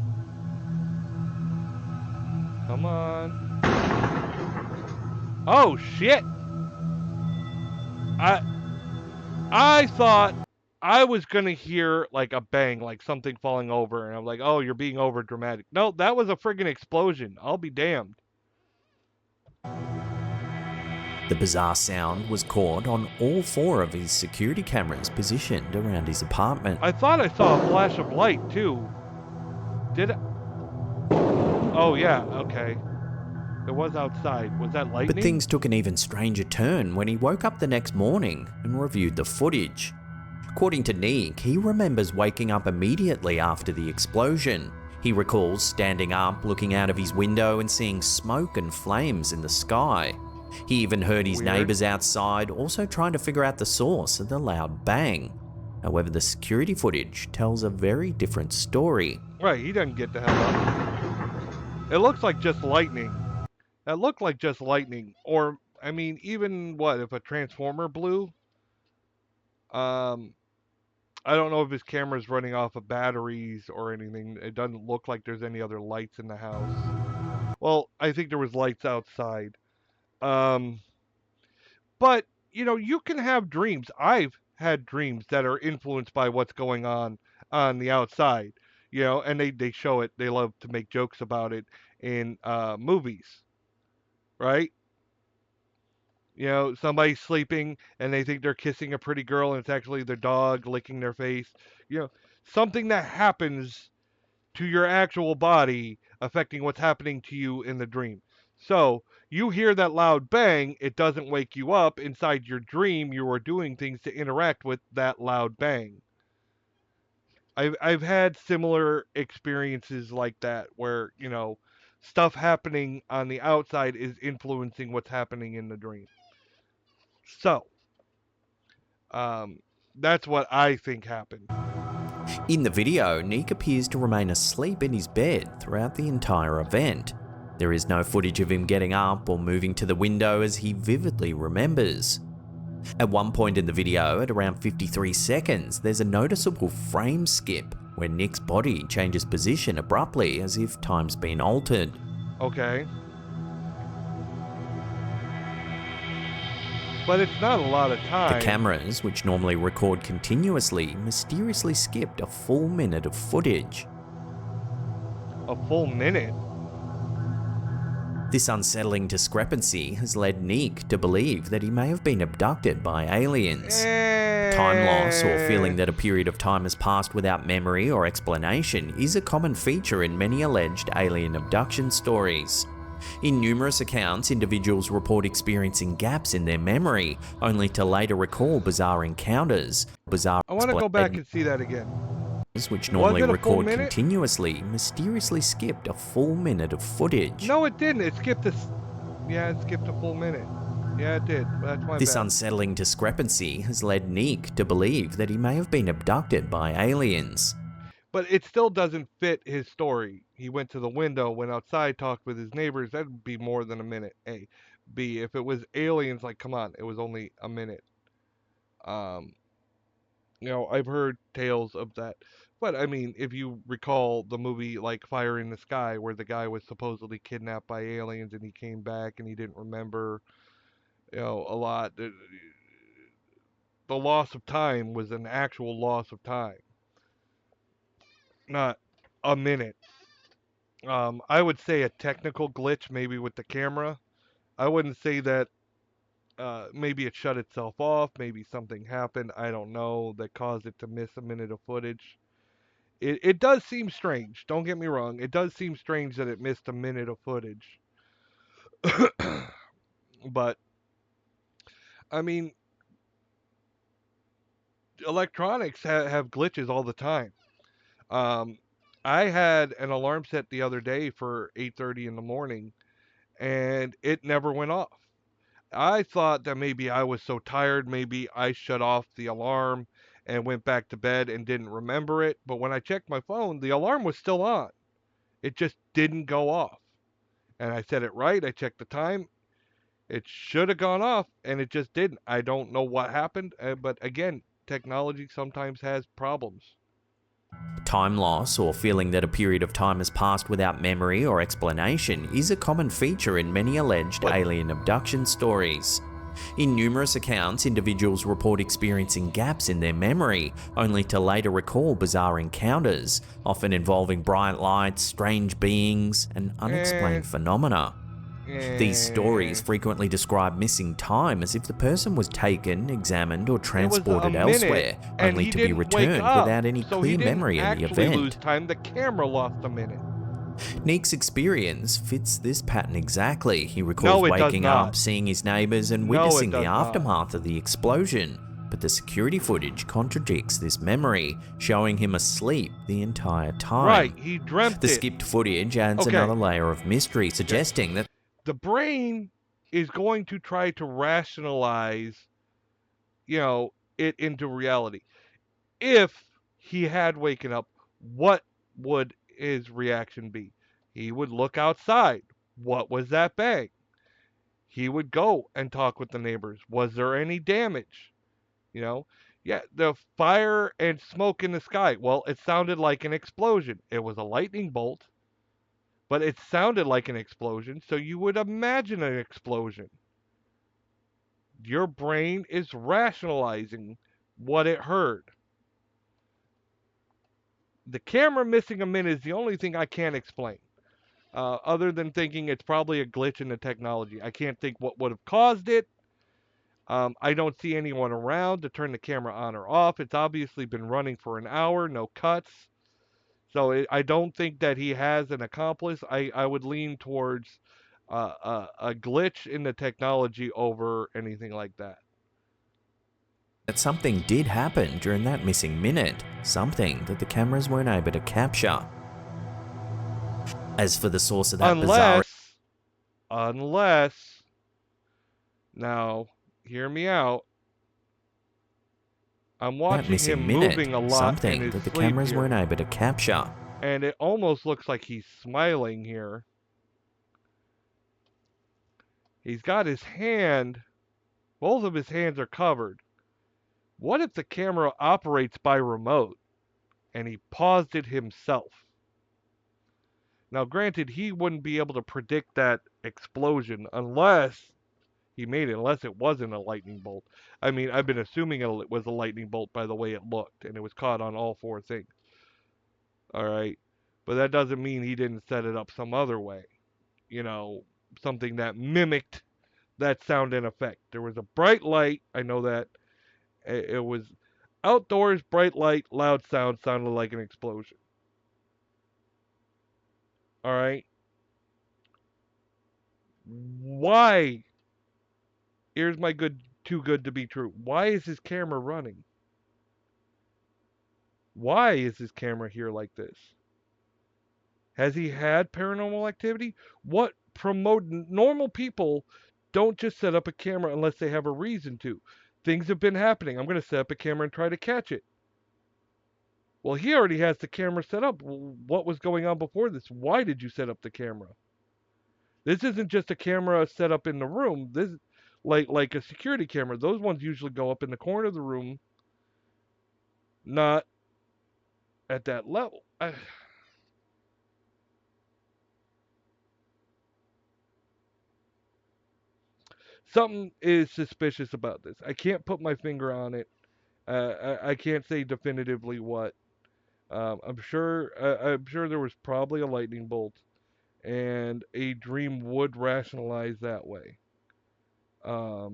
Come on. Oh, shit! I thought I was gonna hear like a bang, like something falling over, and I'm like, oh, you're being over dramatic. No, that was a friggin' explosion. I'll be damned. The bizarre sound was caught on all 4 of his security cameras positioned around his apartment. I thought I saw a flash of light too. Did it? Oh yeah, okay. It was outside. Was that lightning? But things took an even stranger turn when he woke up the next morning and reviewed the footage. According to Nick, he remembers waking up immediately after the explosion. He recalls standing up, looking out of his window and seeing smoke and flames in the sky. He even heard his neighbors outside also trying to figure out the source of the loud bang. However, the security footage tells a very different story. Right, he doesn't get the hell up. It looks like just lightning. That looked like just lightning. Or, I mean, even what, if a transformer blew? I don't know if his camera's running off of batteries or anything. It doesn't look like there's any other lights in the house. Well, I think there was lights outside. But, you can have dreams. I've had dreams that are influenced by what's going on the outside. And they show it. They love to make jokes about it in movies. Right? Somebody's sleeping and they think they're kissing a pretty girl and it's actually their dog licking their face. Something that happens to your actual body affecting what's happening to you in the dream. So, you hear that loud bang, it doesn't wake you up. Inside your dream, you are doing things to interact with that loud bang. I've had similar experiences like that where, stuff happening on the outside is influencing what's happening in the dream. So, that's what I think happened. In the video, Nick appears to remain asleep in his bed throughout the entire event. There is no footage of him getting up or moving to the window as he vividly remembers. At one point in the video, at around 53 seconds, there's a noticeable frame skip where Nick's body changes position abruptly as if time's been altered. Okay. But it's not a lot of time. The cameras, which normally record continuously, mysteriously skipped a full minute of footage. A full minute? This unsettling discrepancy has led Nick to believe that he may have been abducted by aliens. Time loss or feeling that a period of time has passed without memory or explanation is a common feature in many alleged alien abduction stories. In numerous accounts, individuals report experiencing gaps in their memory, only to later recall bizarre encounters. Bizarre I want to go back and see that again. Which Was normally it a full record minute? continuously, mysteriously skipped a full minute of footage. No, it didn't. It skipped yeah, it skipped a full minute. Yeah, it did. That's my This bad. unsettling discrepancy has led Nick to believe that he may have been abducted by aliens. But it still doesn't fit his story. He went to the window, went outside, talked with his neighbors. That'd be more than a minute. A. B. If it was aliens, like, come on, it was only a minute. I've heard tales of that. But, I mean, if you recall the movie, like, Fire in the Sky, where the guy was supposedly kidnapped by aliens and he came back and he didn't remember, a lot. The loss of time was an actual loss of time, not a minute. I would say a technical glitch, maybe with the camera. I wouldn't say that maybe it shut itself off, maybe something happened, I don't know, that caused it to miss a minute of footage. It does seem strange, don't get me wrong. It does seem strange that it missed a minute of footage. But, I mean, electronics have glitches all the time. Um, I had an alarm set the other day for 8:30 in the morning, and it never went off. I thought that maybe I was so tired, maybe I shut off the alarm and went back to bed and didn't remember it. But when I checked my phone, the alarm was still on. It just didn't go off. And I set it right. I checked the time. It should have gone off, and it just didn't. I don't know what happened. But again, technology sometimes has problems. Time loss, or feeling that a period of time has passed without memory or explanation, is a common feature in many alleged alien abduction stories. In numerous accounts, individuals report experiencing gaps in their memory, only to later recall bizarre encounters, often involving bright lights, strange beings, and unexplained phenomena. These stories frequently describe missing time as if the person was taken, examined, or transported elsewhere, only to be returned without any clear memory of the event. Lose time. The camera lost a minute. Nick's experience fits this pattern exactly. He recalls waking up, seeing his neighbors, and witnessing the aftermath of the explosion. But the security footage contradicts this memory, showing him asleep the entire time. Right, he dreamt The skipped footage adds another layer of mystery, suggesting that the brain is going to try to rationalize, it into reality. If he had waken up, what would his reaction be? He would look outside. What was that bang? He would go and talk with the neighbors. Was there any damage? The fire and smoke in the sky. Well, it sounded like an explosion. It was a lightning bolt, but it sounded like an explosion, so you would imagine an explosion. Your brain is rationalizing what it heard. The camera missing a minute is the only thing I can't explain. Other than thinking it's probably a glitch in the technology. I can't think what would have caused it. I don't see anyone around to turn the camera on or off. It's obviously been running for an hour, no cuts. So I don't think that he has an accomplice. I would lean towards a glitch in the technology over anything like that. Something did happen during that missing minute, something that the cameras weren't able to capture. As for the source of that Unless, now, hear me out. I'm watching him moving a lot, something that the cameras weren't able to capture. And it almost looks like he's smiling here. He's got his hand, both of his hands are covered. What if the camera operates by remote and he paused it himself? Now, granted, he wouldn't be able to predict that explosion unless he made it, unless it wasn't a lightning bolt. I mean, I've been assuming it was a lightning bolt by the way it looked, and it was caught on all four things. All right? But that doesn't mean he didn't set it up some other way. Something that mimicked that sound and effect. There was a bright light, I know that. It was outdoors, bright light, loud sound, sounded like an explosion. All right? Why? Here's my too good to be true. Why is his camera running? Why is his camera here like this? Has he had paranormal activity? What promote normal people don't just set up a camera unless they have a reason to. Things have been happening. I'm going to set up a camera and try to catch it. Well, he already has the camera set up. What was going on before this? Why did you set up the camera? This isn't just a camera set up in the room. This like a security camera. Those ones usually go up in the corner of the room, not at that level. Something is suspicious about this. I can't put my finger on it. I can't say definitively what. I'm sure. I'm sure there was probably a lightning bolt, and a dream would rationalize that way. I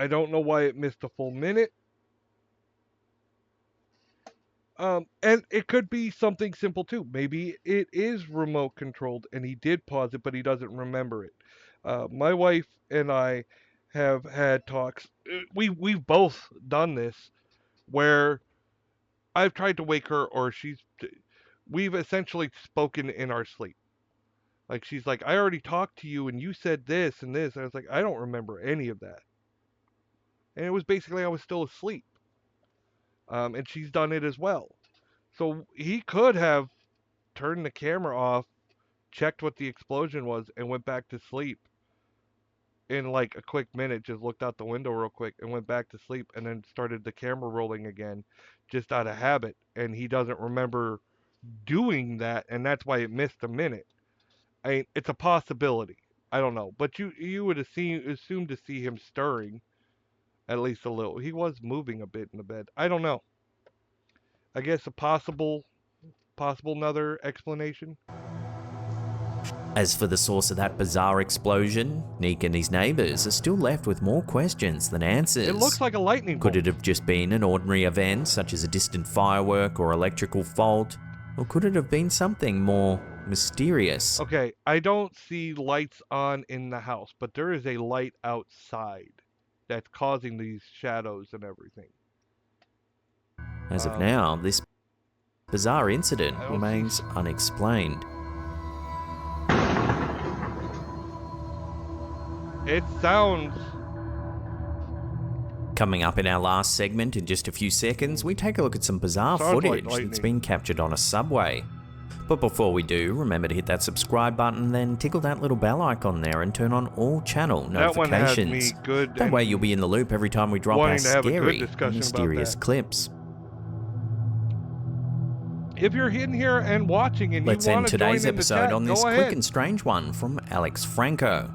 don't know why it missed a full minute. And it could be something simple too. Maybe it is remote controlled and he did pause it, but he doesn't remember it. My wife and I have had talks. We've both done this where I've tried to wake her, or we've essentially spoken in our sleep. Like she's like, I already talked to you and you said this and this. And I was like, I don't remember any of that. And it was basically I was still asleep. And she's done it as well. So he could have turned the camera off, checked what the explosion was, and went back to sleep in like a quick minute. Just looked out the window real quick and went back to sleep, and then started the camera rolling again, just out of habit. And he doesn't remember doing that, and that's why it missed a minute. I mean, it's a possibility. I don't know, but you would assume to see him stirring at least a little. He was moving a bit in the bed. I don't know. I guess a possible another explanation. As for the source of that bizarre explosion, Nick and his neighbours are still left with more questions than answers. It looks like a lightning bolt. Could it have just been an ordinary event, such as a distant firework or electrical fault? Or could it have been something more mysterious? Okay, I don't see lights on in the house, but there is a light outside that's causing these shadows and everything. As of now, this bizarre incident remains unexplained. It sounds... Coming up in our last segment in just a few seconds, we take a look at some bizarre footage that's been captured on a subway. But before we do, remember to hit that subscribe button, then tickle that little bell icon there and turn on all channel notifications. That one had me good. That way you'll be in the loop every time we drop our scary and mysterious clips. If you're in here and watching and Let's you end want to join today's in the episode chat, on this go quick ahead. and strange one from Alex Franco.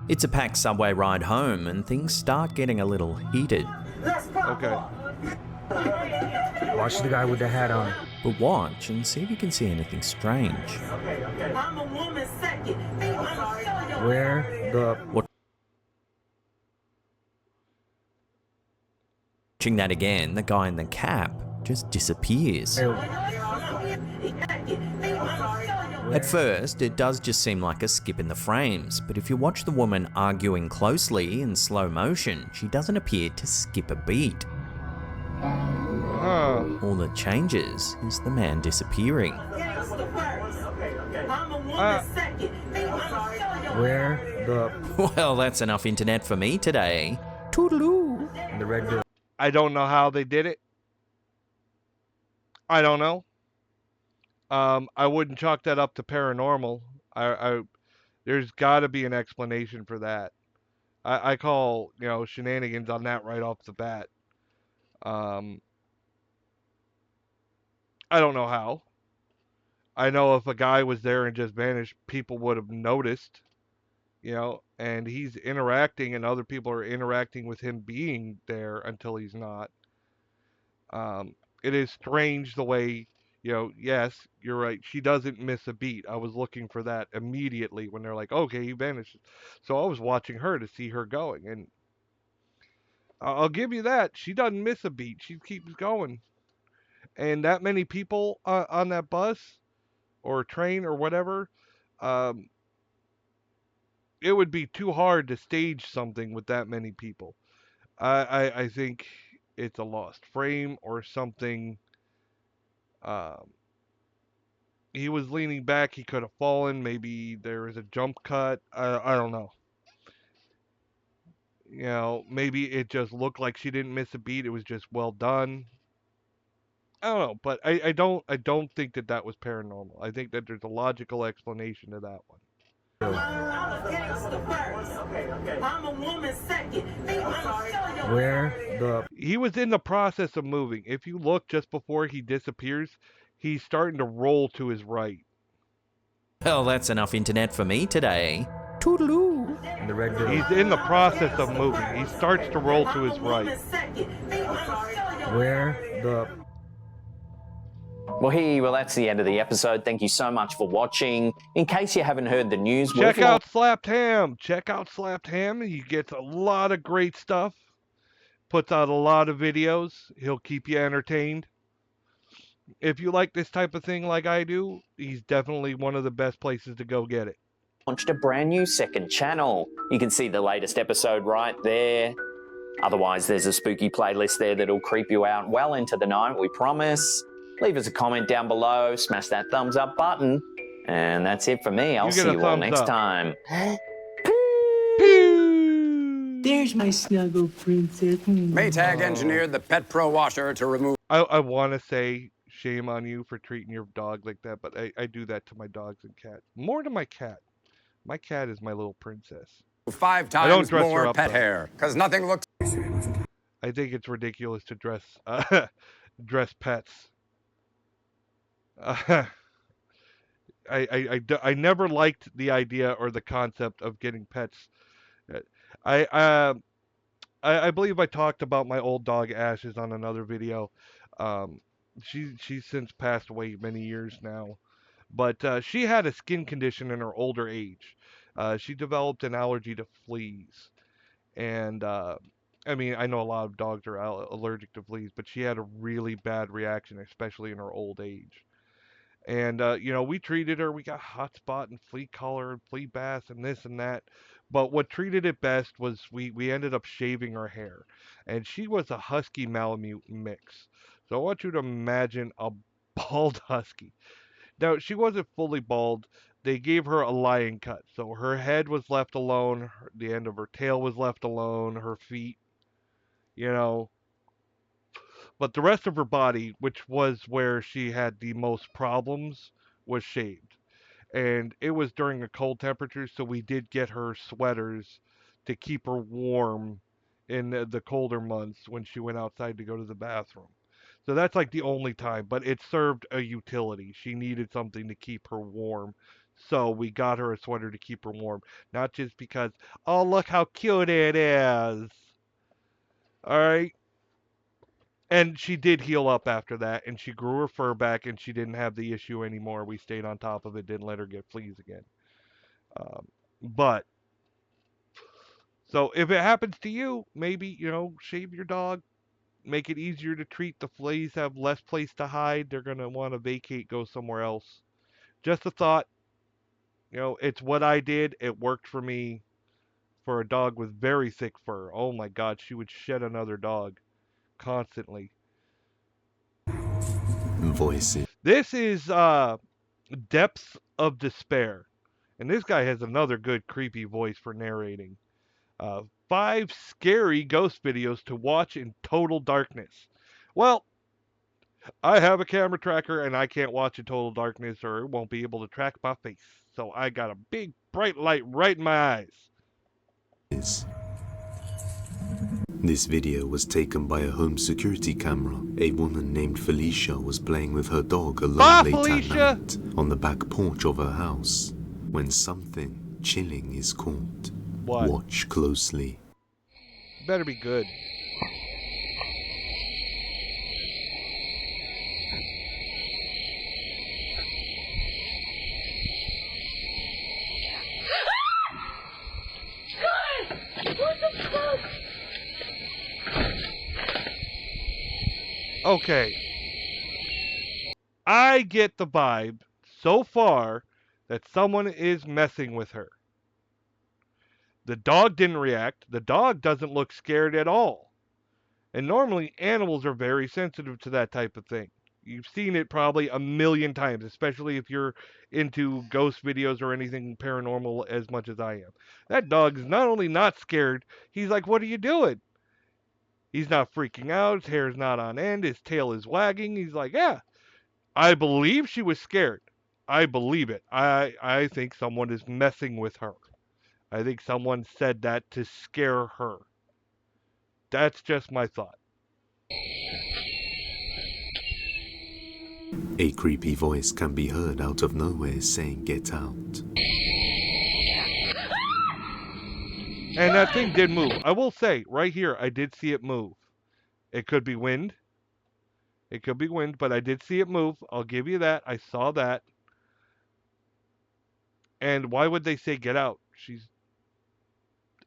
It's a packed subway ride home and things start getting a little heated. Okay. Watch the guy with the hat on. But watch and see if you can see anything strange. I'm a woman second. Where the... Watching that again, the guy in the cap just disappears. At first, it does just seem like a skip in the frames, but if you watch the woman arguing closely in slow motion, she doesn't appear to skip a beat. All that changes is the man disappearing. Where the... Well, that's enough internet for me today. Toodaloo. The red bill. I don't know how they did it. I don't know. I wouldn't chalk that up to paranormal. There's got to be an explanation for that. I call shenanigans on that right off the bat. I don't know how. I know if a guy was there and just vanished, people would have noticed. And he's interacting, and other people are interacting with him being there until he's not. It is strange the way. Yes, you're right. She doesn't miss a beat. I was looking for that immediately when they're like, okay, he vanished. So I was watching her to see her going. And I'll give you that. She doesn't miss a beat. She keeps going. And that many people on that bus, or train or whatever, it would be too hard to stage something with that many people. I think it's a lost frame or something. Um, he was leaning back. He could have fallen. Maybe there was a jump cut. I don't know. You know, maybe it just looked like she didn't miss a beat. It was just well done. I don't know, but I don't think that that was paranormal. I think that there's a logical explanation to that one. I'm a woman second. Where the... He was in the process of moving. If you look just before he disappears, he's starting to roll to his right. Well, that's enough internet for me today. Toodaloo. He's in the process of moving. He starts to roll to his right. Where the... Well, that's the end of the episode. Thank you so much for watching. In case you haven't heard the news, check out Slapped Ham. Check out Slapped Ham. He gets a lot of great stuff. Puts out a lot of videos. He'll keep you entertained. If you like this type of thing like I do, he's definitely one of the best places to go get it. Launched a brand new second channel. You can see the latest episode right there. Otherwise, there's a spooky playlist there that'll creep you out well into the night, we promise. Leave us a comment down below, smash that thumbs up button. And that's it for me. I'll see you all next time. There's my snuggle princess. Maytag engineered the Pet Pro washer to remove... I want to say shame on you for treating your dog like that, but I do that to my dogs and cats. More to my cat. My cat is my little princess. 5 times more pet hair, because nothing looks... I think it's ridiculous to dress dress pets. I never liked the idea or the concept of getting pets. I believe I talked about my old dog Ashes on another video. She's since passed away many years now, but she had a skin condition in her older age. She developed an allergy to fleas, and I mean, I know a lot of dogs are allergic to fleas, but she had a really bad reaction, especially in her old age. And, you know, we treated her. We got hot spot and flea collar and flea bath and this and that. But what treated it best was we ended up shaving her hair. And she was a husky Malamute mix. So I want you to imagine a bald husky. Now, she wasn't fully bald. They gave her a lion cut. So her head was left alone. The end of her tail was left alone. Her feet, you know. But the rest of her body, which was where she had the most problems, was shaved. And it was during a cold temperature, so we did get her sweaters to keep her warm in the colder months when she went outside to go to the bathroom. So that's like the only time, but it served a utility. She needed something to keep her warm. So we got her a sweater to keep her warm. Not just because, oh, look how cute it is. All right. And she did heal up after that, and she grew her fur back, and she didn't have the issue anymore. We stayed on top of it, didn't let her get fleas again. So if it happens to you, maybe, you know, shave your dog, make it easier to treat. The fleas have less place to hide. They're going to want to vacate, go somewhere else. Just a thought. You know, it's what I did. It worked for me. For a dog with very thick fur. Oh my God, she would shed another dog constantly. Voices. This is Depths of Despair. And this guy has another good creepy voice for narrating. 5 scary ghost videos to watch in total darkness. Well, I have a camera tracker and I can't watch in total darkness or it won't be able to track my face. So I got a big bright light right in my eyes. This video was taken by a home security camera. A woman named Felicia was playing with her dog alone late at night on the back porch of her house when something chilling is caught. What? Watch closely. Better be good. Okay. I get the vibe so far that someone is messing with her. The dog didn't react. The dog doesn't look scared at all. And normally animals are very sensitive to that type of thing. You've seen it probably a million times, especially if you're into ghost videos or anything paranormal as much as I am. That dog's not only not scared, he's like, "What are you doing?" He's not freaking out. His hair's not on end. His tail is wagging. He's like, "Yeah, I believe she was scared. I believe it. I think someone is messing with her. I think someone said that to scare her." That's just my thought. A creepy voice can be heard out of nowhere saying, "Get out." And that thing did move. I will say, right here, I did see it move. It could be wind. It could be wind, but I did see it move. I'll give you that. I saw that. And why would they say get out? She's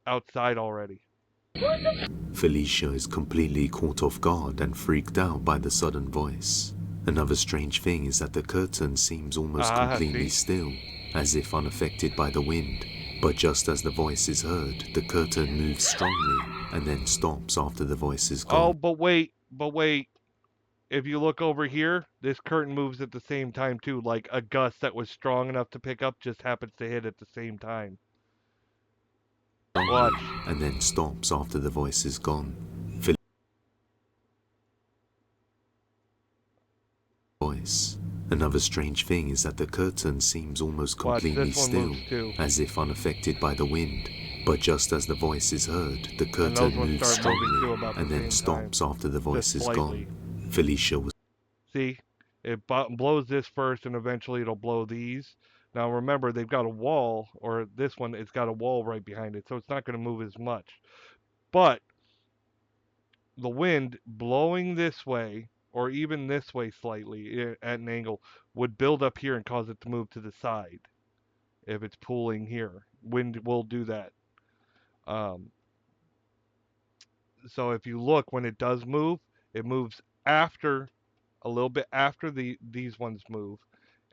outside already. Felicia is completely caught off guard and freaked out by the sudden voice. Another strange thing is that the curtain seems almost completely still, as if unaffected by the wind. But just as the voice is heard, the curtain moves strongly and then stops after the voice is gone. Oh, but wait. If you look over here, this curtain moves at the same time too, like a gust that was strong enough to pick up just happens to hit at the same time. Watch. And then stops after the voice is gone. Voice. Another strange thing is that the curtain seems almost completely still, as if unaffected by the wind. But just as the voice is heard, the curtain moves strongly and then stops after the voice is gone. Felicia was... See? It blows this first and eventually it'll blow these. Now remember, they've got a wall, or this one, it's got a wall right behind it, so it's not going to move as much. But the wind blowing this way, or even this way slightly at an angle, would build up here and cause it to move to the side. If it's pooling here, wind will do that. So if you look, when it does move, it moves after, a little bit after these ones move,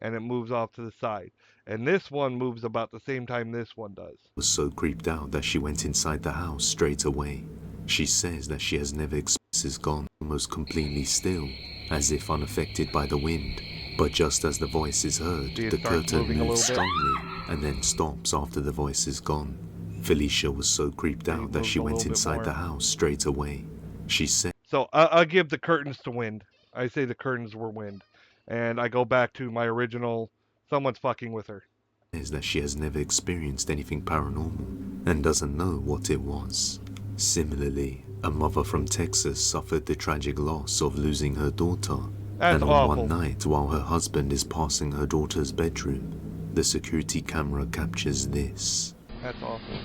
and it moves off to the side. And this one moves about the same time this one does. Was so creeped out that she went inside the house straight away. She says that she has never experienced is gone almost completely still, as if unaffected by the wind. But just as the voice is heard, the curtain moves strongly and then stops after the voice is gone. Felicia was so creeped out that she went inside the house straight away. She said... So I'll give the curtains to wind. I say the curtains were wind. And I go back to my original, someone's fucking with her. Is that she has never experienced anything paranormal and doesn't know what it was. Similarly, a mother from Texas suffered the tragic loss of losing her daughter. And on one night, while her husband is passing her daughter's bedroom, the security camera captures this. That's awful.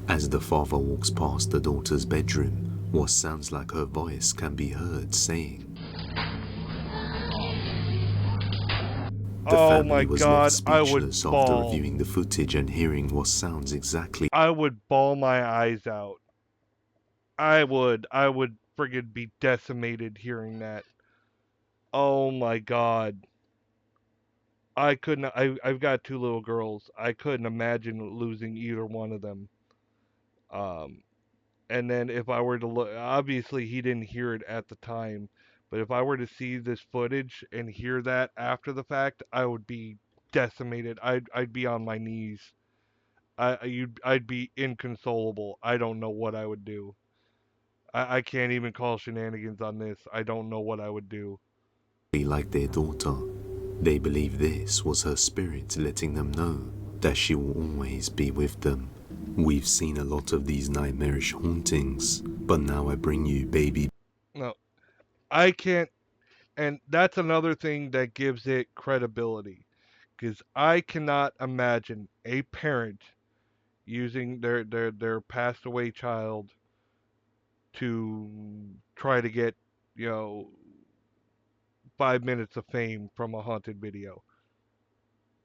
As the father walks past the daughter's bedroom, what sounds like her voice can be heard saying, The family was left speechless after reviewing the footage and hearing what sounds exactly... I would bawl my eyes out. I would friggin' be decimated hearing that. Oh my god. I couldn't, I've got 2 little girls. I couldn't imagine losing either one of them. And then if I were to look, obviously he didn't hear it at the time, but if I were to see this footage and hear that after the fact, I would be decimated. I'd be on my knees. I'd be inconsolable. I don't know what I would do. I can't even call shenanigans on this. I don't know what I would do. Like their daughter. They believe this was her spirit letting them know that she will always be with them. We've seen a lot of these nightmarish hauntings, but now I bring you baby. No, I can't, and that's another thing that gives it credibility, because I cannot imagine a parent using their passed away child to try to get, 5 minutes of fame from a haunted video.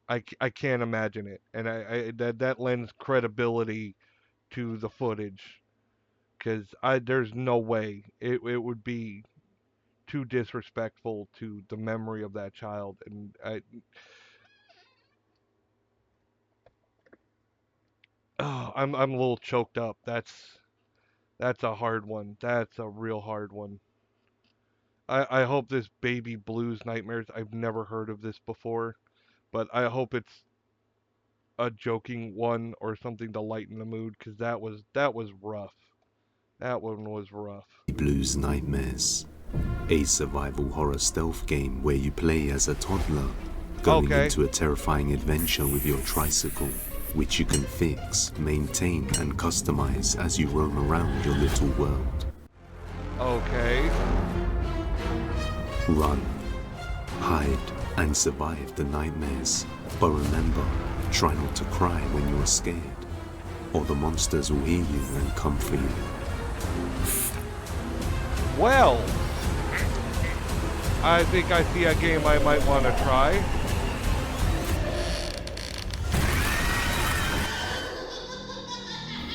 I can't imagine it, and that lends credibility to the footage. because there's no way it would be too disrespectful to the memory of that child, and I'm a little choked up. That's a hard one. That's a real hard one. I hope this Baby Blues Nightmares, I've never heard of this before, but I hope it's a joking one or something to lighten the mood, because that was rough. That one was rough. Blues Nightmares, a survival horror stealth game where you play as a toddler, going into a terrifying adventure with your tricycle, which you can fix, maintain, and customize as you roam around your little world. Okay. Run, hide, and survive the nightmares. But remember, try not to cry when you're scared, or the monsters will hear you and come for you. Well, I think I see a game I might want to try.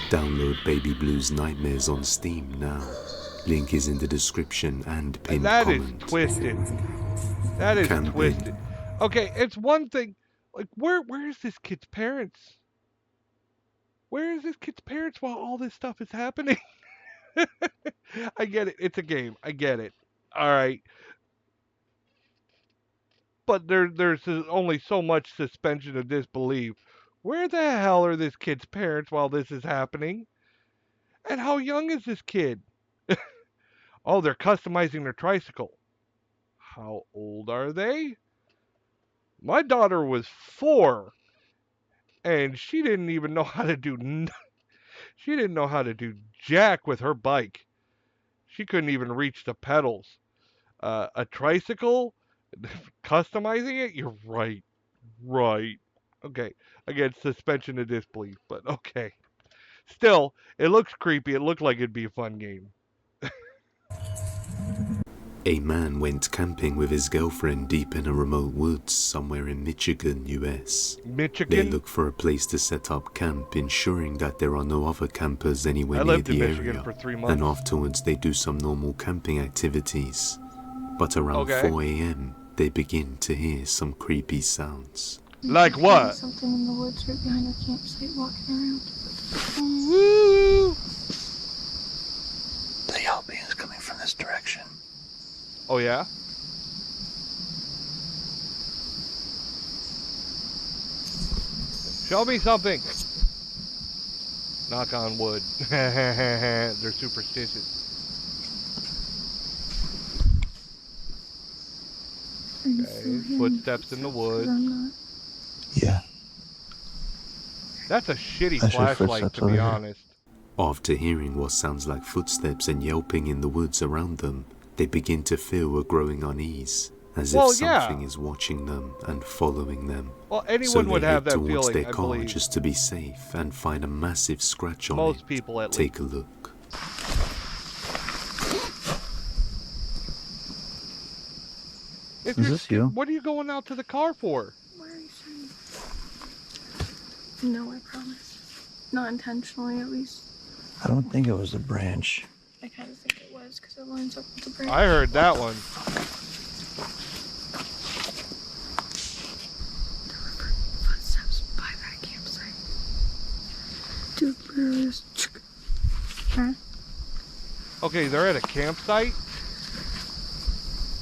Download Baby Blues Nightmares on Steam now. Link is in the description and pinned comment. That is twisted. That is twisted. Okay, it's one thing. Like, where is this kid's parents? Where is this kid's parents while all this stuff is happening? I get it. It's a game. I get it. All right. But there's only so much suspension of disbelief. Where the hell are this kid's parents while this is happening? And how young is this kid? Oh, they're customizing their tricycle. How old are they? My daughter was 4, and she didn't even know how to do. She didn't know how to do jack with her bike. She couldn't even reach the pedals. A tricycle, customizing it. You're right. Right. Okay. Again, suspension of disbelief, but okay. Still, it looks creepy. It looked like it'd be a fun game. A man went camping with his girlfriend deep in a remote woods somewhere in Michigan, US. They look for a place to set up camp, ensuring that there are no other campers anywhere near the area. And afterwards they do some normal camping activities. But around 4 a.m. they begin to hear some creepy sounds. Like what? Something in the woods right behind our campsite walking around. Woo! The yelping is coming from this direction. Oh yeah? Show me something. Knock on wood. They're superstitious. Okay, footsteps in the woods. Yeah. That's a shitty flashlight, to be honest. After hearing what sounds like footsteps and yelping in the woods around them, they begin to feel a growing unease, as if something is watching them and following them. Well, anyone would have that feeling, their car just to be safe and find a massive scratch on it. Most people, at least. Take a look. Is this you? What are you going out to the car for? Why are you saying? No, I promise. Not intentionally, at least. I don't think it was a branch. I kind of think it was, because it lines up with the branch. I heard that one. There were footsteps by that campsite. Dude, literally just... Huh? Okay, they're at a campsite?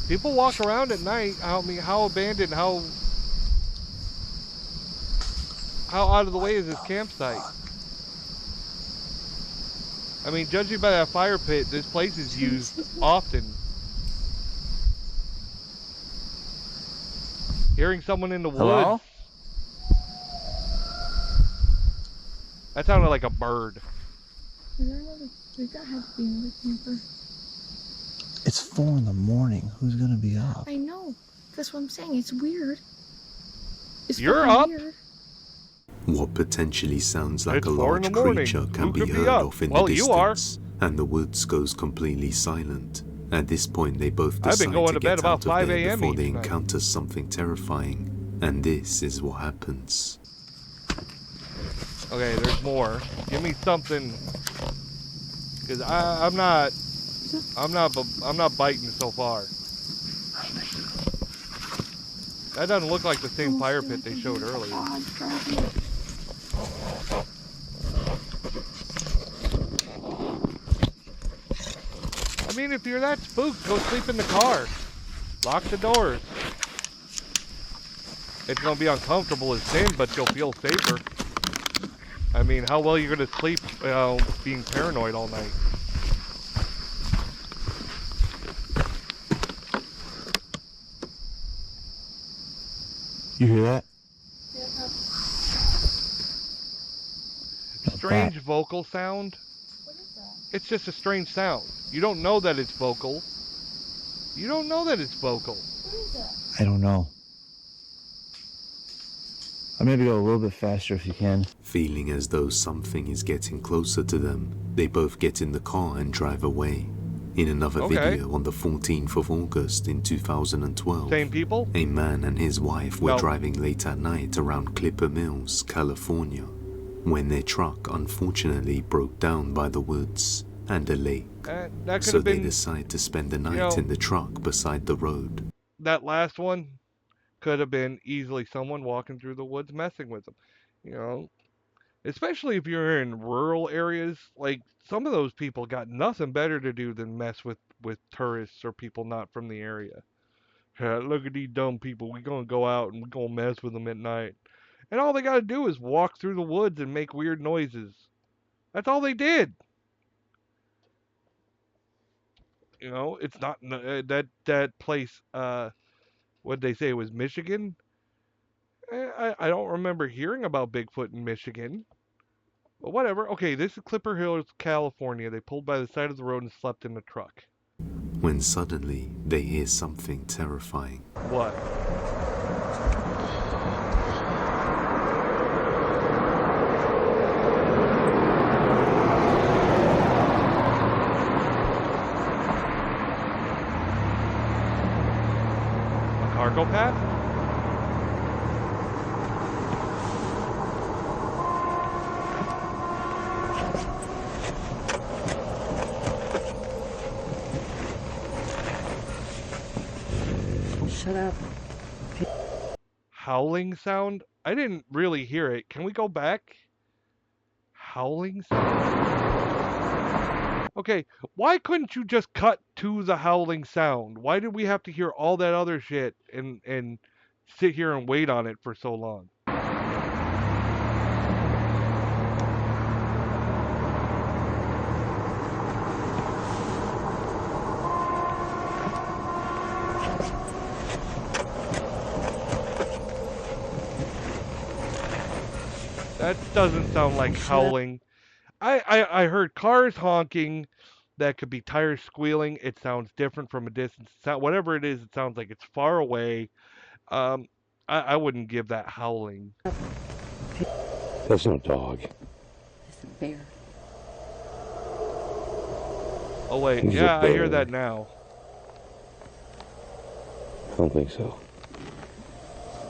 People walk around at night. I mean, how abandoned, how out of the way is this campsite? I mean, judging by that fire pit, this place is used often. Hearing someone in the woods. That sounded like a bird. Is there another? That had to be another camper. It's 4 in the morning. Who's gonna be up? I know. That's what I'm saying. It's weird. You're up. Weird. What potentially sounds like a large creature can be heard off in the distance, and the woods goes completely silent. At this point, they both decide to get out of there before they encounter something terrifying, and this is what happens. Okay, there's more. Give me something. Because I'm not biting so far. That doesn't look like the same fire pit they showed earlier. I mean, if you're that spooked, go sleep in the car. Lock the doors. It's going to be uncomfortable as sin, but you'll feel safer. I mean, how well are you going to sleep being paranoid all night? You hear that? Strange vocal sound. What is that? It's just a strange sound. You don't know that it's vocal. You don't know that it's vocal. What is that? I don't know. I'll maybe go a little bit faster if you can. Feeling as though something is getting closer to them, they both get in the car and drive away. In another video on the 14th of August in 2012, same people? A man and his wife were driving late at night around Clipper Mills, California, when their truck unfortunately broke down by the woods and a lake. So they decide to spend the night in the truck beside the road. That last one could have been easily someone walking through the woods messing with them. You know, especially if you're in rural areas, like some of those people got nothing better to do than mess with tourists or people not from the area. Look at these dumb people. We're going to go out and we're going to mess with them at night. And all they got to do is walk through the woods and make weird noises. That's all they did. You know, it's not that place, what'd they say, it was Michigan? I don't remember hearing about Bigfoot in Michigan. But whatever. Okay, this is Clipper Hills, California. They pulled by the side of the road and slept in the truck. When suddenly they hear something terrifying. What? A cargo path? Shut up. Howling sound? I didn't really hear it. Can we go back? Howling sound? Okay, why couldn't you just cut to the howling sound? Why did we have to hear all that other shit and sit here and wait on it for so long? That doesn't sound like howling. I heard cars honking. That could be tires squealing. It sounds different from a distance. Whatever it is, it sounds like it's far away. I wouldn't give that howling. That's no dog. It's a bear. Oh wait, He's a yeah, I hear bear. that now. I don't think so.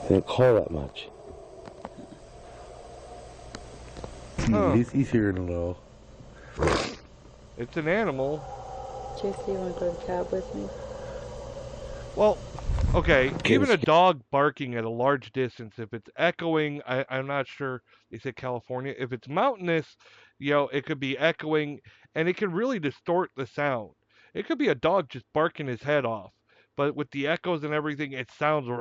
They don't call that much. Huh. He's here in a little. It's an animal. JC, you want to go to the cab with me? Well, okay, even a dog barking at a large distance, if it's echoing, I'm not sure, they said California, if it's mountainous, you know, it could be echoing, and it can really distort the sound. It could be a dog just barking his head off, but with the echoes and everything, it sounds, you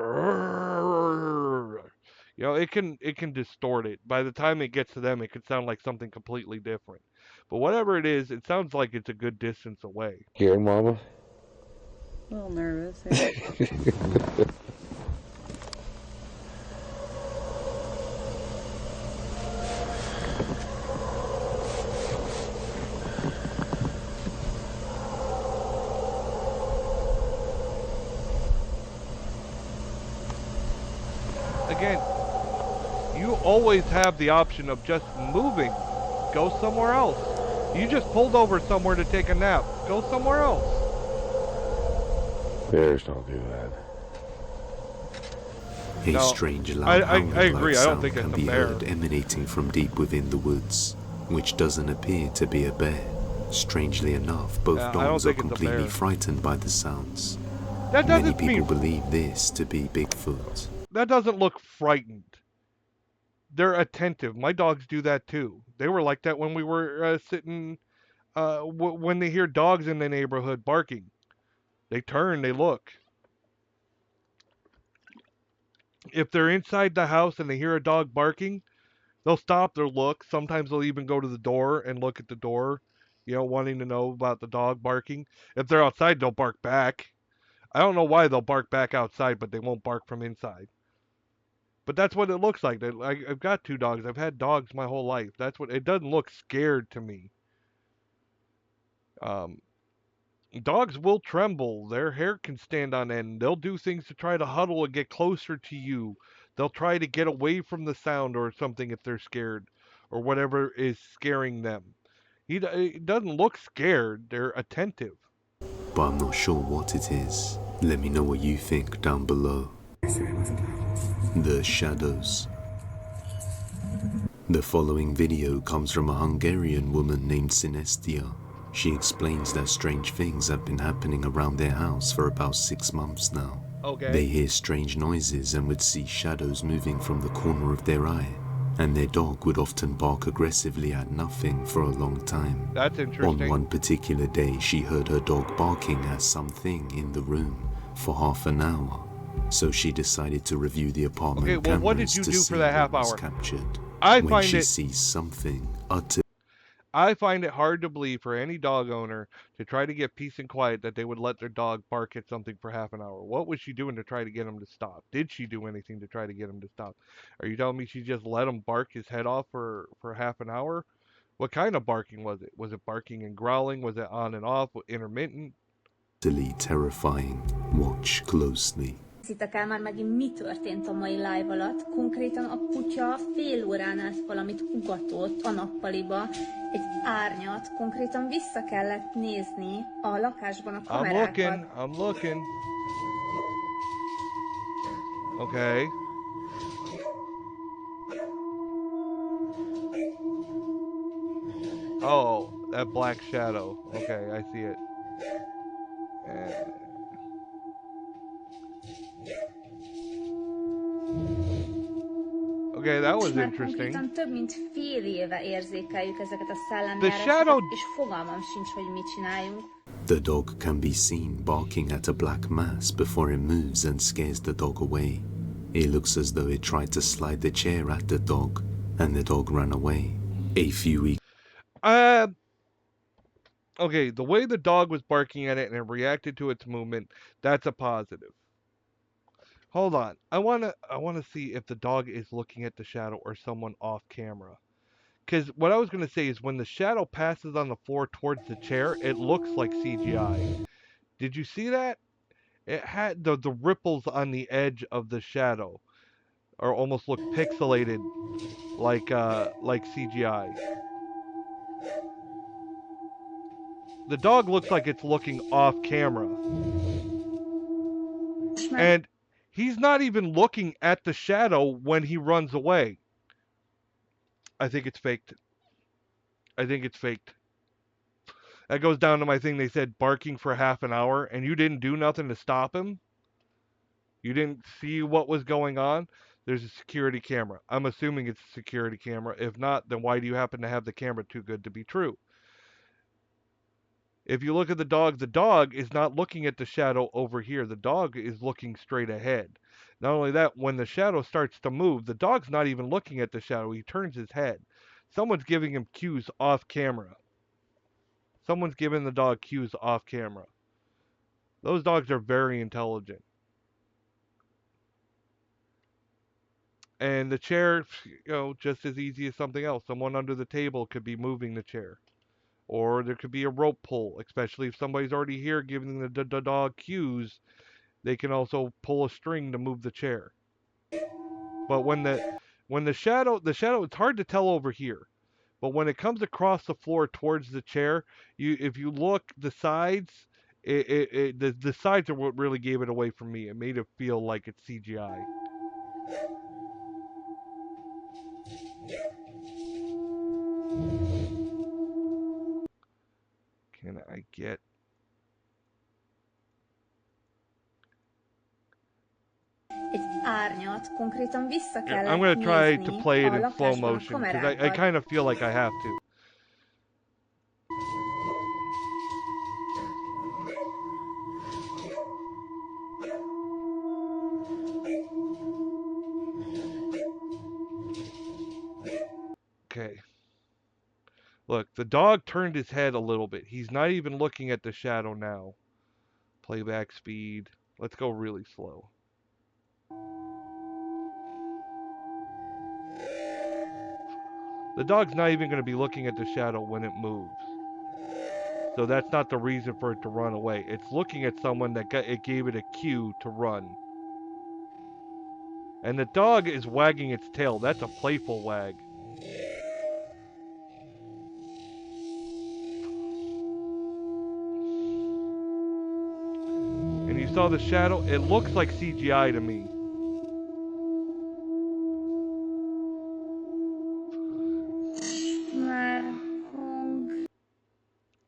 know, it can distort it. By the time it gets to them, it could sound like something completely different. But whatever it is, it sounds like it's a good distance away. Here, Mama. A little nervous. Yeah. Again, you always have the option of just moving. Go somewhere else. You just pulled over somewhere to take a nap. Go somewhere else. Bears don't do that. A strange loud I agree. I don't think can it's be a bear. heard emanating from deep within the woods, which doesn't appear to be a bear. Strangely enough, both dogs are completely frightened by the sounds. Many people believe this to be Bigfoot. That doesn't look frightened. They're attentive. My dogs do that too. They were like that when we were sitting, when they hear dogs in the neighborhood barking. They turn, they look. If they're inside the house and they hear a dog barking, they'll stop, they'll look. Sometimes they'll even go to the door and look at the door, wanting to know about the dog barking. If they're outside, they'll bark back. I don't know why they'll bark back outside, but they won't bark from inside. But that's what it looks like. I've got 2 dogs. I've had dogs my whole life. That's what it doesn't look scared to me. Dogs will tremble. Their hair can stand on end. They'll do things to try to huddle and get closer to you. They'll try to get away from the sound or something if they're scared or whatever is scaring them. He doesn't look scared. They're attentive. But I'm not sure what it is. Let me know what you think down below. The shadows. The following video comes from a Hungarian woman named Sinestia. She explains that strange things have been happening around their house for about 6 months now. Okay. They hear strange noises and would see shadows moving from the corner of their eye, and their dog would often bark aggressively at nothing for a long time. That's interesting. On one particular day, she heard her dog barking at something in the room for half an hour, so she decided to review the apartment cameras. Okay, well, what did you do for that half hour? Captured. I when find she it sees something utterly. I find it hard to believe for any dog owner to try to get peace and quiet that they would let their dog bark at something for half an hour. What was she doing to try to get him to stop? Did she do anything to try to get him to stop? Are you telling me she just let him bark his head off for half an hour? What kind of barking was it? Was it barking and growling? Was it on and off, intermittent? Terrifying. Watch closely. Hittek el már megint mi történt a mai live alatt. Konkrétan a kutya fél órán át valamit ugatott a nappaliba. Egy árnyat, konkrétan vissza kellett nézni a lakásban a kamerákat. I'm looking. Okay. Oh, that black shadow. Okay, I see it. Okay, that was interesting. Több mint fél éve érzékeljük ezeket a szellemjárásokat, és fogalmam sincs, hogy mit csináljunk. The dog can be seen barking at a black mass before it moves and scares the dog away. It looks as though it tried to slide the chair at the dog, and the dog ran away. A few weeks. Okay, the way the dog was barking at it and it reacted to its movement, that's a positive. Hold on. I wanna see if the dog is looking at the shadow or someone off camera. Because what I was gonna say is when the shadow passes on the floor towards the chair, it looks like CGI. Did you see that? It had the ripples on the edge of the shadow, or almost look pixelated, like CGI. The dog looks like it's looking off camera. And he's not even looking at the shadow when he runs away. I think it's faked. I think it's faked. That goes down to my thing. They said barking for half an hour, and you didn't do nothing to stop him? You didn't see what was going on? There's a security camera. I'm assuming it's a security camera. If not, then why do you happen to have the camera too good to be true? If you look at the dog is not looking at the shadow over here. The dog is looking straight ahead. Not only that, when the shadow starts to move, the dog's not even looking at the shadow. He turns his head. Someone's giving him cues off camera. Someone's giving the dog cues off camera. Those dogs are very intelligent. And the chair, just as easy as something else. Someone under the table could be moving the chair. Or there could be a rope pull, especially if somebody's already here giving the dog cues. They can also pull a string to move the chair. But when the shadow, it's hard to tell over here. But when it comes across the floor towards the chair, if you look the sides, the sides are what really gave it away for me. It made it feel like it's CGI. Can I get... I'm going to try to play it in slow motion, because I kind of feel like I have to. Okay. Look, the dog turned his head a little bit. He's not even looking at the shadow now. Playback speed. Let's go really slow. The dog's not even going to be looking at the shadow when it moves. So that's not the reason for it to run away. It's looking at someone that it gave it a cue to run. And the dog is wagging its tail. That's a playful wag. And you saw the shadow? It looks like CGI to me.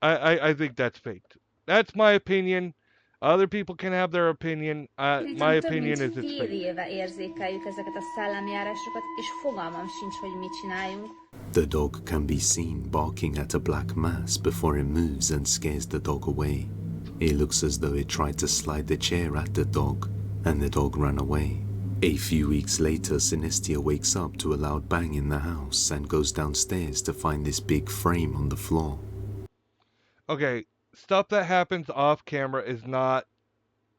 I think that's faked. That's my opinion. Other people can have their opinion. My opinion is it's fake. The dog can be seen barking at a black mass before it moves and scares the dog away. It looks as though it tried to slide the chair at the dog, and the dog ran away. A few weeks later, Synestia wakes up to a loud bang in the house and goes downstairs to find this big frame on the floor. Okay, stuff that happens off camera is not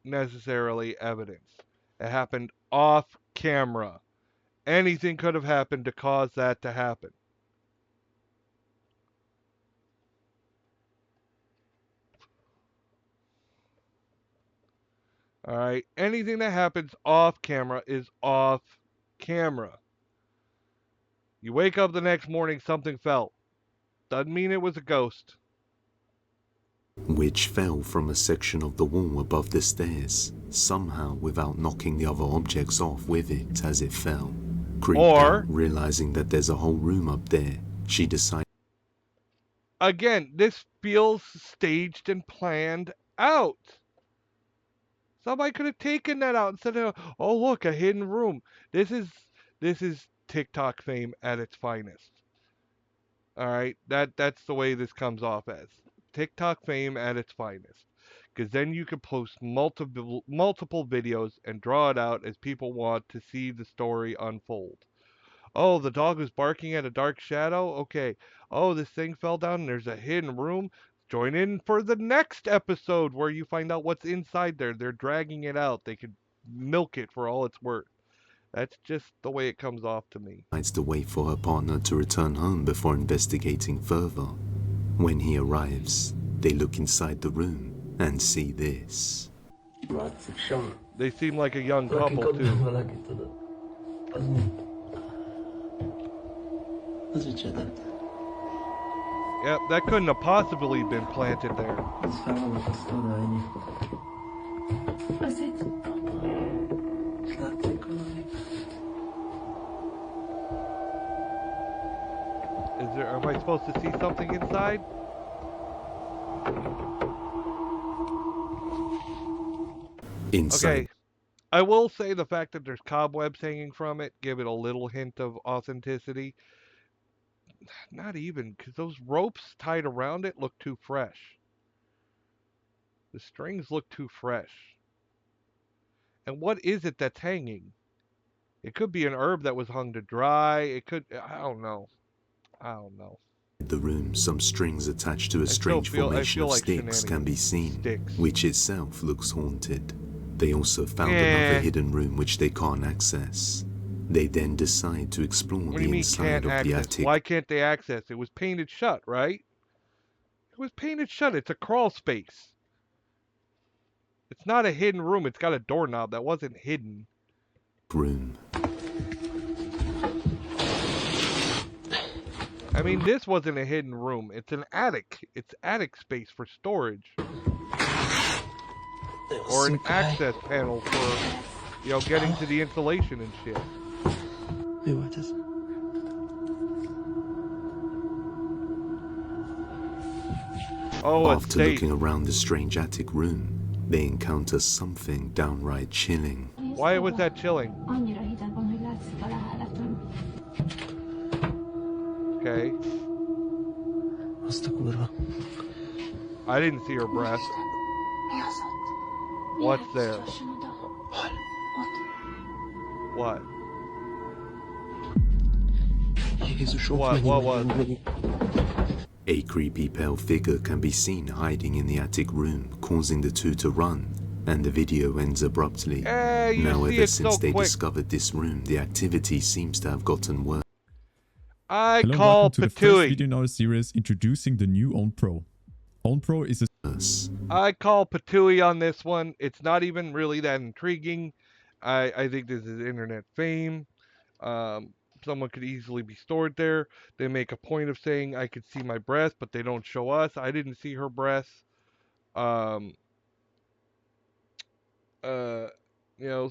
necessarily evidence. It happened off camera. Anything could have happened to cause that to happen. Alright, anything that happens off camera is off camera. You wake up the next morning, something fell. Doesn't mean it was a ghost. Which fell from a section of the wall above the stairs, somehow without knocking the other objects off with it as it fell. Creeped out, realizing that there's a whole room up there, she decided... Again, this feels staged and planned out. Somebody could have taken that out and said, "Oh, look, a hidden room." This is TikTok fame at its finest. All right, that's the way this comes off as TikTok fame at its finest. Because then you can post multiple videos and draw it out as people want to see the story unfold. Oh, the dog was barking at a dark shadow? Okay. Oh, this thing fell down and there's a hidden room? Join in for the next episode where you find out what's inside there. They're dragging it out. They could milk it for all it's worth. That's just the way it comes off to me. Decides to wait for her partner to return home before investigating further. When he arrives, they look inside the room and see this. They seem like a young couple, too. Yep, that couldn't have possibly been planted there. Am I supposed to see something inside? Okay. I will say the fact that there's cobwebs hanging from it give it a little hint of authenticity. Not even, because those ropes tied around it look too fresh. The strings look too fresh. And what is it that's hanging? It could be an herb that was hung to dry. It could, I don't know. The room, some strings attached to a strange formation of sticks can be seen, which itself looks haunted. They also found another hidden room which they can't access. They then decide to explore the inside of the attic. Why can't they access? It was painted shut, right? It was painted shut. It's a crawl space. It's not a hidden room. It's got a doorknob that wasn't hidden. Room. I mean, this wasn't a hidden room. It's an attic. It's attic space for storage. Or an access panel for, getting to the insulation and shit. Oh, After looking around the strange attic room, they encounter something downright chilling. Why was that chilling? Okay. I didn't see her breath. What's there? What? What was it? A creepy pale figure can be seen hiding in the attic room, causing the two to run, and the video ends abruptly. Now, ever since they discovered this room, the activity seems to have gotten worse. Hello, welcome to the first video in our series introducing the new Own Pro. Own Pro is a... I call Patooey on this one. It's not even really that intriguing. I think this is internet fame. Someone could easily be stored there. They make a point of saying I could see my breath, but they don't show us. I didn't see her breath. You know,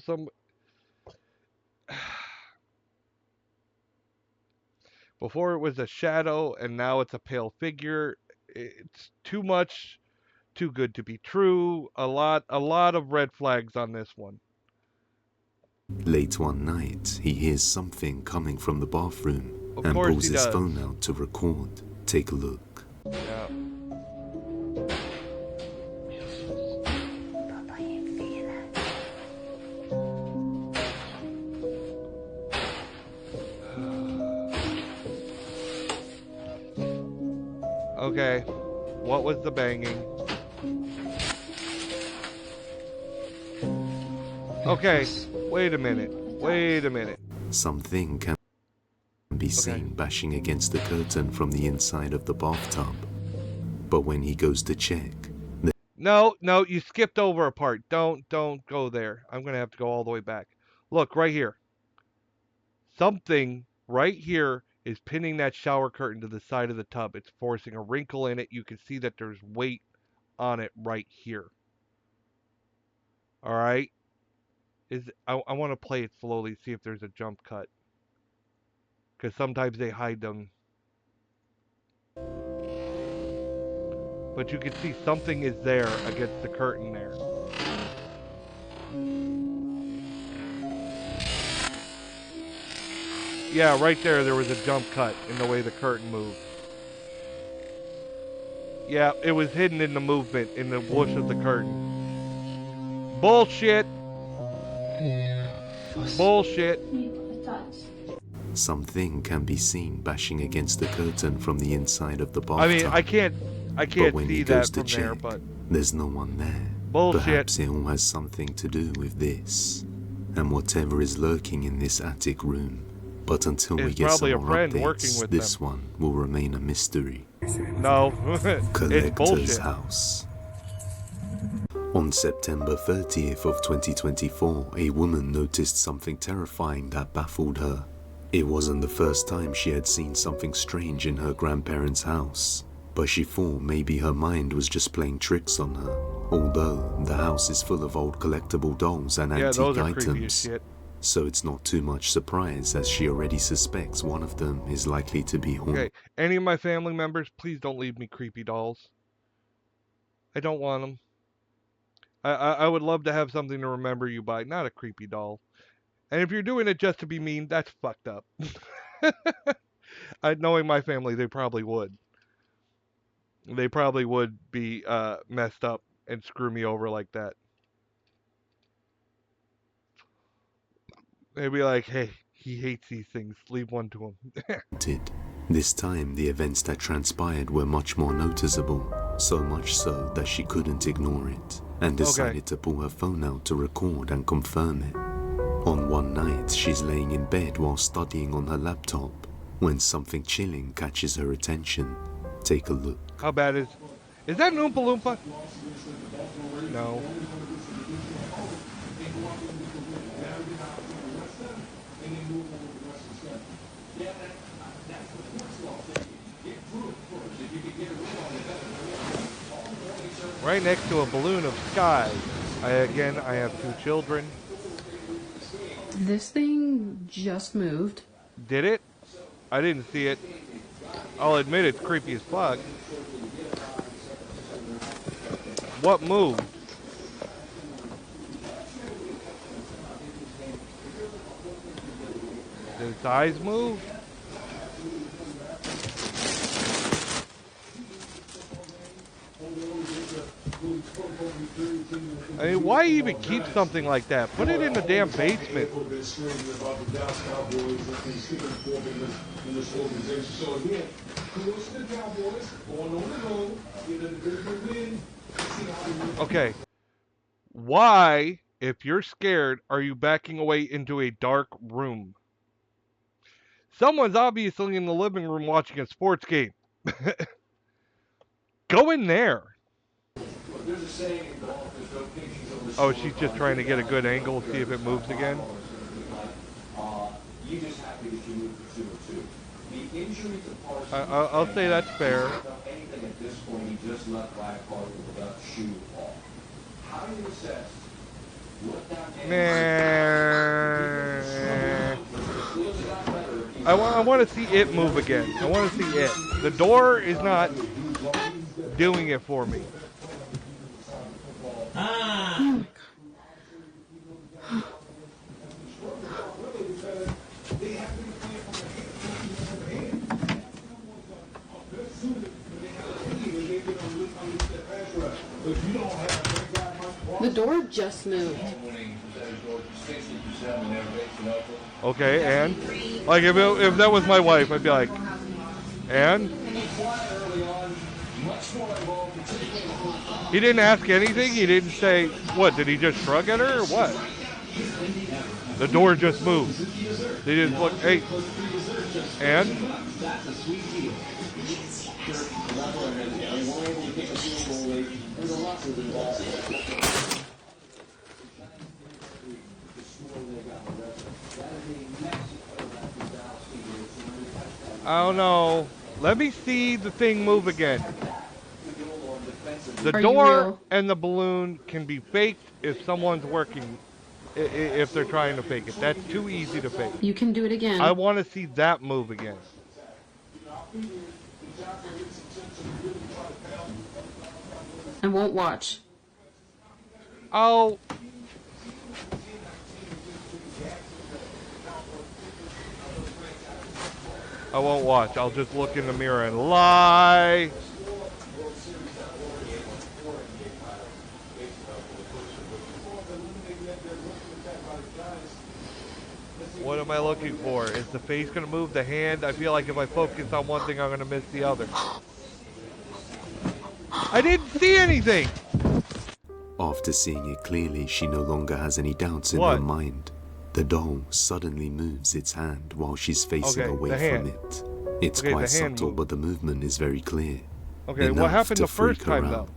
before it was a shadow and now it's a pale figure. It's too much, too good to be true. A lot of red flags on this one. Late one night, he hears something coming from the bathroom and course pulls he his does. phone out to record. Take a look. Yeah. Okay, what was the banging? Okay, wait a minute. Something can be seen bashing against the curtain from the inside of the bathtub. But when he goes to check... No, you skipped over a part. Don't go there. I'm going to have to go all the way back. Look, right here. Something right here is pinning that shower curtain to the side of the tub. It's forcing a wrinkle in it. You can see that there's weight on it right here. All right? I want to play it slowly, see if there's a jump cut. Because sometimes they hide them. But you can see something is there against the curtain there. Yeah, right there was a jump cut in the way the curtain moved. Yeah, it was hidden in the movement, in the whoosh of the curtain. Bullshit! Bullshit! Something can be seen bashing against the curtain from the inside of the bathtub. I mean, I can't see that from check, there, but... there's no one there. Bullshit. Perhaps it all has something to do with this. And whatever is lurking in this attic room. But until we get some more updates, this one will remain a mystery. No, it's Collector's bullshit. House. On September 30th of 2024, a woman noticed something terrifying that baffled her. It wasn't the first time she had seen something strange in her grandparents' house, but she thought maybe her mind was just playing tricks on her, although the house is full of old collectible dolls and antique those are creepy as items. shit. So it's not too much surprise as she already suspects one of them is likely to be haunted. Okay, any of my family members, please don't leave me creepy dolls. I don't want them. I would love to have something to remember you by, not a creepy doll. And if you're doing it just to be mean, that's fucked up. Knowing my family, they probably would. They probably would be messed up and screw me over like that. They'd be like, hey, he hates these things. Leave one to him. This time, the events that transpired were much more noticeable, so much so that she couldn't ignore it, and decided to pull her phone out to record and confirm it. On one night, she's laying in bed while studying on her laptop, when something chilling catches her attention. Take a look. How bad is that an Oompa Loompa? No. Right next to a balloon of sky. I have 2 children. This thing just moved. Did it? I didn't see it. I'll admit it's creepy as fuck. What moved? Did its eyes move? I mean, why even keep something like that? Put it in the damn basement. Okay. Why, if you're scared, are you backing away into a dark room? Someone's obviously in the living room watching a sports game. Go in there. Oh, she's just trying to get a good angle, see if it moves again. I'll say that's fair. Nah. I want to see it move again. I want to see it. The door is not doing it for me. The door just moved. Okay, and like if that was my wife, I'd be like, and he didn't ask anything. He didn't say what. Did he just shrug at her or what? The door just moved. They just look. Hey, and I don't know. Let me see the thing move again. The door and the balloon can be faked if someone's working, if they're trying to fake it. That's too easy to fake. You can do it again. I want to see that move again. I won't watch. Oh. I won't watch. I'll just look in the mirror and lie. What am I looking for? Is the face going to move? The hand? I feel like if I focus on one thing, I'm going to miss the other. I didn't see anything! After seeing it clearly, she no longer has any doubts in her mind. The doll suddenly moves its hand while she's facing away from it. It's quite subtle, but the movement is very clear. Okay, what happened the first time, though?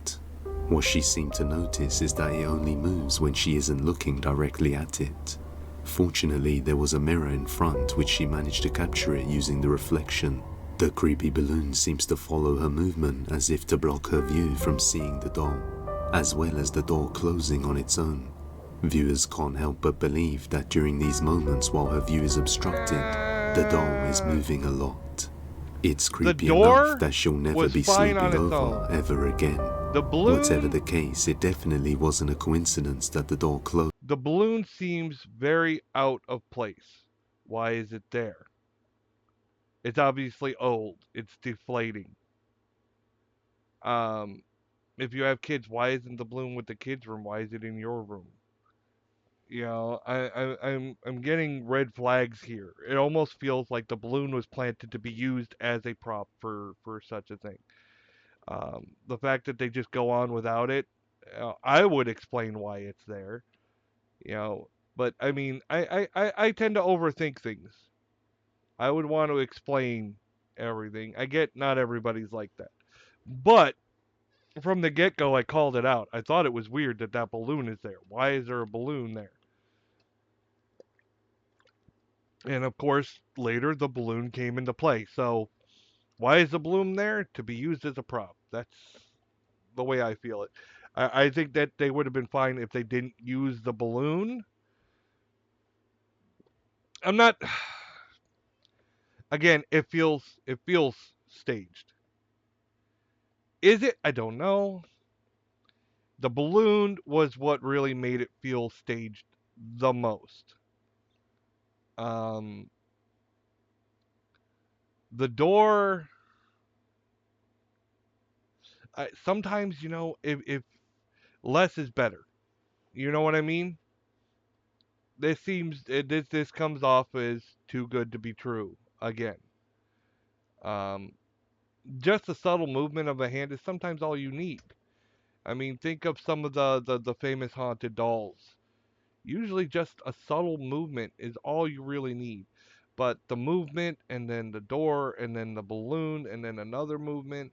What she seemed to notice is that it only moves when she isn't looking directly at it. Fortunately, there was a mirror in front which she managed to capture it using the reflection. The creepy balloon seems to follow her movement as if to block her view from seeing the doll, as well as the door closing on its own. Viewers can't help but believe that during these moments while her view is obstructed, the doll is moving a lot. It's creepy enough that she'll never be sleeping over ever again. The balloon, whatever the case, it definitely wasn't a coincidence that the door closed. The balloon seems very out of place. Why is it there? It's obviously old. It's deflating. If you have kids, why isn't the balloon with the kids' room? Why is it in your room? You know, I'm getting red flags here. It almost feels like the balloon was planted to be used as a prop for such a thing. The fact that they just go on without it, I would explain why it's there. You know, but I mean, I tend to overthink things. I would want to explain everything. I get not everybody's like that. But from the get-go, I called it out. I thought it was weird that that balloon is there. Why is there a balloon there? And of course, later the balloon came into play. So, why is the balloon there? To be used as a prop. That's the way I feel it. I think that they would have been fine if they didn't use the balloon. I'm not. Again, it feels staged. Is it? I don't know. The balloon was what really made it feel staged the most. The door, sometimes, if less is better. You know what I mean? This comes off as too good to be true again. Um, just a subtle movement of a hand is sometimes all you need. I mean, think of some of the famous haunted dolls. Usually just a subtle movement is all you really need. But the movement, and then the door, and then the balloon, and then another movement.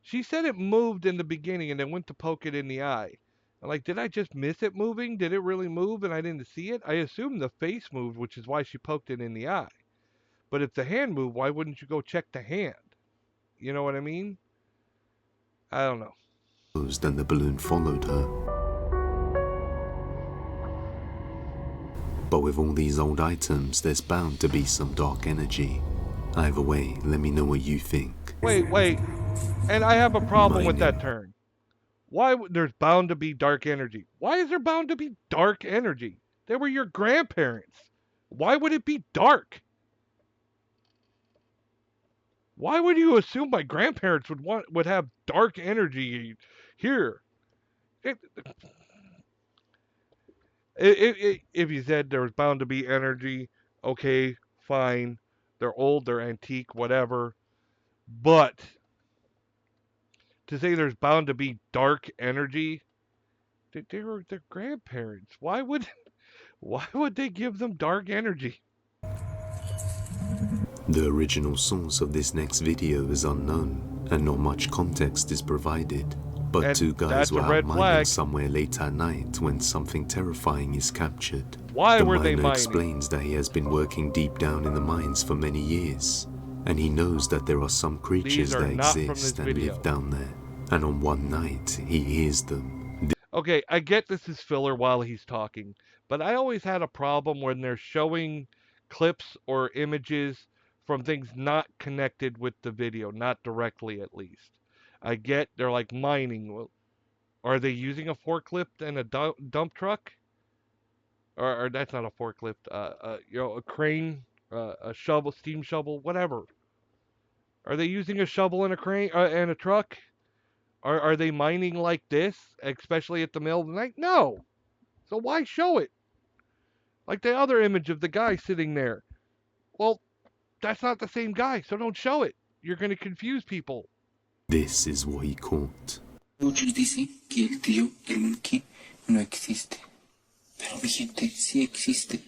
She said it moved in the beginning and then went to poke it in the eye. I'm like, did I just miss it moving? Did it really move and I didn't see it? I assumed the face moved, which is why she poked it in the eye. But if the hand moved, why wouldn't you go check the hand? You know what I mean? I don't know. Then the balloon followed her. But with all these old items, there's bound to be some dark energy. Either way, let me know what you think. Wait. And I have a problem with that term. There's bound to be dark energy? Why is there bound to be dark energy? They were your grandparents. Why would it be dark? Why would you assume my grandparents would have dark energy here? If you said there was bound to be energy, okay, fine. They're old, they're antique, whatever. But to say there's bound to be dark energy, they were their grandparents. Why would they give them dark energy? The original source of this next video is unknown, and not much context is provided. But And two guys that's a were red out mining flag. somewhere late at night when something terrifying is captured. Why the were they miner mining? explains that he has been working deep down in the mines for many years, and he knows that there are some creatures are that not from exist this and video. live down there. And on one night, he hears them. Okay, I get this is filler while he's talking, but I always had a problem when they're showing clips or images from things not connected with the video, not directly at least. I get they're like mining. Well, are they using a forklift and a dump truck? Or that's not a forklift. A crane, a shovel, steam shovel, whatever. Are they using a shovel and a crane and a truck? Are they mining like this, especially at the middle of the night? No. So why show it? Like the other image of the guy sitting there. Well, that's not the same guy, so don't show it. You're going to confuse people. This is what he caught. Muchos dicen que el tío del monkey no existe, pero mi gente sí existe.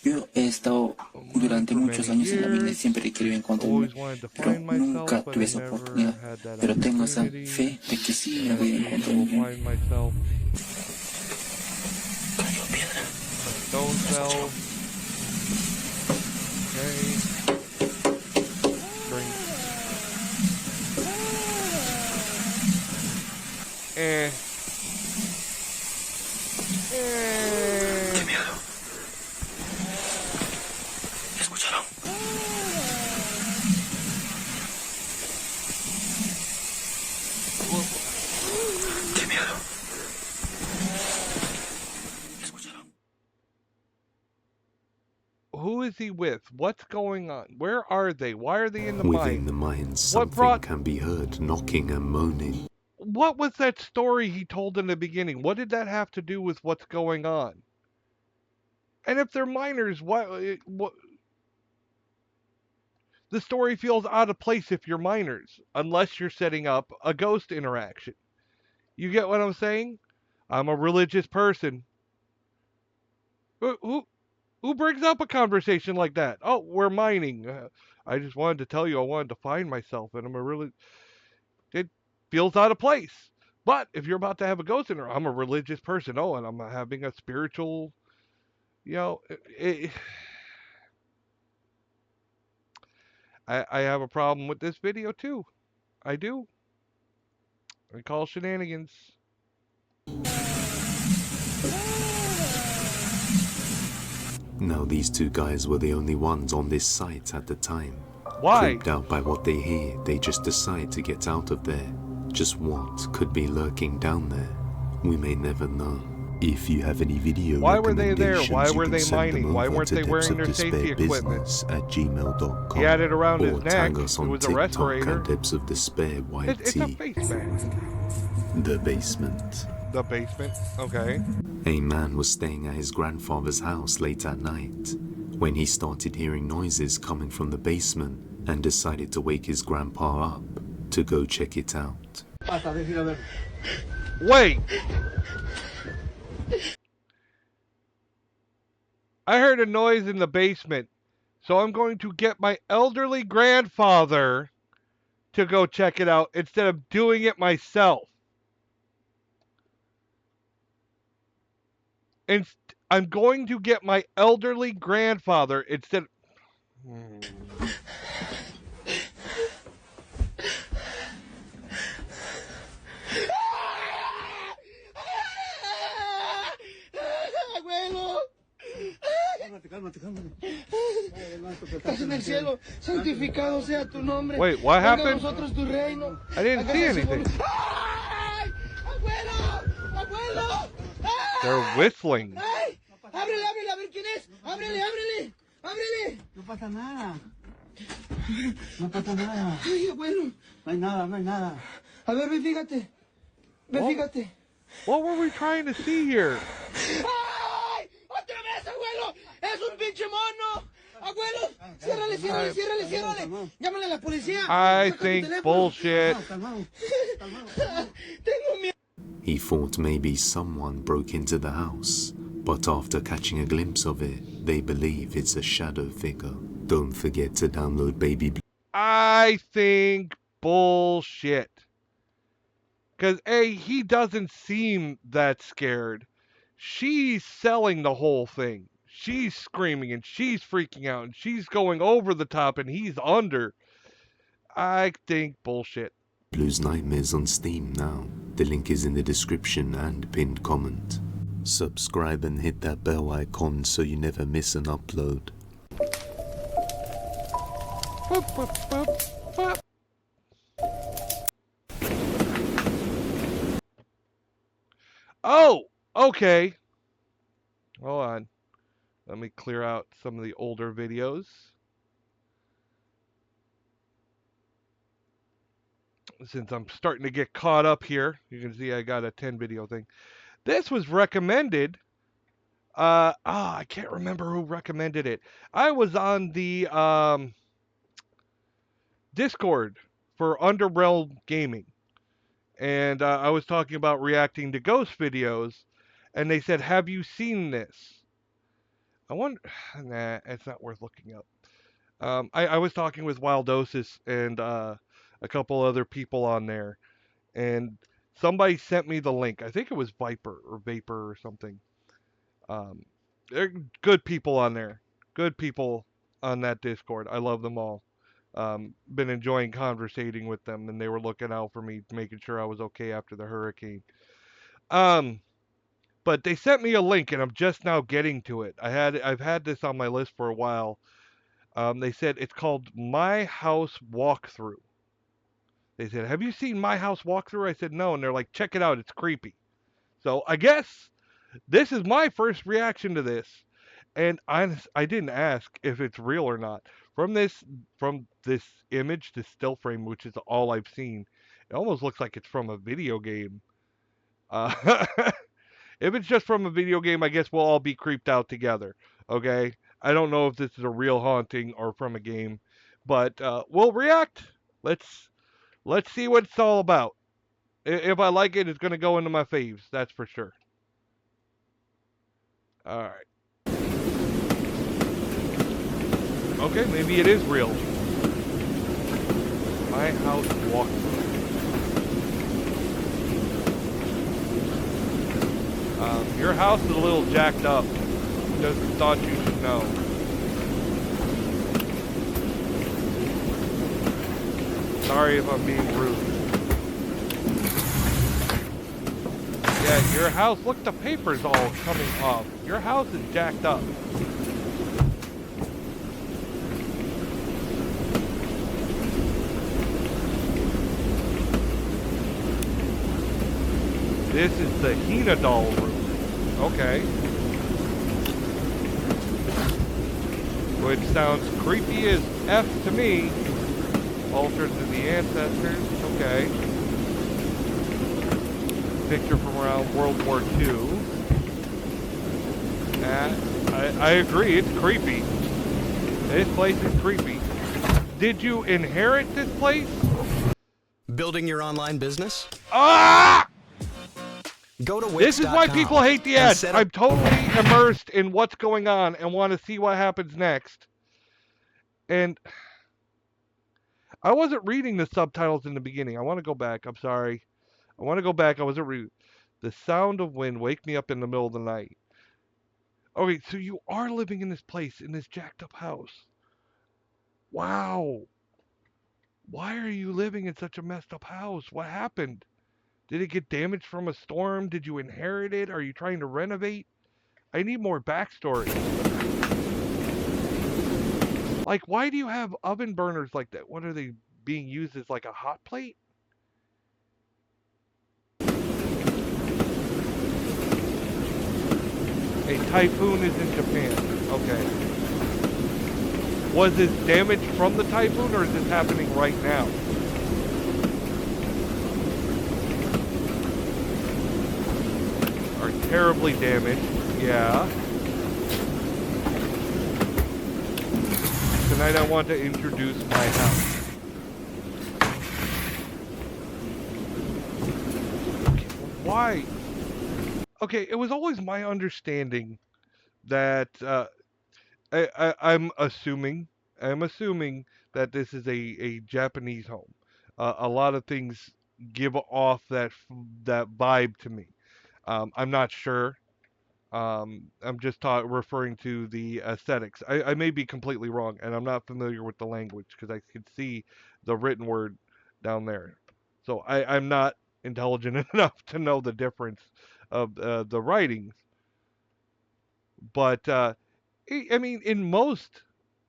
Yo he estado durante muchos años en la mina y siempre he querido encontrarme, pero nunca tuve esa oportunidad. Pero tengo esa fe de que sí me voy a encontrar. Cayó piedra. Stone cell. Okay. Drink. Qué miedo. ¿Escucharon? Qué miedo. Who is he with? What's going on? Where are they? Why are they in the mine? Within the mines, something can be heard knocking and moaning. What was that story he told in the beginning? What did that have to do with what's going on? And if they're miners, what the story feels out of place if you're miners, unless you're setting up a ghost interaction. You get what I'm saying? I'm a religious person. Who brings up a conversation like that? Oh, we're mining. I just wanted to tell you I wanted to find myself, and it feels out of place. But if you're about to have a ghost in her, I'm a religious person. Oh, and I'm having a spiritual, I have a problem with this video too. I do. I call shenanigans. Now these two guys were the only ones on this site at the time. Why? Creeped out by what they hear, they just decide to get out of there. Just what could be lurking down there? We may never know. If you have any video Why were they there? recommendations, Why you were can they send them mining? Why over weren't to they wearing their safety equipment? depthsofdespairbusiness@gmail.com. He had it around or his neck. tag us It on was a TikTok respirator. at Depths of Despair YT. It's a face mask. The basement. The basement. Okay. A man was staying at his grandfather's house late at night when he started hearing noises coming from the basement and decided to wake his grandpa up to go check it out. Wait. I heard a noise in the basement, so I'm going to get my elderly grandfather to go check it out instead of doing it myself. And I'm going to get my elderly grandfather instead. Abuelo. Cálmate. Estás en el cielo, santificado sea tu nombre. Wait, what happened? Venga a nosotros tu reino. I didn't see anything. ¡Ay! ¡Abuelo! They're whistling. ¡Ay! ¡Ábrele, a ver quién es! ¡Ábrele! No pasa nada. ¡Ay, abuelo! No hay nada. A ver, ven, fíjate. Fíjate. What were we trying to see here? ¡Ay! ¡Otra vez, abuelo! ¡Es un pinche mono! ¡Abuelo! ¡Ciérrale! ¡Llámale a la policía! I think bullshit. Tengo miedo. He thought maybe someone broke into the house, but after catching a glimpse of it, they believe it's a shadow figure. Don't forget to download Baby Blue. I think bullshit. Because, A, he doesn't seem that scared. She's selling the whole thing. She's screaming and she's freaking out and she's going over the top and he's under. I think bullshit. Blue's Nightmares on Steam now. The link is in the description and pinned comment. Subscribe and hit that bell icon so you never miss an upload. Oh, okay. Hold on. Let me clear out some of the older videos. Since I'm starting to get caught up here, you can see I got a 10 video thing. This was recommended. I can't remember who recommended it. I was on the Discord for Underrealm Gaming. And I was talking about reacting to ghost videos. And they said, have you seen this? I wonder... Nah, it's not worth looking up. I was talking with Wildosis and a couple other people on there. And somebody sent me the link. I think it was Vapor or something. They're good people on there. Good people on that Discord. I love them all. Been enjoying conversating with them, and they were looking out for me, making sure I was okay after the hurricane. But they sent me a link, and I'm just now getting to it. I've had this on my list for a while. They said it's called My House Walkthrough. They said, have you seen My House Walkthrough? I said, no. And they're like, check it out. It's creepy. So I guess this is my first reaction to this. And I didn't ask if it's real or not. From this image, this still frame, which is all I've seen, it almost looks like it's from a video game. If it's just from a video game, I guess we'll all be creeped out together. Okay? I don't know if this is a real haunting or from a game. But we'll react. Let's see what it's all about. If I like it, it's going to go into my faves. That's for sure. Alright. Okay, maybe it is real. My House Walkthrough. Your house is a little jacked up. Just thought you should know. Sorry if I'm being rude. Yeah, your house, look, the paper's all coming off. Your house is jacked up. This is the Hina doll room. Okay. Which sounds creepy as F to me. Altars of the ancestors. Okay. Picture from around World War II. I agree, it's creepy. This place is creepy. Did you inherit this place? Building your online business? Ah! Go to Wix.com. This is why people hate the ads. I'm totally immersed in what's going on and want to see what happens next. And I wasn't reading the subtitles in the beginning. I want to go back. I'm sorry. I want to go back. I wasn't reading. The sound of wind wake me up in the middle of the night. Okay, so you are living in this place, in this jacked up house. Wow. Why are you living in such a messed up house? What happened? Did it get damaged from a storm? Did you inherit it? Are you trying to renovate? I need more backstory. Like, why do you have oven burners like that? What are they being used as like a hot plate? A typhoon is in Japan. Okay. Was this damage from the typhoon or is this happening right now? Are terribly damaged. Yeah. Tonight I want to introduce my house. Why? Okay, it was always my understanding that I'm assuming that this is a Japanese home. A lot of things give off that vibe to me. I'm not sure. I'm just referring to the aesthetics. I may be completely wrong, and I'm not familiar with the language because I could see the written word down there. So I'm not intelligent enough to know the difference of the writings. But I mean, in most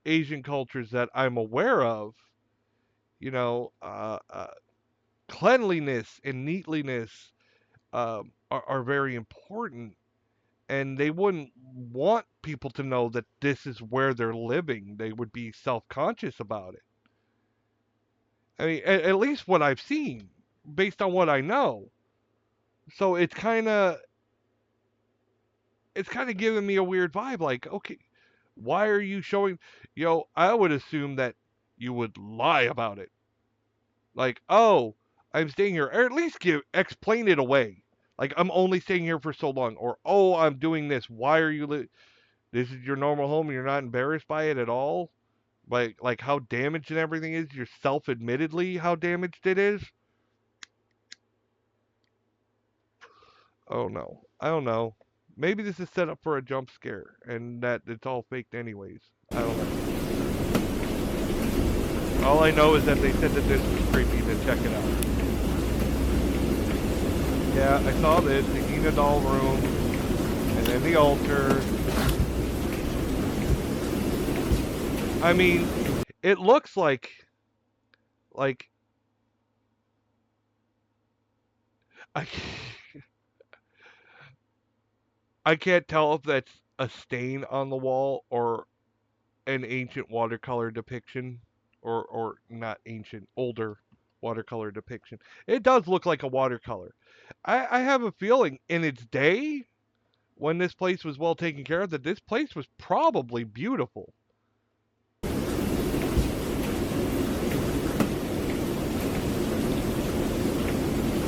Asian cultures that I'm aware of, you know, cleanliness and neatliness are very important, and they wouldn't want people to know that this is where they're living. They would be self-conscious about it. I mean, at least what I've seen, based on what I know. So it's kind of giving me a weird vibe. Like, okay, why are you showing? I would assume that you would lie about it. Like, oh, I'm staying here, or at least explain it away. Like, I'm only staying here for so long, or oh, I'm doing this. Why are you? This is your normal home, and you're not embarrassed by it at all. Like how damaged and everything is. You're self-admittedly how damaged it is. Oh no, I don't know. Maybe this is set up for a jump scare, and that it's all faked anyways. I don't know. All I know is that they said that this was creepy to check it out. Yeah, I saw this, the Hina doll room, and then the altar. I mean, it looks like I can't tell if that's a stain on the wall or an ancient watercolor depiction, or not ancient, older watercolor depiction. It does look like a watercolor. I have a feeling in its day, when this place was well taken care of, that this place was probably beautiful.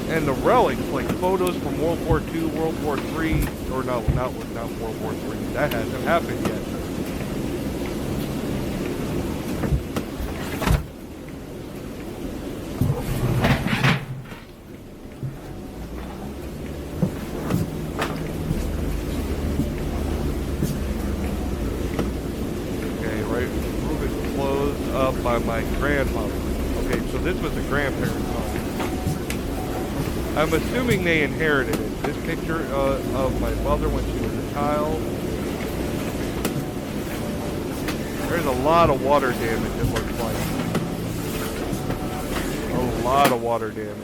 And the relics, like photos from World War II, World War III, or no, not World War III. That hasn't happened yet. Okay, right. The room is closed up by my grandmother. Okay, so this was a grandparent's home. I'm assuming they inherited it. This picture of my mother when she was a child. There's a lot of water damage, it looks like. A lot of water damage.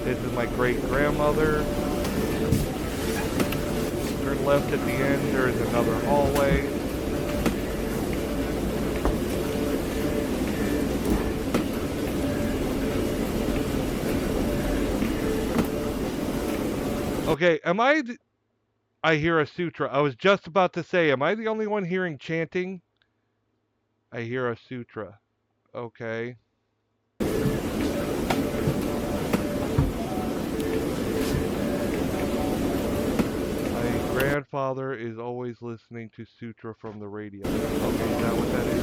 This is my great-grandmother. Turn left at the end, there is another hallway. Okay, I hear a sutra. I was just about to say, am I the only one hearing chanting? I hear a sutra. Okay. My grandfather is always listening to sutra from the radio. Okay, is that what that is?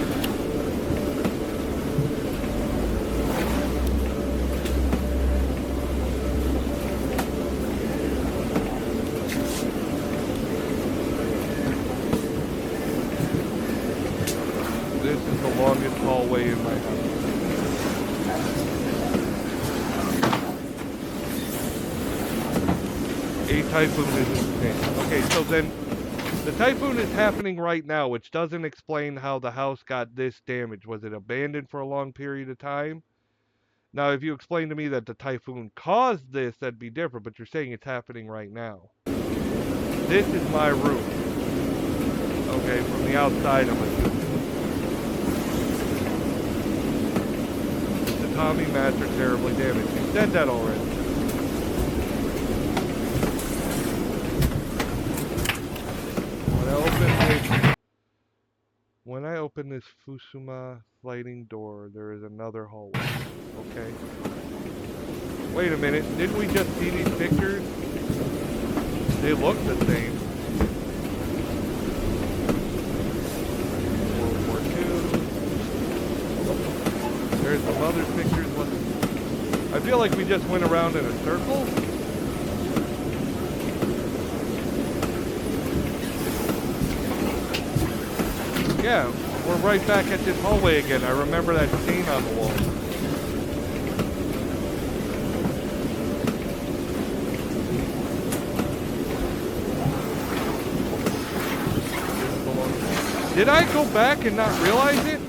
This is the longest hallway in my house. A typhoon is insane. Okay, so then the typhoon is happening right now, which doesn't explain how the house got this damaged. Was it abandoned for a long period of time? Now, if you explain to me that the typhoon caused this, that'd be different, but you're saying it's happening right now. This is my room. Okay, from the outside, I'm assuming. The Tommy mats are terribly damaged. You said that already. When I open this Fusuma sliding door, there is another hallway. Okay. Wait a minute, didn't we just see these pictures? They look the same. World War II. There's some other pictures. I feel like we just went around in a circle. Yeah, we're right back at this hallway again. I remember that stain on the wall. Did I go back and not realize it?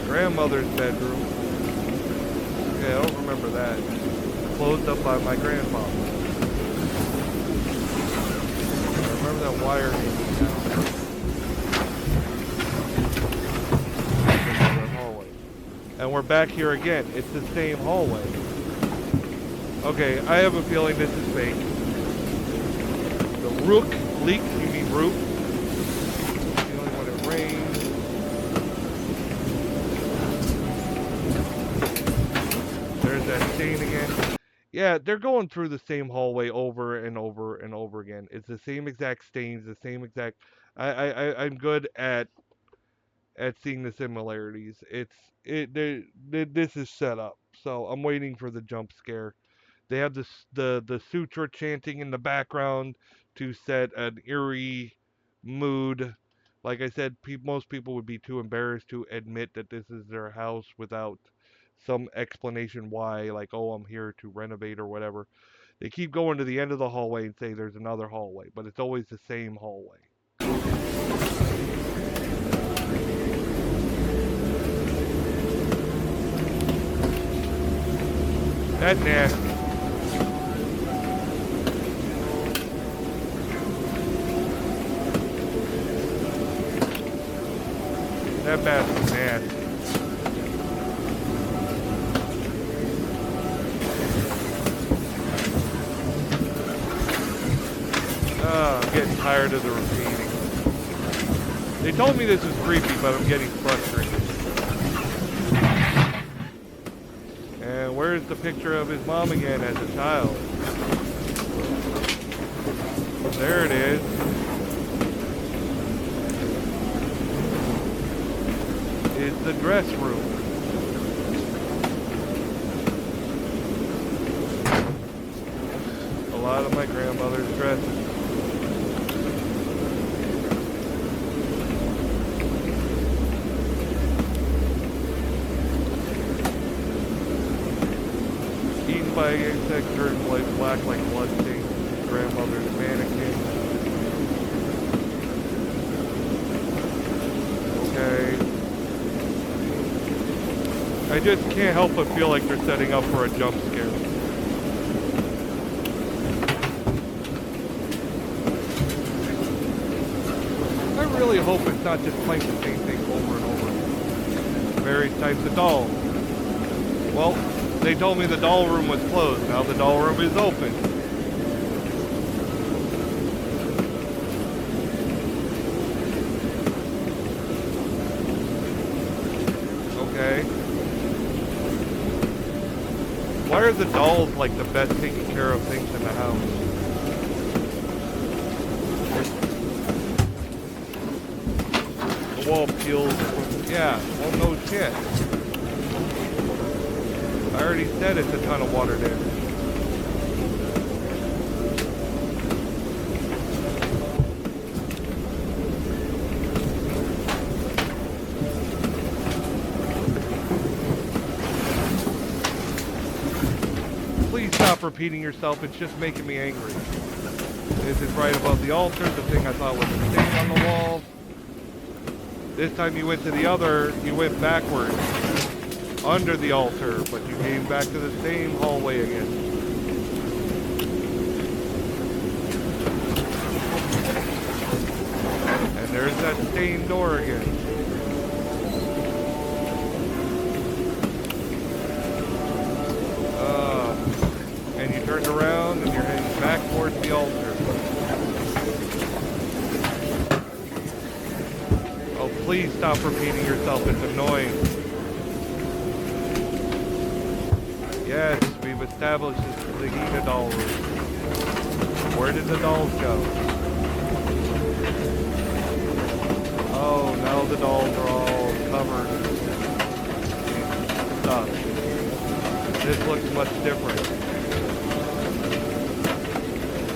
Grandmother's bedroom. Okay, I don't remember that. Closed up by my grandfather. Remember that wire hanging down. Another hallway. And we're back here again. It's the same hallway. Okay, I have a feeling this is fake. The roof leaks, you mean roof? Feeling when it rains. There's that stain again. Yeah, they're going through the same hallway over and over and over again. It's the same exact stains, the same exact. I'm good at seeing the similarities. This is set up, so I'm waiting for the jump scare. They have the sutra chanting in the background to set an eerie mood. Like I said, most people would be too embarrassed to admit that this is their house without some explanation why, like, oh, I'm here to renovate or whatever. They keep going to the end of the hallway and say there's another hallway, but it's always the same hallway. That's nasty. That bathroom's nasty. I'm getting tired of the repeating. They told me this was creepy, but I'm getting frustrated. And where's the picture of his mom again as a child? There it is. It's the dress room. A lot of my grandmother's dresses. Eaten by insects, turned black like blood stains. Grandmother's mannequin. Okay. I I just can't help but feel like they're setting up for a jump scare. I really hope it's not just playing the same thing over and over. Various types of dolls. Well, they told me the doll room was closed. Now the doll room is open. Okay. Why are the dolls like the best taken care of things in the house? The wall peels. Yeah, well, no shit. I already said it's a ton of water damage. Please stop repeating yourself. It's just making me angry. This is right above the altar, the thing I thought was a stain on the wall. This time you went to the other, you went backwards. Under the altar, but you came back to the same hallway again. And there's that stained door again. And you turned around and you're heading back towards the altar. Oh, please stop repeating yourself. It's annoying. Yes, we've established this is the Hina doll room. Where did the dolls go? Oh, now the dolls are all covered in stuff. This looks much different.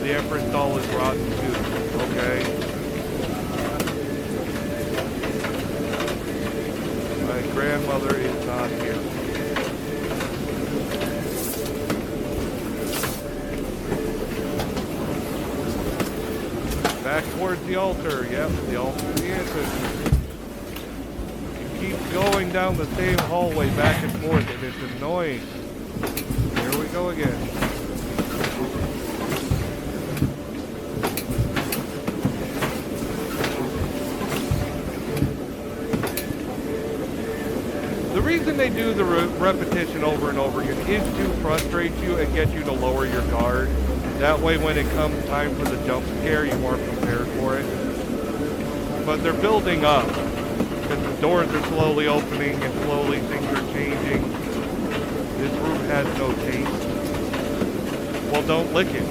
The Empress doll is rotten too. Okay. My grandmother is not here. Back towards the altar. Yep, the altar is the answer. You keep going down the same hallway back and forth, and it's annoying. Here we go again. The reason they do the repetition over and over again is to frustrate you and get you to lower your guard. That way when it comes time for the jump scare, you aren't prepared for it. But they're building up, because the doors are slowly opening and slowly things are changing. This room has no taste. Well, don't lick it.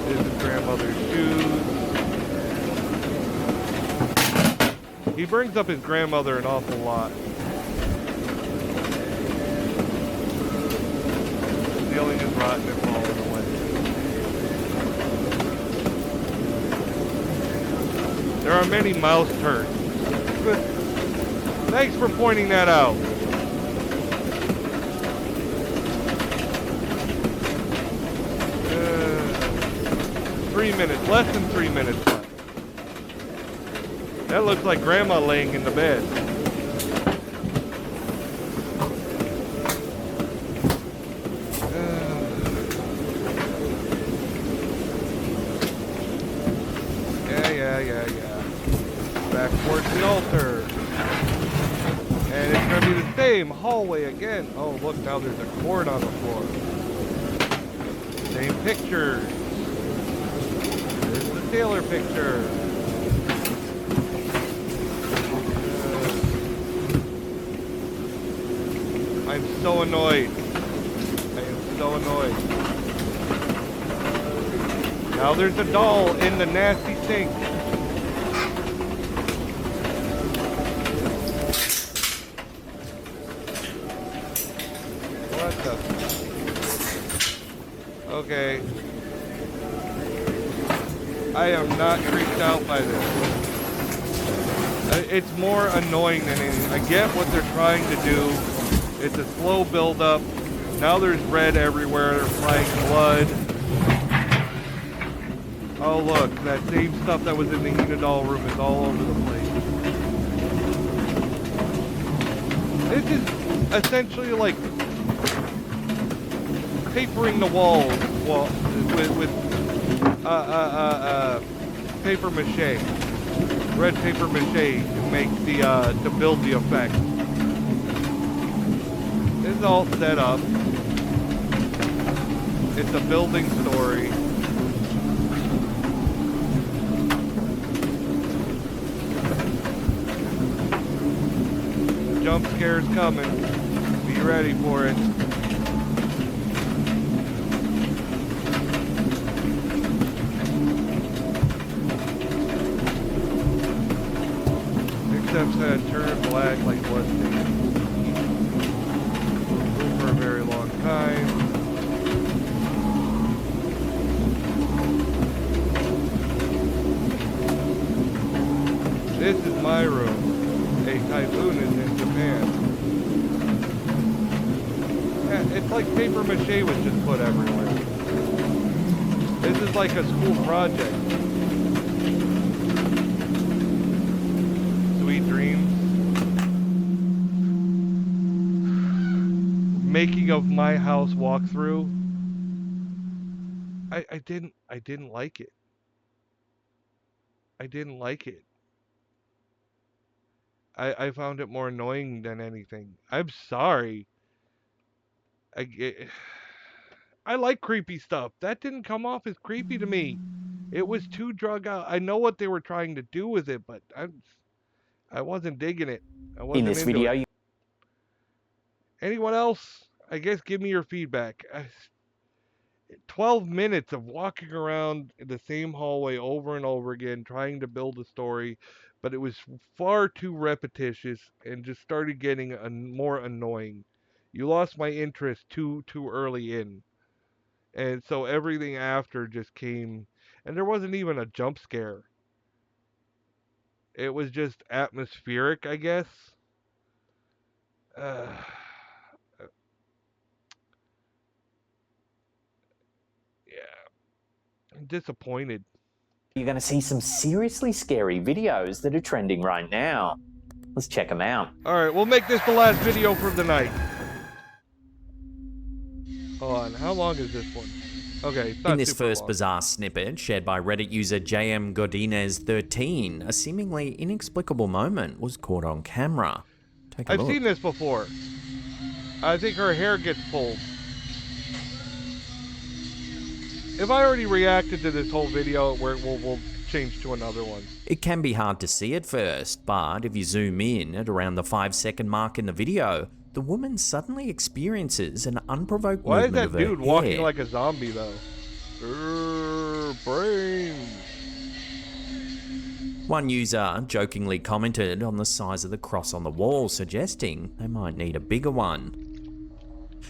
This is grandmother's shoes. He brings up his grandmother an awful lot. The ceiling is rotten and falling away. There are many mouse turds. But thanks for pointing that out. 3 minutes, less than 3 minutes left. That looks like Grandma laying in the bed. Yeah. Back towards the altar. And it's going to be the same hallway again. Oh, look, now there's a cord on the floor. Same pictures. There's the sailor picture. I'm so annoyed. I am so annoyed. Now there's a doll in the nasty sink. What the? Okay. I am not creeped out by this. It's more annoying than anything. I get what they're trying to do. It's a slow build up. Now there's red everywhere, flying blood. Oh look, that same stuff that was in the Hina doll room is all over the place. This is essentially like papering the walls with paper mache, red paper mache to make to build the effect. This is all set up. It's a building story. Jump scare's coming. Be ready for it. Except that turned black like bloodstains. For a very long time. This is my room. A typhoon is in Japan. Yeah, it's like paper mache was just put everywhere. This is like a school project. Sweet dreams. Making of my house walkthrough. I didn't like it. I didn't like it. I found it more annoying than anything. I'm sorry. I like creepy stuff. That didn't come off as creepy to me. It was too drug out. I know what they were trying to do with it, but I wasn't digging it. I wasn't In this into video, it. Anyone else? I guess give me your feedback. 12 minutes of walking around the same hallway over and over again, trying to build a story, but it was far too repetitious and just started getting more annoying. You lost my interest too early in. And so everything after just came, and there wasn't even a jump scare. It was just atmospheric, I guess. Yeah, I'm disappointed. You're going to see some seriously scary videos that are trending right now. Let's check them out. Alright, we'll make this the last video for the night. Hold on, how long is this one? Okay, it's not In this super first long. bizarre snippet, shared by Reddit user JM Godinez13, a seemingly inexplicable moment was caught on camera. Take a I've look. seen this before. I think her hair gets pulled. If I already reacted to this whole video, we'll change to another one. It can be hard to see at first, but if you zoom in at around the 5-second mark in the video, the woman suddenly experiences an unprovoked Why is movement that of her dude hair. walking like a zombie, though? Brains. One user jokingly commented on the size of the cross on the wall, suggesting they might need a bigger one.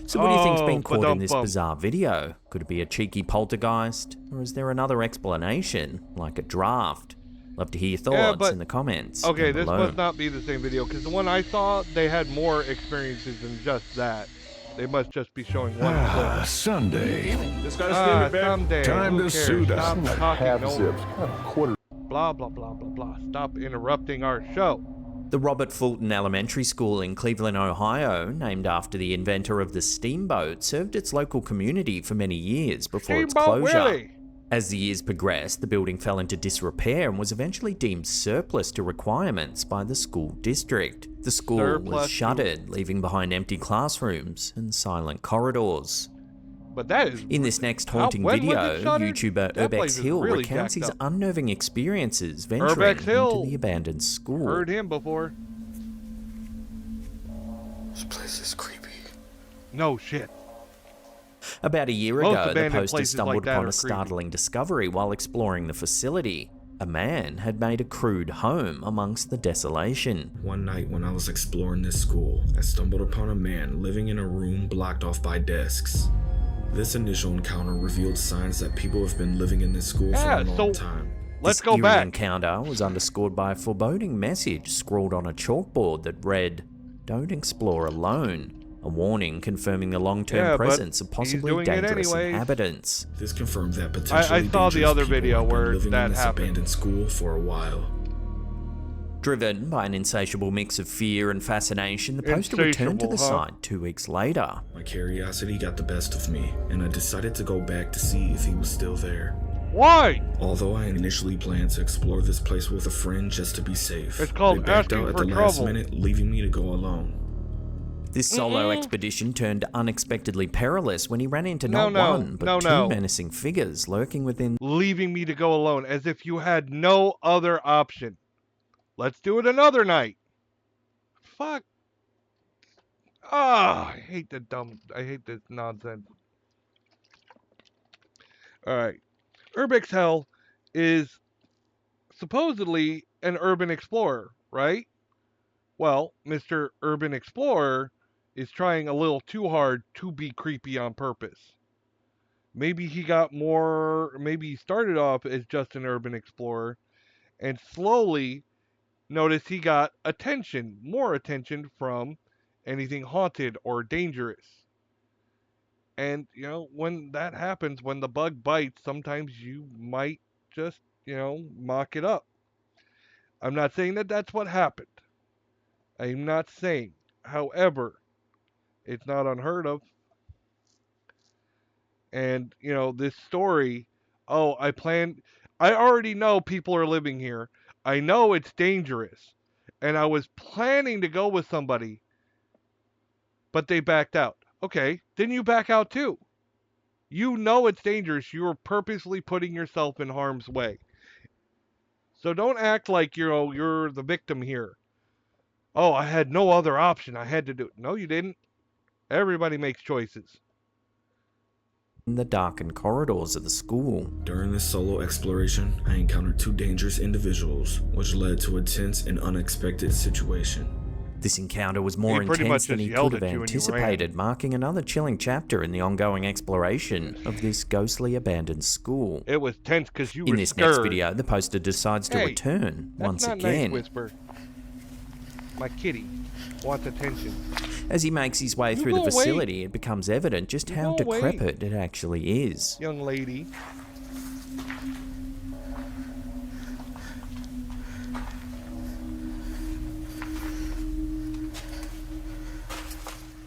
So what do you think's been caught in this bizarre video? Could it be a cheeky poltergeist? Or is there another explanation, like a draft? Love to hear your thoughts in the comments. Okay, down this below. must not be the same video, because the one I saw, they had more experiences than just that. They must just be showing one clip. Sunday. This guy's someday. Time Who to cares? suit us. Stop talking. Half No. zips. Quarter. Blah, blah, blah, blah, blah. Stop interrupting our show. The Robert Fulton Elementary School in Cleveland, Ohio, named after the inventor of the steamboat, served its local community for many years before its closure. Willie. As the years progressed, the building fell into disrepair and was eventually deemed surplus to requirements by the school district. The school was shuttered, leaving behind empty classrooms and silent corridors. But that is... In this next haunting when was video, it shuttered? YouTuber That place Urbex is Hill really recounts jacked his up. unnerving experiences venturing Urbex Hill. into the abandoned school. Heard him before. This place is creepy. No shit. About a year Most ago, the abandoned poster places stumbled like that upon are a creepy. startling discovery while exploring the facility. A man had made a crude home amongst the desolation. One night when I was exploring this school, I stumbled upon a man living in a room blocked off by desks. This initial encounter revealed signs that people have been living in this school for a long time. Let's This go eerie back. encounter was underscored by a foreboding message scrawled on a chalkboard that read, "Don't explore alone." A warning confirming the long-term Yeah, but presence of he's possibly doing it dangerous anyways. inhabitants. This confirmed that potentially I saw the dangerous other people video have been where living that in this happened. abandoned school for a while. Driven by an insatiable mix of fear and fascination, the poster returned to the site 2 weeks later. My curiosity got the best of me, and I decided to go back to see if he was still there. Why? Although I initially planned to explore this place with a friend just to be safe, it's called they backed asking out at for the trouble. last minute, leaving me to go alone. This solo expedition turned unexpectedly perilous when he ran into not one, but two menacing figures lurking within. Leaving me to go alone, as if you had no other option. Let's do it another night. Fuck. I hate this nonsense. Alright. Urbex Hell is supposedly an urban explorer, right? Well, Mr. Urban Explorer is trying a little too hard to be creepy on purpose. Maybe he started off as just an urban explorer and slowly noticed he got more attention from anything haunted or dangerous. And, when that happens, when the bug bites, sometimes you might just, mock it up. I'm not saying that that's what happened. I'm not saying. However, it's not unheard of. And, this story, I already know people are living here. I know it's dangerous. And I was planning to go with somebody, but they backed out. Okay, then you back out too. You know it's dangerous. You're purposely putting yourself in harm's way. So don't act like you're the victim here. Oh, I had no other option. I had to do it. No, you didn't. Everybody makes choices. In the darkened corridors of the school. During this solo exploration, I encountered two dangerous individuals, which led to a tense and unexpected situation. This encounter was more intense than he could have anticipated, marking another chilling chapter in the ongoing exploration of this ghostly abandoned school. It was tense because you were In this next video, the poster decides to return once again. Nice, Whisper. My kitty wants attention. As he makes his way through the facility, it becomes evident just how decrepit it actually is. Young lady.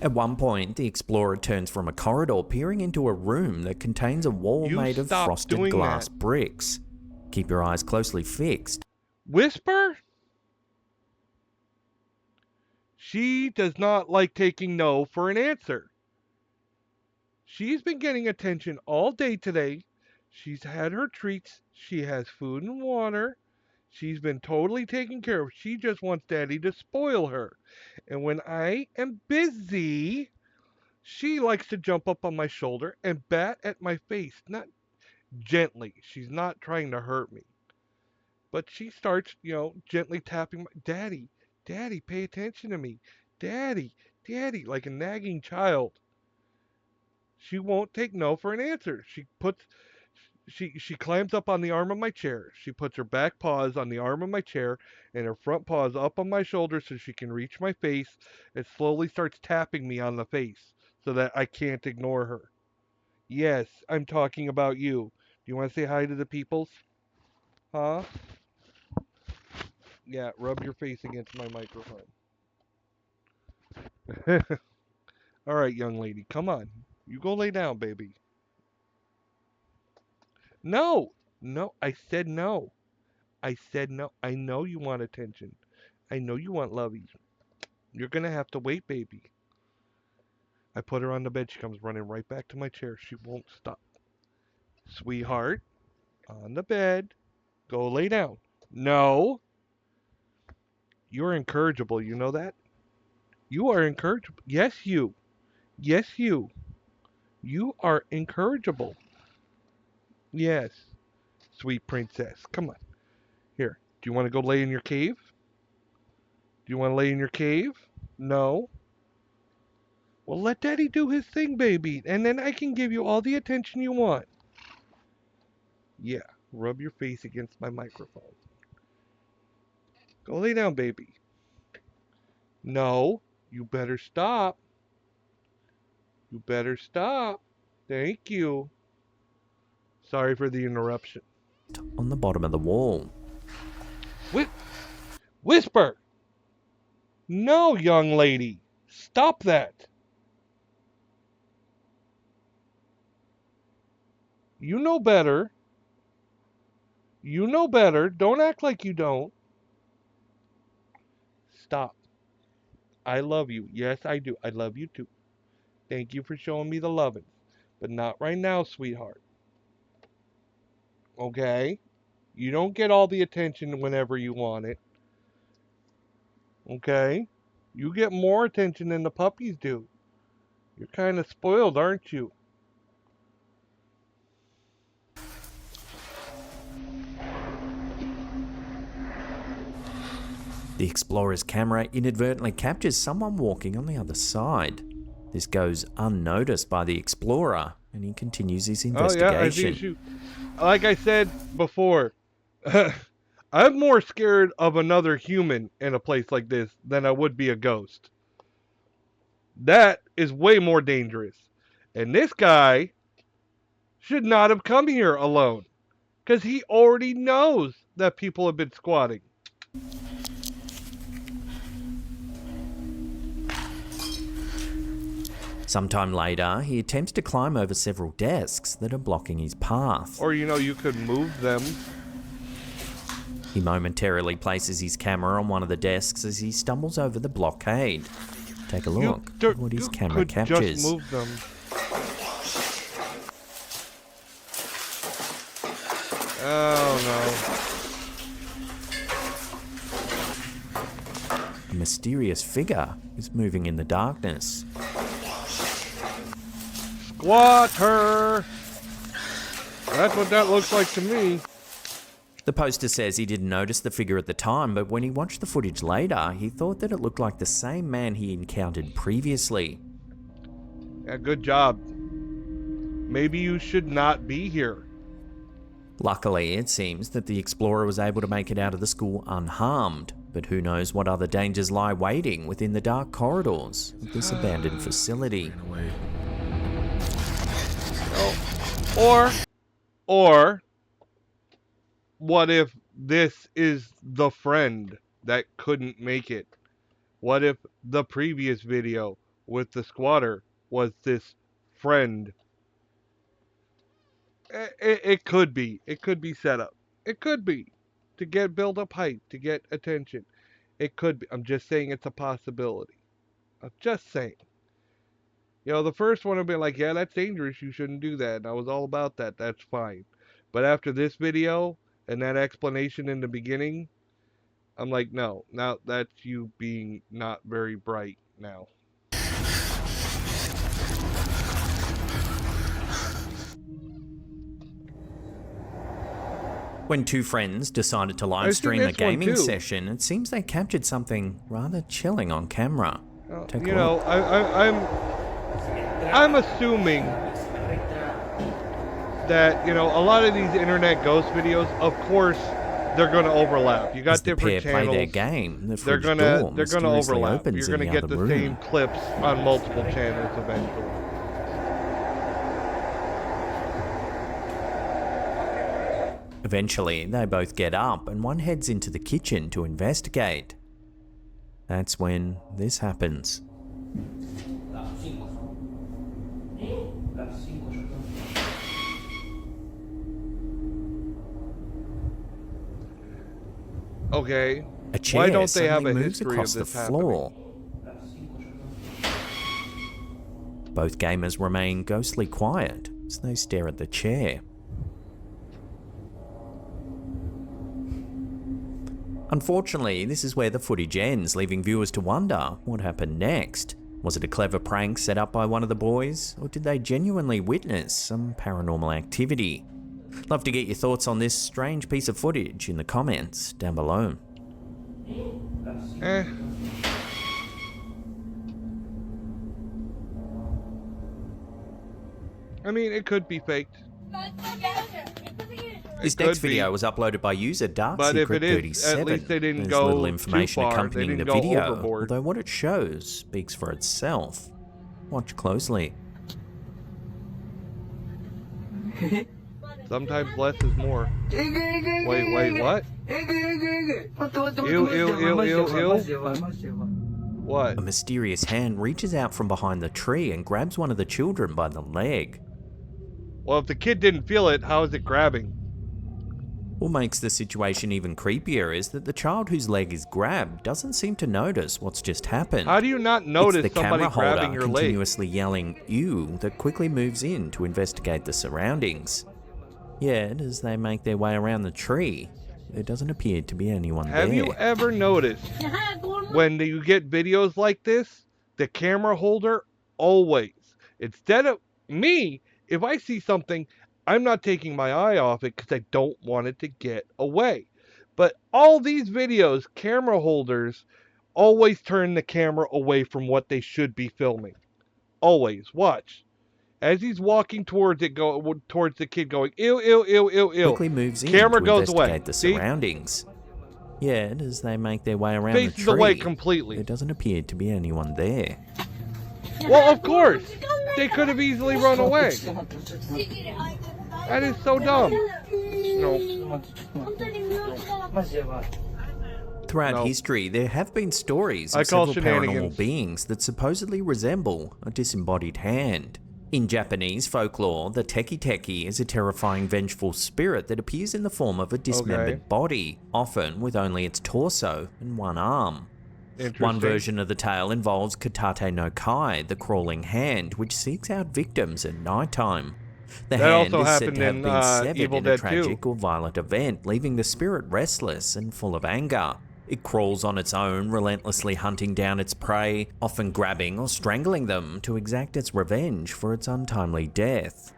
At one point, the explorer turns from a corridor, peering into a room that contains a wall made of frosted glass bricks. Keep your eyes closely fixed. Whisper? She does not like taking no for an answer. She's been getting attention all day today. She's had her treats. She has food and water. She's been totally taken care of. She just wants Daddy to spoil her. And when I am busy, she likes to jump up on my shoulder and bat at my face. Not gently. She's not trying to hurt me. But she starts, gently tapping my... Daddy, Daddy, pay attention to me. Daddy, Daddy, like a nagging child. She won't take no for an answer. She climbs up on the arm of my chair. She puts her back paws on the arm of my chair and her front paws up on my shoulder so she can reach my face and slowly starts tapping me on the face so that I can't ignore her. Yes, I'm talking about you. Do you want to say hi to the peoples? Huh? Yeah, rub your face against my microphone. All right, young lady, come on. You go lay down, baby. No, I said no. I said no. I know you want attention. I know you want lovey. You're going to have to wait, baby. I put her on the bed. She comes running right back to my chair. She won't stop. Sweetheart, on the bed. Go lay down. No. You're incorrigible. You know that? You are incorrigible. Yes, you. Yes, you. You are incorrigible. Yes. Sweet princess. Come on. Here. Do you want to go lay in your cave? Do you want to lay in your cave? No. Well, let Daddy do his thing, baby. And then I can give you all the attention you want. Yeah. Rub your face against my microphone. Go lay down, baby. No. You better stop. You better stop. Thank you. Sorry for the interruption. On the bottom of the wall. Whisper! No, young lady. Stop that. You know better. You know better. Don't act like you don't. Stop. I love you. Yes, I do. I love you too. Thank you for showing me the loving. But not right now, sweetheart. Okay? You don't get all the attention whenever you want it. Okay? You get more attention than the puppies do. You're kind of spoiled, aren't you? The explorer's camera inadvertently captures someone walking on the other side. This goes unnoticed by the explorer, and he continues his investigation. Oh yeah, I see you. Like I said before, I'm more scared of another human in a place like this than I would be a ghost. That is way more dangerous. And this guy should not have come here alone, because he already knows that people have been squatting. Sometime later, he attempts to climb over several desks that are blocking his path. Or, you could move them. He momentarily places his camera on one of the desks as he stumbles over the blockade. Take a look at what his camera captures. Just move them. Oh no. A mysterious figure is moving in the darkness. Squatter! That's what that looks like to me. The poster says he didn't notice the figure at the time, but when he watched the footage later, he thought that it looked like the same man he encountered previously. Yeah, good job. Maybe you should not be here. Luckily, it seems that the explorer was able to make it out of the school unharmed, but who knows what other dangers lie waiting within the dark corridors of this abandoned facility. Or, what if this is the friend that couldn't make it? What if the previous video with the squatter was this friend? It could be. It could be set up. It could be. To build up hype, to get attention. It could be. I'm just saying it's a possibility. I'm just saying. The first one would be like, yeah, that's dangerous. You shouldn't do that. And I was all about that. That's fine. But after this video and that explanation in the beginning, I'm like, no. Now that's you being not very bright now. When two friends decided to live stream a gaming session, it seems they captured something rather chilling on camera. Take a look. I'm assuming that, a lot of these internet ghost videos, of course, they're going to overlap. You got different channels. Play their game, they're going to overlap. You're going to get the same clips on multiple channels eventually. Eventually, they both get up and one heads into the kitchen to investigate. That's when this happens. Okay. A chair Why don't they have a moves history across of this the floor. happening? Both gamers remain ghostly quiet as they stare at the chair. Unfortunately, this is where the footage ends, leaving viewers to wonder what happened next. Was it a clever prank set up by one of the boys, or did they genuinely witness some paranormal activity? Love to get your thoughts on this strange piece of footage in the comments down below. I mean, it could be faked. This next video was uploaded by user DarkSecret37. At least they didn't There's go little information too far. accompanying They the didn't go video, overboard. although what it shows speaks for itself. Watch closely. Sometimes less is more. Wait, what? What? A mysterious hand reaches out from behind the tree and grabs one of the children by the leg. Well, if the kid didn't feel it, how is it grabbing? What makes the situation even creepier is that the child whose leg is grabbed doesn't seem to notice what's just happened. How do you not notice it's the somebody camera grabbing holder your leg? continuously yelling "ew" that quickly moves in to investigate the surroundings. Yet, as they make their way around the tree, there doesn't appear to be anyone there. Have you ever noticed when you get videos like this, the camera holder always, instead of me, if I see something, I'm not taking my eye off it because I don't want it to get away. But all these videos, camera holders always turn the camera away from what they should be filming. Always. Watch. As he's walking towards it, towards the kid going, ew, ew, ew, ew, ew. Quickly moves in Camera to goes investigate away. the See? surroundings. Yet, as they make their way around Faces the tree, away completely. there doesn't appear to be anyone there. Well, of course. They could have easily run away. That is so dumb. No. Throughout history, there have been stories of several paranormal beings that supposedly resemble a disembodied hand. In Japanese folklore, the teki teki is a terrifying, vengeful spirit that appears in the form of a dismembered body, often with only its torso and one arm. One version of the tale involves Katate no Kai, the crawling hand, which seeks out victims at nighttime. The hand is said to have been severed in a tragic or violent event, leaving the spirit restless and full of anger. It crawls on its own, relentlessly hunting down its prey, often grabbing or strangling them to exact its revenge for its untimely death.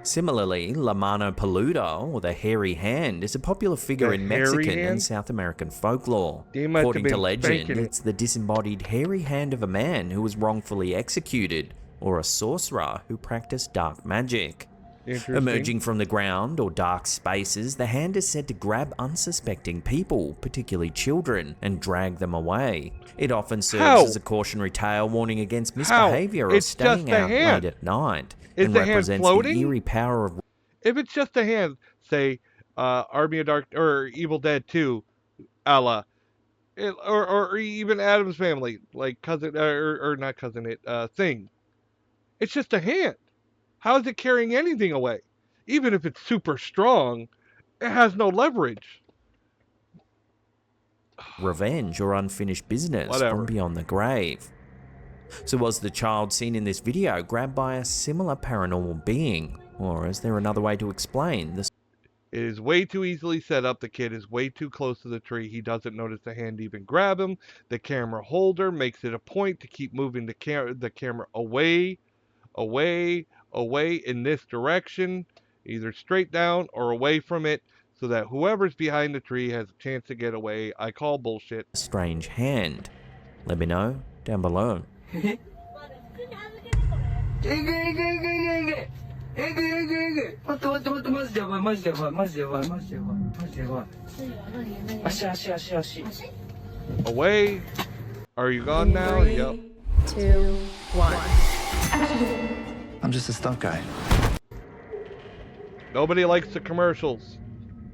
Similarly, La Mano Peluda, or the hairy hand, is a popular figure in Mexican and South American folklore. According to legend, it's the disembodied hairy hand of a man who was wrongfully executed, or a sorcerer who practiced dark magic. Emerging from the ground or dark spaces, the hand is said to grab unsuspecting people, particularly children, and drag them away. It often serves as a cautionary tale warning against misbehavior or staying out late at night, and represents the eerie power of... If it's just a hand, say, Army of Dark, or Evil Dead 2, Allah, or even Adam's Family, like Cousin, or not Cousin It, Thing. It's just a hand. How is it carrying anything away? Even if it's super strong, it has no leverage. Revenge or unfinished business from beyond the grave. So was the child seen in this video grabbed by a similar paranormal being? Or is there another way to explain this? It is way too easily set up. The kid is way too close to the tree. He doesn't notice the hand even grab him. The camera holder makes it a point to keep moving the camera away in this direction, either straight down or away from it, so that whoever's behind the tree has a chance to get away. I call bullshit. Strange hand. Let me know down below. Away. Are you gone now? 3, Yep. 2, 1. I'm just a stunt guy. Nobody likes the commercials.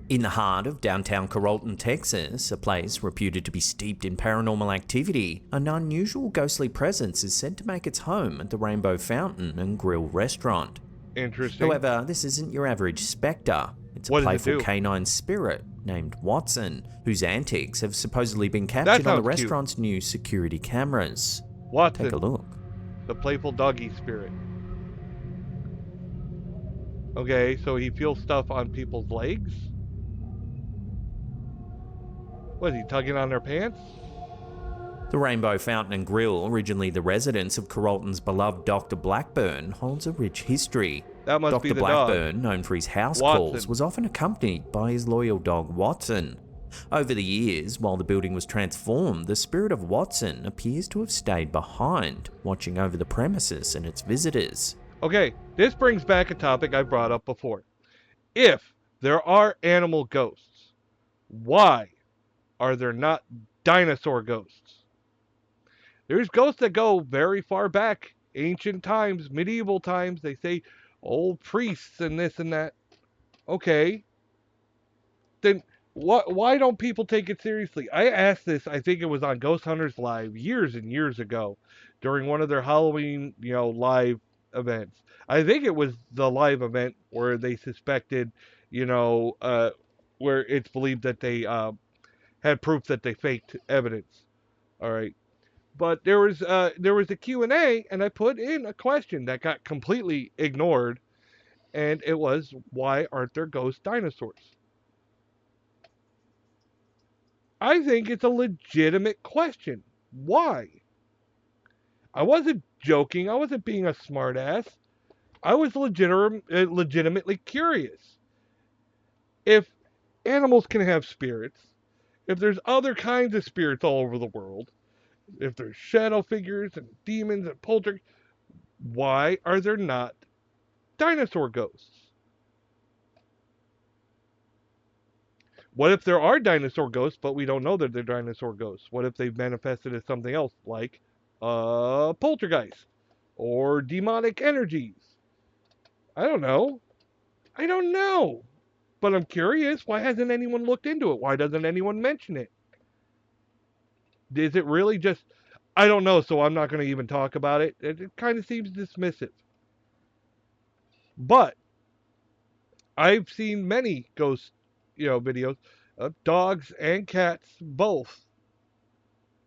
In the heart of downtown Carrollton, Texas, a place reputed to be steeped in paranormal activity, an unusual ghostly presence is said to make its home at the Rainbow Fountain and Grill restaurant. Interesting. However, this isn't your average spectre. It's a playful canine spirit named Watson, whose antics have supposedly been captured on the restaurant's new security cameras. Watson. Take a look. The playful doggy spirit. Okay, so he feels stuff on people's legs? What, is he tugging on their pants? The Rainbow Fountain and Grill, originally the residence of Carrollton's beloved Dr. Blackburn, holds a rich history. That must be Dr. the Blackburn, dog. known for his house Watson. calls, was often accompanied by his loyal dog Watson. Over the years, while the building was transformed, the spirit of Watson appears to have stayed behind, watching over the premises and its visitors. Okay, this brings back a topic I've brought up before. If there are animal ghosts, why are there not dinosaur ghosts? There's ghosts that go very far back, ancient times, medieval times. They say old priests and this and that. Okay, then why don't people take it seriously? I asked this, I think it was on Ghost Hunters Live years and years ago during one of their Halloween, live events. I think it was the live event where they suspected, where it's believed that they had proof that they faked evidence. All right. But there was a Q&A, and I put in a question that got completely ignored, and it was, why aren't there ghost dinosaurs? I think it's a legitimate question. Why? I wasn't joking. I wasn't being a smartass. I was legitimately curious. If animals can have spirits, if there's other kinds of spirits all over the world, if there's shadow figures and demons and poltergeists, why are there not dinosaur ghosts? What if there are dinosaur ghosts, but we don't know that they're dinosaur ghosts? What if they've manifested as something else, like poltergeist or demonic energies? I don't know. I don't know. But I'm curious. Why hasn't anyone looked into it? Why doesn't anyone mention it? Is it really just, I don't know, so I'm not going to even talk about it? It kind of seems dismissive. But I've seen many ghost, videos of dogs and cats both.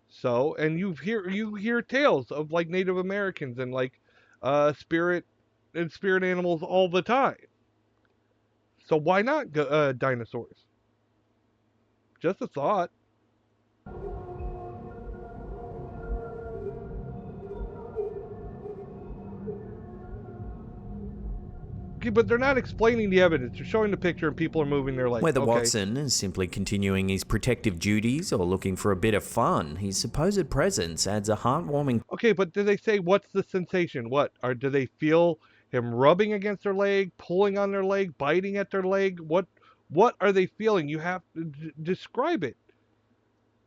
So, and you hear tales of like Native Americans and like spirit animals all the time. So why not dinosaurs? Just a thought. Okay, but they're not explaining the evidence. They're showing the picture and people are moving their legs. Whether Okay. Watson is simply continuing his protective duties or looking for a bit of fun, his supposed presence adds a heartwarming... Okay, but do they say what's the sensation? Do they feel him rubbing against their leg, pulling on their leg, biting at their leg? What are they feeling? You have to describe it.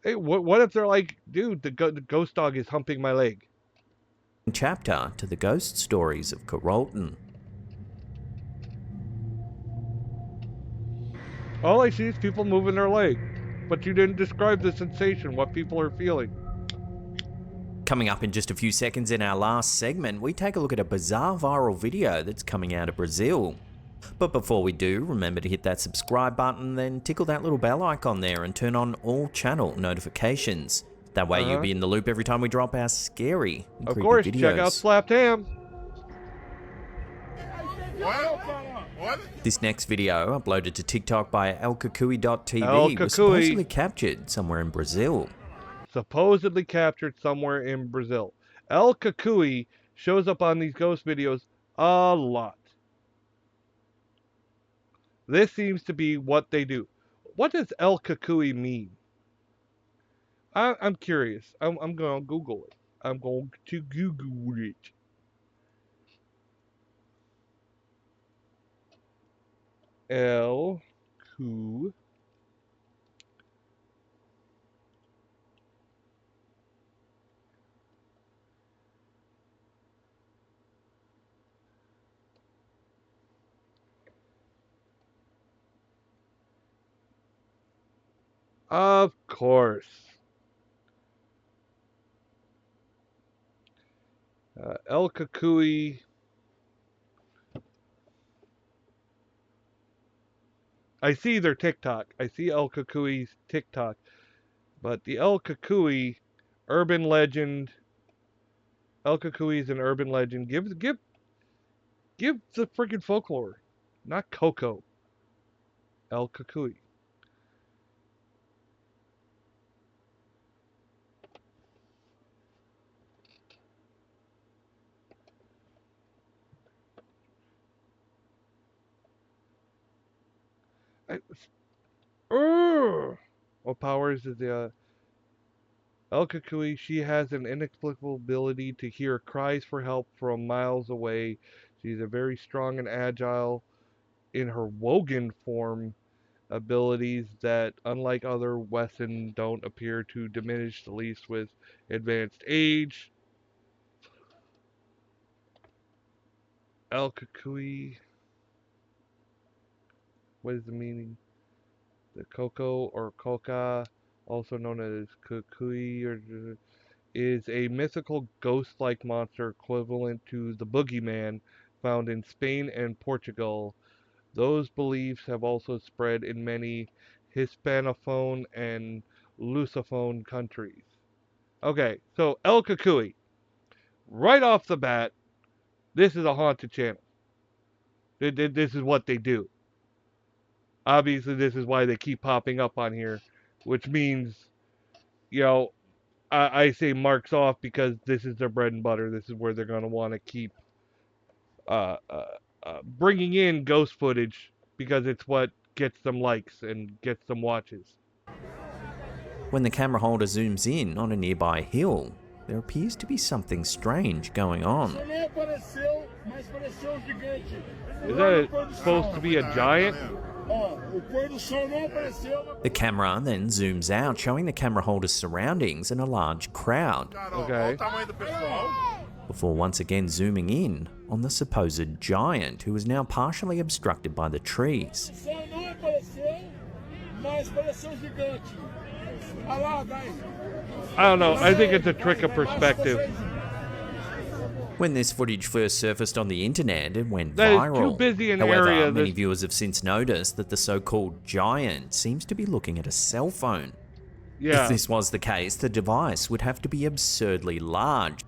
Hey, what if they're like, dude, the ghost dog is humping my leg? chapter to the ghost stories of Carrollton. All I see is people moving their leg, but you didn't describe the sensation, what people are feeling. Coming up in just a few seconds in our last segment, we take a look at a bizarre viral video that's coming out of Brazil. But before we do, remember to hit that subscribe button, then tickle that little bell icon there and turn on all channel notifications. That way you'll be in the loop every time we drop our scary and Of creepy course, videos. check out Slapped Ham. This next video, uploaded to TikTok by El was supposedly captured somewhere in Brazil. Supposedly captured somewhere in Brazil. El Cucuy shows up on these ghost videos a lot. This seems to be what they do. What does El Cucuy mean? I'm curious. I'm going to Google it. I'm going to Google it. El Cucuy. Of course. El Cucuy. I see their TikTok. I see El Cucuy's TikTok. But the El Cucuy urban legend. El Cucuy is an urban legend. Give the freaking folklore. Not Coco. El Cucuy. What powers is the El Cucuy? She has an inexplicable ability to hear cries for help from miles away. She's a very strong and agile in her Wogan form abilities that, unlike other Wesson, don't appear to diminish the least with advanced age. El Cucuy. What is the meaning? The Koko or Koka, also known as Kukui, is a mythical ghost-like monster equivalent to the boogeyman found in Spain and Portugal. Those beliefs have also spread in many Hispanophone and Lusophone countries. Okay, so El Kukui. Right off the bat, this is a haunted channel. This is what they do. Obviously, this is why they keep popping up on here, which means, you know, I say marks off because this is their bread and butter. This is where they're going to want to keep bringing in ghost footage because it's what gets them likes and gets them watches. When the camera holder zooms in on a nearby hill, there appears to be something strange going on. Is that supposed to be a giant? The camera then zooms out, showing the camera holder's surroundings and a large crowd. Okay. Before once again zooming in on the supposed giant, who is now partially obstructed by the trees. I don't know. I think it's a trick of perspective. When this footage first surfaced on the internet, it went that viral. Is too busy an However, area many viewers have since noticed that the so-called giant seems to be looking at a cell phone. Yeah. If this was the case, the device would have to be absurdly large.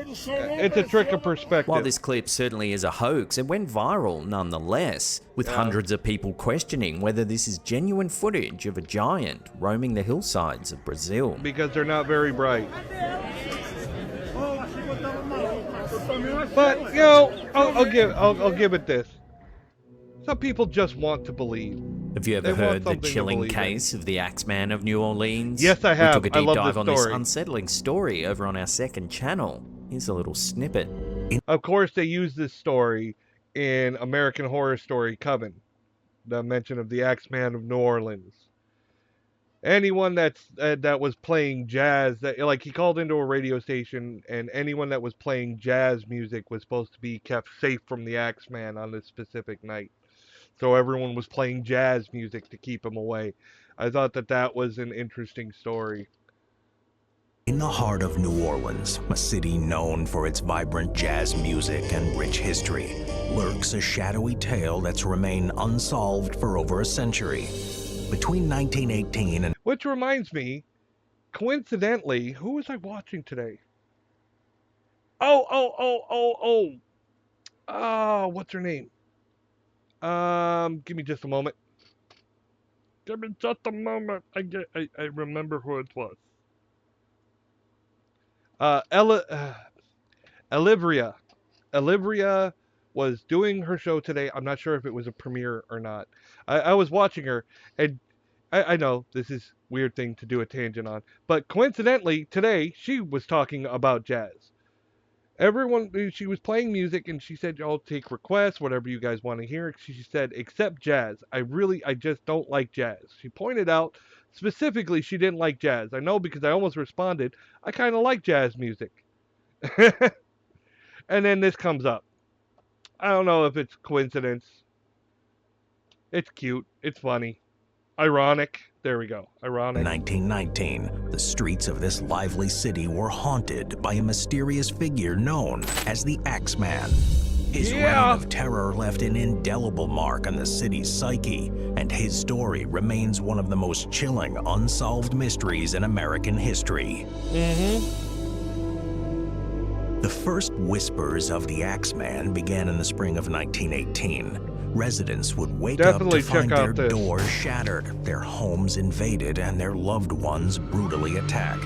It's a trick of perspective. While this clip certainly is a hoax, it went viral nonetheless, with hundreds of people questioning whether this is genuine footage of a giant roaming the hillsides of Brazil. Because they're not very bright. But, you know, I'll give it this. Some people just want to believe. Have you ever heard the chilling case of the Axeman of New Orleans? Yes, I have. We took a deep I love dive this on this story. unsettling story over on our second channel. Here's a little snippet. Of course, they use this story in American Horror Story Coven, the mention of the Axeman of New Orleans. Anyone that was playing jazz, like he called into a radio station, and anyone that was playing jazz music was supposed to be kept safe from the Axeman on this specific night. So everyone was playing jazz music to keep him away. I thought that was an interesting story. In the heart of New Orleans, a city known for its vibrant jazz music and rich history, lurks a shadowy tale that's remained unsolved for over a century. Between 1918 and... Which reminds me, coincidentally, who was I watching today? Oh, what's her name? Give me just a moment. Give me just a moment. I remember who it was. Olivia. Olivia was doing her show today. I'm not sure if it was a premiere or not. I was watching her, and I know this is a weird thing to do a tangent on, but coincidentally, today, she was talking about jazz. She was playing music, and she said, I'll take requests, whatever you guys want to hear. She said, except jazz. I just don't like jazz. She pointed out, specifically, she didn't like jazz. I know because I almost responded, I kind of like jazz music. And then this comes up. I don't know if it's coincidence. It's cute. It's funny. Ironic. There we go. Ironic. 1919, the streets of this lively city were haunted by a mysterious figure known as the Axeman. His reign of terror left an indelible mark on the city's psyche, and his story remains one of the most chilling unsolved mysteries in American history. The first whispers of the Axeman began in the spring of 1918. Residents would wake up to find their doors shattered, their homes invaded, and their loved ones brutally attacked.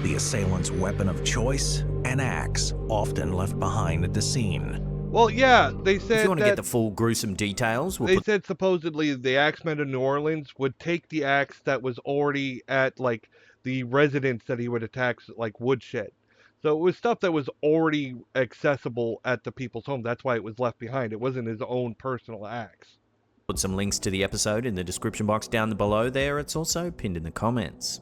The assailant's weapon of choice, an axe, often left behind at the scene. Well, yeah, they said if you want to get the full gruesome details, they said supposedly the Axeman of New Orleans would take the axe that was already at, like, the residence that he would attack, like, woodshed. So it was stuff that was already accessible at the people's home. That's why it was left behind. It wasn't his own personal axe. Put some links to the episode in the description box down below there. It's also pinned in the comments.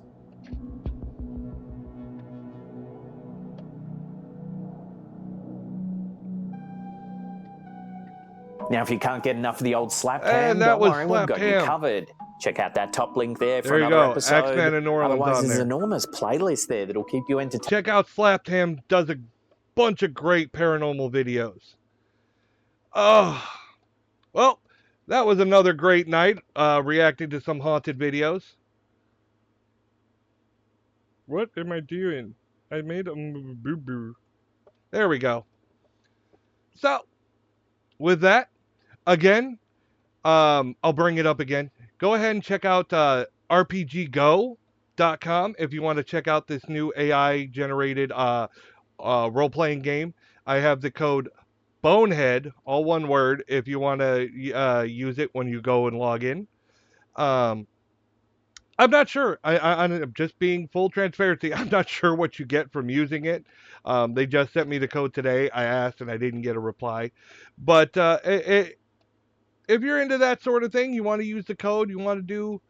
Now, if you can't get enough of the old slap And cam, that don't was worry, we've got you Slap Ham. covered. Check out that top link there for There you another go. episode. Axeman in New Orleans Otherwise, on there's there. an enormous playlist there that'll keep you entertained. Check out Slap Ham. Does a bunch of great paranormal videos. Oh, well, that was another great night reacting to some haunted videos. What am I doing? I made a boo-boo. There we go. So, with that, again, I'll bring it up again. Go ahead and check out rpggo.com if you want to check out this new AI-generated role-playing game. I have the code Bonehead, all one word, if you want to use it when you go and log in. I'm not sure. I'm just being full transparency. I'm not sure what you get from using it. They just sent me the code today. I asked and I didn't get a reply. But if you're into that sort of thing, you want to use the code, you want to do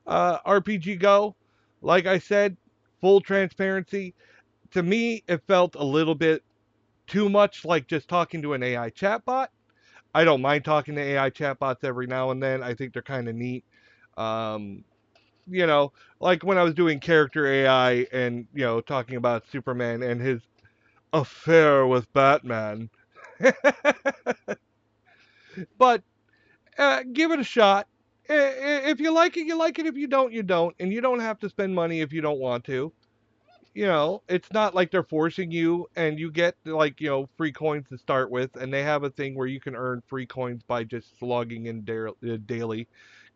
RPG Go, like I said, full transparency. To me, it felt a little bit too much like just talking to an AI chatbot. I don't mind talking to AI chatbots every now and then. I think they're kind of neat. You know, like when I was doing character AI and, you know, talking about Superman and his affair with Batman. But give it a shot. If you like it, you like it. If you don't, you don't. And you don't have to spend money if you don't want to. You know, it's not like they're forcing you, and you get, like, you know, free coins to start with, and they have a thing where you can earn free coins by just logging in daily.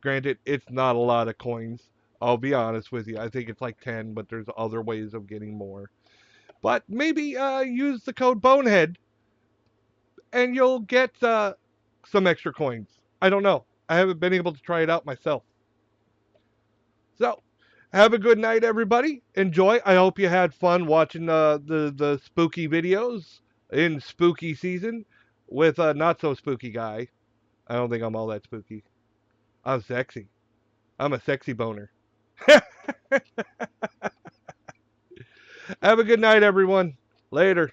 Granted, it's not a lot of coins. I'll be honest with you. I think it's like 10, but there's other ways of getting more. But maybe use the code Bonehead, and you'll get some extra coins. I don't know. I haven't been able to try it out myself. So, have a good night, everybody. Enjoy. I hope you had fun watching the spooky videos in spooky season with a not so spooky guy. I don't think I'm all that spooky. I'm sexy. I'm a sexy boner. Have a good night, everyone. Later.